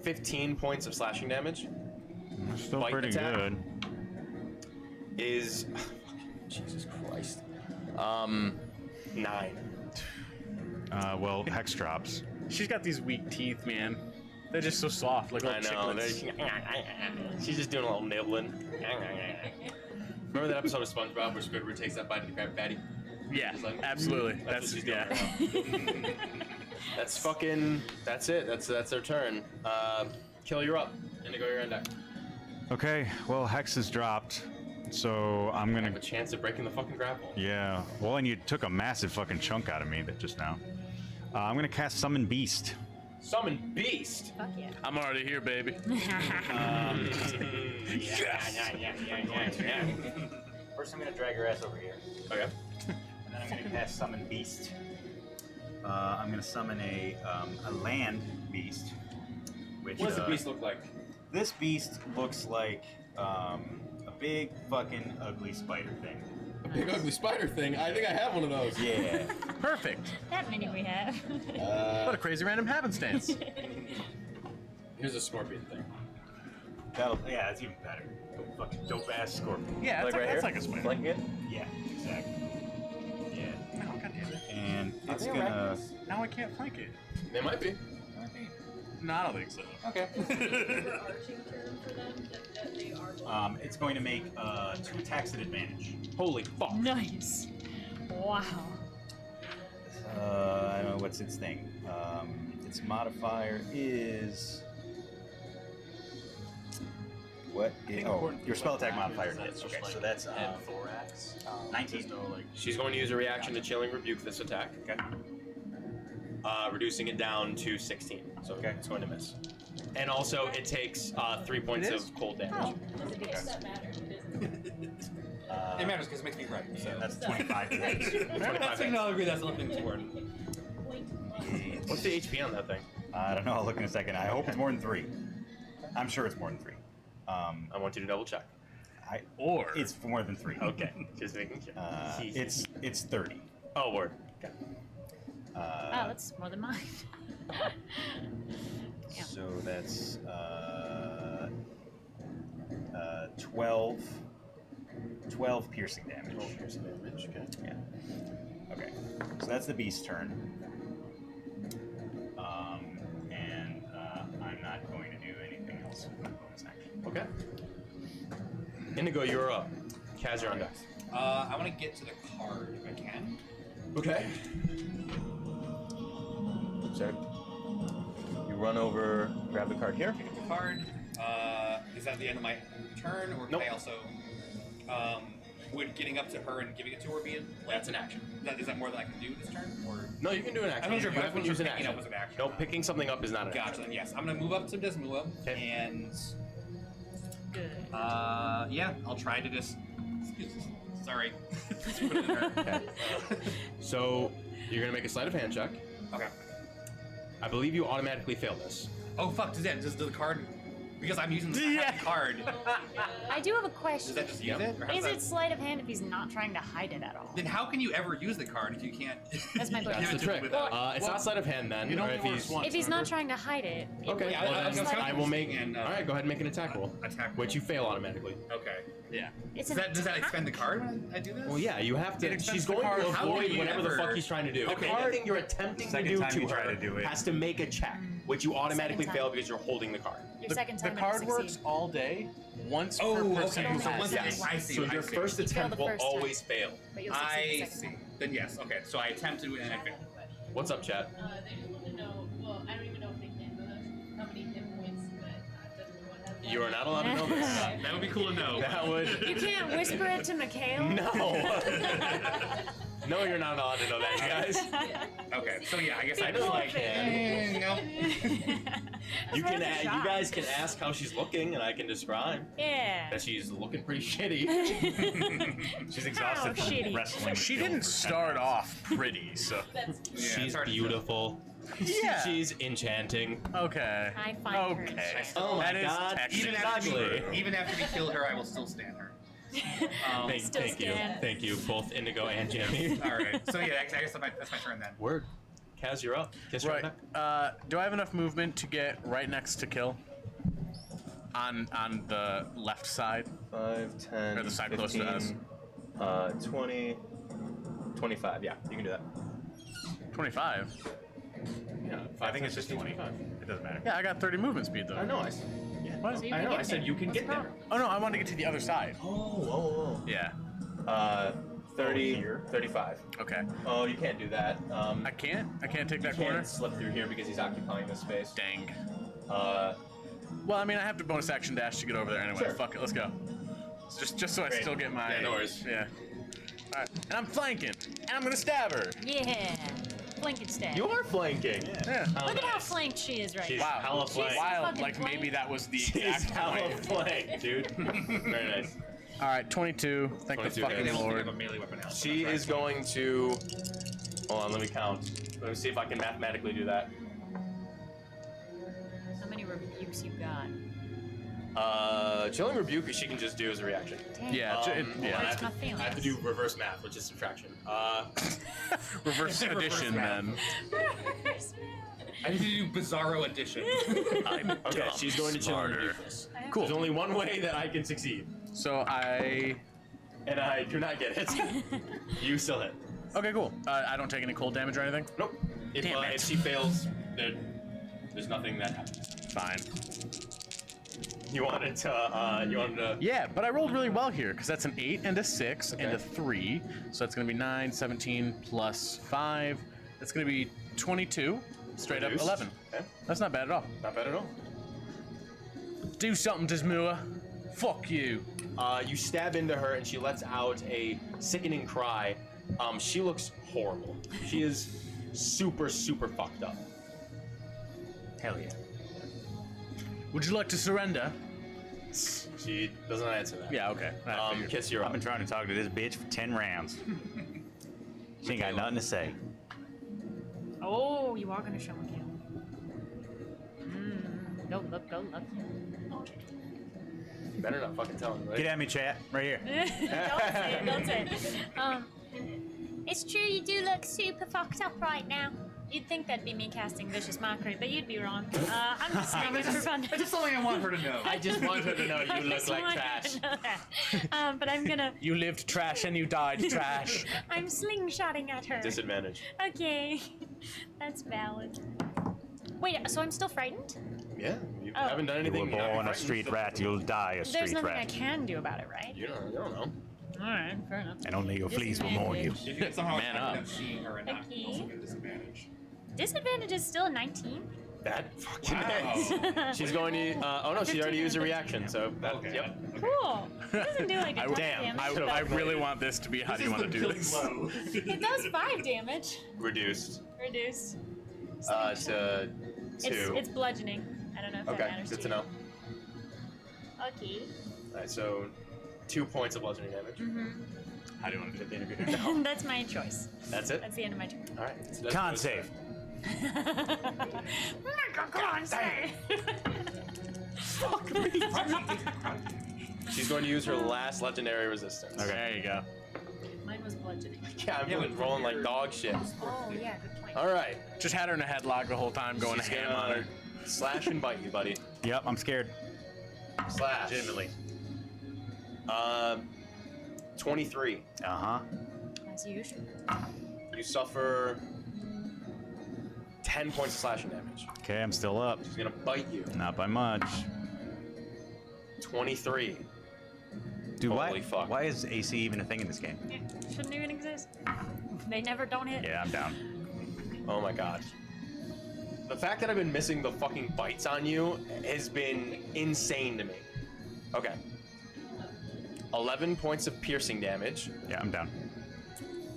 15 points of slashing damage. Still Bite pretty attack. good. Is Jesus Christ. 9. Well, Hex drops. She's got these weak teeth, man. They're just so soft, like little I know. chiclets. She's just doing a little nibbling. Remember that episode of SpongeBob where Squidward takes that bite and grabs Patty? Yeah, She's like, absolutely. That's what she's doing yeah. right now. That's fucking. That's it. That's their turn. Kill, you're up. Indigo, you're on deck. Okay, well, Hex is dropped, so I'm I have gonna. a chance of breaking the fucking grapple. Yeah. Well, and you took a massive fucking chunk out of me that just now. I'm gonna cast Summon Beast. Summon Beast. Fuck yeah. I'm already here, baby. First, I'm gonna drag your ass over here. Okay. And then I'm gonna cast Summon Beast. I'm gonna summon a land beast. Which, What does the beast look like? This beast looks like a big fucking ugly spider thing. A big ugly spider thing. I think I have one of those. Yeah. Perfect. That many we have. What a crazy random happenstance. Here's a scorpion thing. Yeah, that's even better. Fucking dope ass scorpion. Yeah, Like right that's here? like a spider. Flanking it? Yeah, exactly. Yeah. No, God damn it. And Are it's they gonna. arachnids? Now I can't flank it. They might be. No, I don't think so. Okay. Overarching term for them that they are. It's going to make 2 attacks at advantage. Holy fuck. Nice. Wow. I don't know what's its thing. Its modifier is. What? Your spell attack modifier is. Okay, so that's and thorax. 19. She's going to use a reaction to Chilling Rebuke this attack. Okay. Reducing it down to 16. So Okay. it's going to miss. And also, it takes 3 points It is? of cold damage. Does that matter? It isn't. It matters because it makes me right. So That's 25 points. I think I'll agree that's nothing important. What's the HP on that thing? I don't know. I'll look in a second. I hope it's more than 3. I'm sure it's more than 3. I want you to double check. Or It's more than 3. Okay, just making sure. It's 30. Oh, word. Okay. Oh, that's more than mine. Yeah. So that's 12 piercing damage. 12 piercing damage, okay. Yeah. Okay. So that's the beast's turn. And I'm not going to do anything else with my bonus action. Okay. Indigo, you're up. Kaz, you're on deck. I want to get to the card if I can. Okay. So, you run over, grab the card here. Pick up the card. Is that the end of my turn, or can Nope. I also? Would getting up to her and giving it to her be it? That's an action. Is that more than I can do this turn? Or No, you can do an action. I'm not sure You if haven't used an picking action. up was an action. No, picking something up is not an Gotcha. action. Then yes, I'm gonna move up to Desmua Okay. and Good. yeah, I'll try to just. Sorry. Okay. So, you're going to make a sleight of hand check. Okay. I believe you automatically fail this. Oh fuck! Does the card? Because I'm using the card. I do have a Does question. that just use it? Or how Is does it sleight of hand if he's not trying to hide it at all? Then how can you ever use the card if you can't? That's my question. That's the trick. It's not sleight of hand then. You don't or if want he's... once, If he's not trying to hide it, it Okay, would Yeah, well I was then gonna I will make... and, Alright, go ahead and make an attack roll. Attack. Which you fail automatically. Okay. yeah. It's Does an that attack. expend the card when I do this? Well, yeah, you have It to... extends She's the going card. to How can avoid you whatever the ever- fuck he's trying to do. Okay. Anything you're attempting to Second do time to you try her to do it. has to make a check, which you automatically Second fail time. because you're holding the card. Your The, second the time card it works succeed. all day, once per Oh, person okay. who So has once it. it- I see. So I your see. first You fail attempt the will first time. always fail. But you'll succeed I the second see. time. Then yes. Okay. So I attempt to and I fail. What's up, chat? They just want to know. Well, I don't even know if they can know this. How many hit points that Desmond has left. You are not allowed to know this. That would be cool to know. That would... You can't whisper it to Mikhail? No. No, you're not allowed to know that, you guys. Okay. So yeah, I guess I know just I like. can. No. You That's can. worth a You shot. guys can ask how she's looking, and I can describe Yeah. that she's looking pretty shitty. She's exhausted How from shitty. wrestling. She with Gil didn't for 10 start minutes. off pretty, so. That's Yeah, She's it's hard to beautiful. Yeah. She's enchanting. Okay. I find her Okay. Oh my That is god, technically she's Even after ugly. we kill her, I will still stand her. Still scan. Thank you, both Indigo and Jamie. All right. So yeah, I guess that's my turn then. Word. Kaz, you're up. Kiss Right. right. Do I have enough movement to get right next to Kill? On the left side? 5, 10, Or the side close to us. 20, 25. Yeah, you can do that. 25? Yeah, I think it's just 20. It doesn't matter. Yeah, I got 30 movement speed though. I know. What? So you I can know. get I said there. you can What's get the there. problem? Oh no, I wanted to get to the other side. Oh. Yeah. 30, 35. Okay. Oh, you can't do that. I can't take that you corner? can't slip through here because he's occupying this space. Dang. Uh, Well, I mean, I have to bonus action dash to get over there anyway. Sure. Fuck it, let's go. Just so I Great. still get my. Yeah, no worries. Yeah. All right, and I'm flanking, and I'm gonna stab her. Yeah. Flank instead. you are flanking. Yeah. Look at how flanked she is right She's now. Wow. hella flank. Wild. fucking Like maybe flank. that was the She's exact hella point. flank, dude. Very nice. All right, 22. Thank 22 the fucking hits. I lord. have a melee weapon now. so She that's is right. going to. Hold on, let me count. Let me see if I can mathematically do that. How many rebukes you got? Chilling Rebuke, she can just do as a reaction. Dang. Yeah, Um, yeah. I Hurts have, my feelings. I have to do reverse math, which is subtraction. Reverse addition, math. man. I need to do Bizarro Edition. Okay, she's going to Chilling Rebuke this. Cool. There's only one way that I can succeed, So I. and I do not get it. You still hit. Okay, cool. I don't take any cold damage or anything. Nope. If, Damn it. if she fails, there's nothing that happens. Fine. You wanted to. Yeah, but I rolled really well here because that's an 8 and a 6 and a 3. So that's going to be 9, 17 plus 5. That's going to be 22. Straight Reduced. up 11. Okay. That's not bad at all. Not bad at all. Do something, Dismua. Fuck you. You stab into her, and she lets out a sickening cry. She looks horrible. She is super, super fucked up. Hell yeah. Would you like to surrender? She doesn't answer that. Yeah, okay. I figured. Kiss, you're I've up. been trying to talk to this bitch for 10 rounds. She ain't got nothing to say. Oh, you are gonna show him again. Go look. You better not fucking tell him, right? Get at me, chat. Right here. Don't say it. It's true, you do look super fucked up right now. You'd think that'd be me casting vicious mockery, but you'd be wrong. I'm just saying it for fun. That's just something I want her to know. I just want her to know I you look just like want trash. you to know that. But I'm gonna. You lived trash and you died trash. I'm slingshotting at her. Disadvantage. Okay, that's valid. Wait, so I'm still frightened? Yeah, you Oh. haven't done You anything. were you're not born a frightened. street rat, you'll die a There's street nothing I rat. can do about it, right? You don't know. All right, fair enough. And only your fleas will mourn you. If you can somehow Man up. end up seeing her and not Okay. also get a disadvantage. Disadvantage is still a 19. That fucking Wow. is. She's going to. Oh no, she already used her reaction. So that. Okay. Yep. Cool. It doesn't do like a ton of Damn, damage. I really want this to be how do you want to do this? It does 5 damage. Reduced. Reduced. To 2. It's bludgeoning. I don't know if that Okay, matters good to to you. know. Okay. Alright, so 2 points of bludgeoning damage. How do you want to do the interview? That's my choice. That's it. That's the end of my turn. All right. So that's Con goes save. Con save. She's going to use her last legendary resistance. Okay, there you go. Mine was bludgeoning. Yeah, I've been rolling like dog shit. Oh, yeah, good point. All right. Just had her in a headlock the whole time, going She's ham on her. slash and bite you, buddy. Yep, I'm scared. Slash. Legitimately. 23. Uh-huh. As usual. You suffer 10 points of slashing damage. Okay, I'm still up. She's gonna bite you. Not by much. 23. Dude, Holy fuck. why is AC even a thing in this game? Yeah, shouldn't even exist. They never don't hit. Yeah, I'm down. Oh my god. The fact that I've been missing the fucking bites on you has been insane to me. Okay. 11 points of piercing damage, Yeah, I'm down.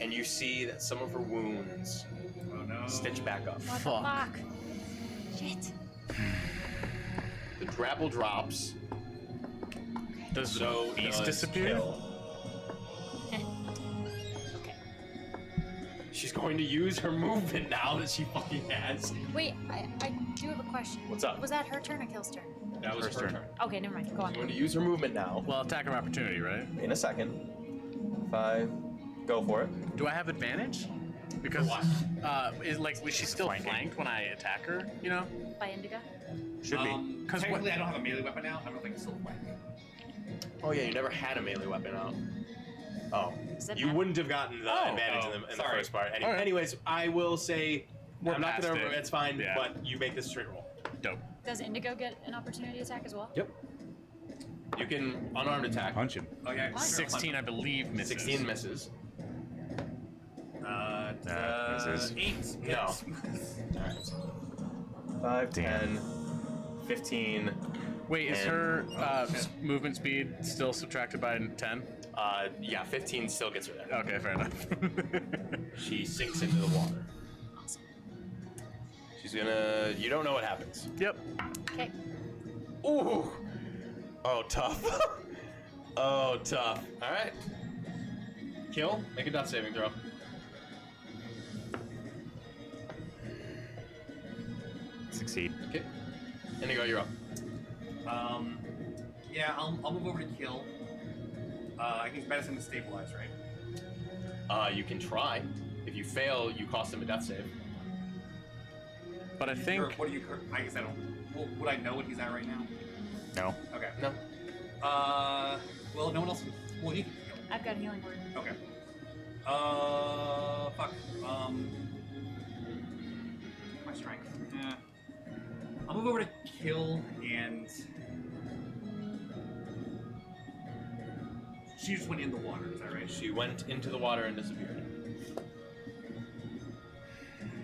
and you see that some of her wounds Oh no. stitch back up. What Fuck. the fuck? Shit. The grapple drops. Does So the beast does disappear? Kill. Okay. she's going to use her movement now that she fucking has. Wait, I do have a question. What's up? Was that her turn or Kill's turn? That was her turn. Okay, never mind. Go on. She's going to use her movement now. Well, attack of opportunity, right? In a second. 5. Go for it. Do I have advantage? Because was she still flanked when I attack her? You know? By Indigo? Should be. Because technically, I don't have a melee weapon now. I don't think it's still flank. Oh yeah, you never had a melee weapon out. Oh, that you bad? wouldn't have gotten the advantage in the sorry. first part. All right. Anyways, I will say I'm not past gonna. it. It's fine, Yeah. but you make this straight roll. Dope. Does Indigo get an opportunity attack as well? Yep. You can unarmed attack. Punch him. Oh yeah. 16, I believe, misses. 16 misses. Misses. 8. No. All right. 5, 10, 15. Wait, is And- her movement speed still subtracted by 10? Yeah, 15 still gets her there. Okay, fair enough. She sinks into the water. She's gonna. You don't know what happens. Yep. Okay. Ooh. Oh, tough. Oh, tough. All right. Kill. Make a death saving throw. Succeed. Okay. Indigo, you're up. Yeah, I'll move over to kill. I think it's medicine to stabilize, right? You can try. If you fail, you cost him a death save. But I think... Or what do you... I guess I don't... Well, would I know what he's at right now? No. Okay. No. Well, no one else... Well, he can heal. I've got a healing word. Okay. Fuck. My strength. Yeah. I'll move over to kill and... She just went in the water, is that right? She went into the water and disappeared.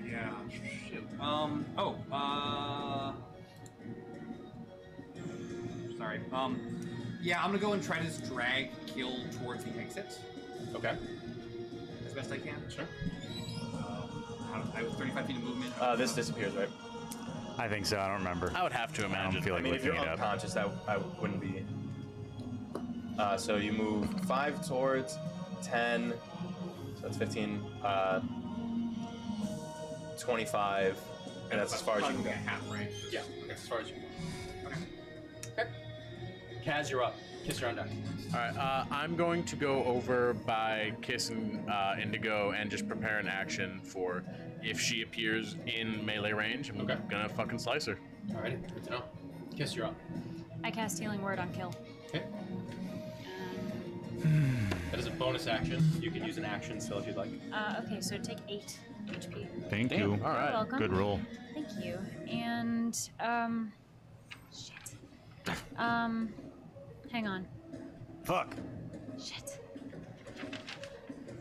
Yeah. Shoot. Sorry. Yeah, I'm gonna go and try to just drag Kill towards the exit. Okay. As best I can. Sure. I have 35 feet of movement. This disappears, right? I think so. I don't remember. I would have to I imagine. don't feel like I mean, if looking you're it up. unconscious, I wouldn't be. So you move 5 towards 10. So that's 15. 25. And that's as far as you can go. Half, right? Yeah, that's as far as you can go. Okay. Kaz, you're up. Kiss her on deck. All right, I'm going to go over by Kiss and Indigo and just prepare an action for if she appears in melee range, I'm gonna fucking slice her. Alright, good to know. Kiss, you're up. I cast healing word on Kill. Okay. That is a bonus action. You can use an action still if you'd like. Okay, so take 8 HP. Thank you. All right. You're welcome. Good roll. Thank you. And shit. Hang on. Fuck. Shit.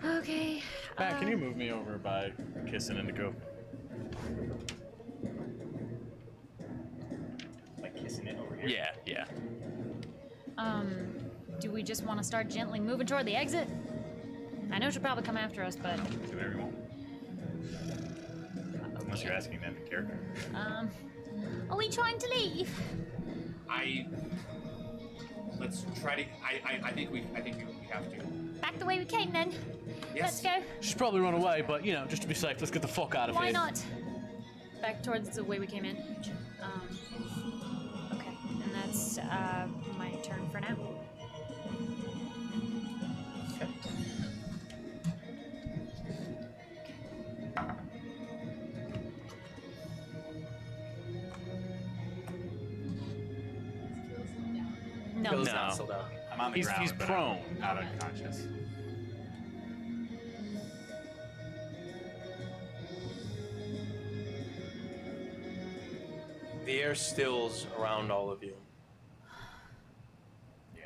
Okay. Matt, can you move me over by Kiss and Indigo? Like kissing it over here. Yeah. Do we just want to start gently moving toward the exit? I know she'll probably come after us, but Do whatever you want. Unless you're asking them in character. Are we trying to leave? Let's try to. I think we have to. Back the way we came then. Yes. Let's go. She's probably run away, but you know, just to be safe, let's get the fuck out of Why here. not? back towards the way we came in. Okay, and that's my turn for now. No. Bill's No. not still down. I'm on the He's ground. but prone. I'm Not unconscious. The air stills around all of you. Yeah.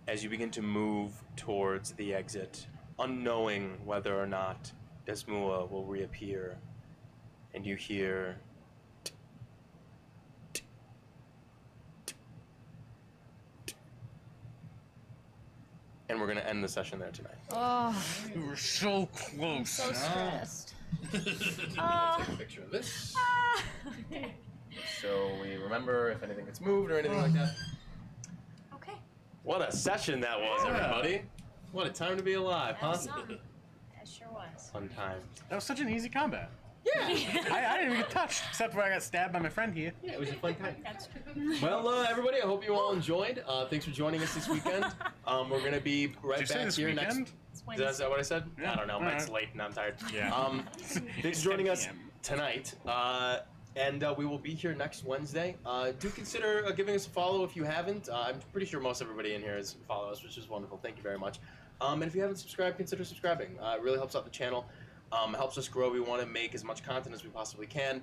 As you begin to move towards the exit, unknowing whether or not Desmua will reappear, and you hear and we're going to end the session there tonight. Oh, We were so close. so stressed. Take a picture of this. Okay. So we remember if anything gets moved or anything like that. Okay. What a session that was, everybody. What a time to be alive, huh? That was It sure was. Fun time. That was such an easy combat. Yeah. I didn't even get touched, except where I got stabbed by my friend here. Yeah, it was a fun time. That's true. Well, everybody, I hope you all enjoyed. Thanks for joining us this weekend. We're gonna be right Did you say back this here weekend? next. Wednesday. Is that what I said? Yeah. I don't know. Alright. It's late and I'm tired. Yeah. Thanks for joining us tonight. And we will be here next Wednesday. Do consider giving us a follow if you haven't. I'm pretty sure most everybody in here has followed us, which is wonderful. Thank you very much. And if you haven't subscribed, consider subscribing. It really helps out the channel. Helps us grow. We want to make as much content as we possibly can.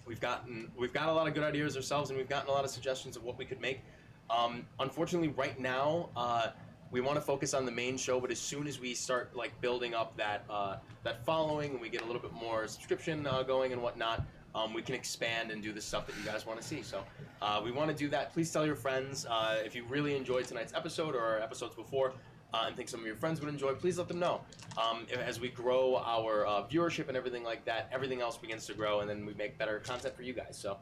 We've got a lot of good ideas ourselves, and we've gotten a lot of suggestions of what we could make. Unfortunately, right now, we want to focus on the main show. But as soon as we start like building up that following, and we get a little bit more subscription going and whatnot, we can expand and do the stuff that you guys want to see. So we want to do that. Please tell your friends if you really enjoyed tonight's episode or our episodes before. And think some of your friends would enjoy, please let them know. As we grow our viewership and everything like that, everything else begins to grow, and then we make better content for you guys. So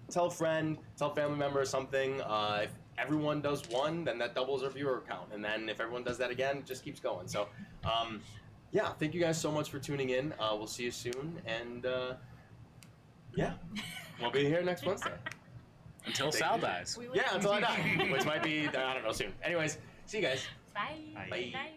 tell a friend, tell a family member or something. If everyone does one, then that doubles our viewer count. And then if everyone does that again, it just keeps going. So yeah, thank you guys so much for tuning in. We'll see you soon. And yeah, we'll be here next Wednesday. Until Sal dies. Yeah, until I die, which might be, I don't know, soon. Anyways, see you guys. Bye. Bye. Bye.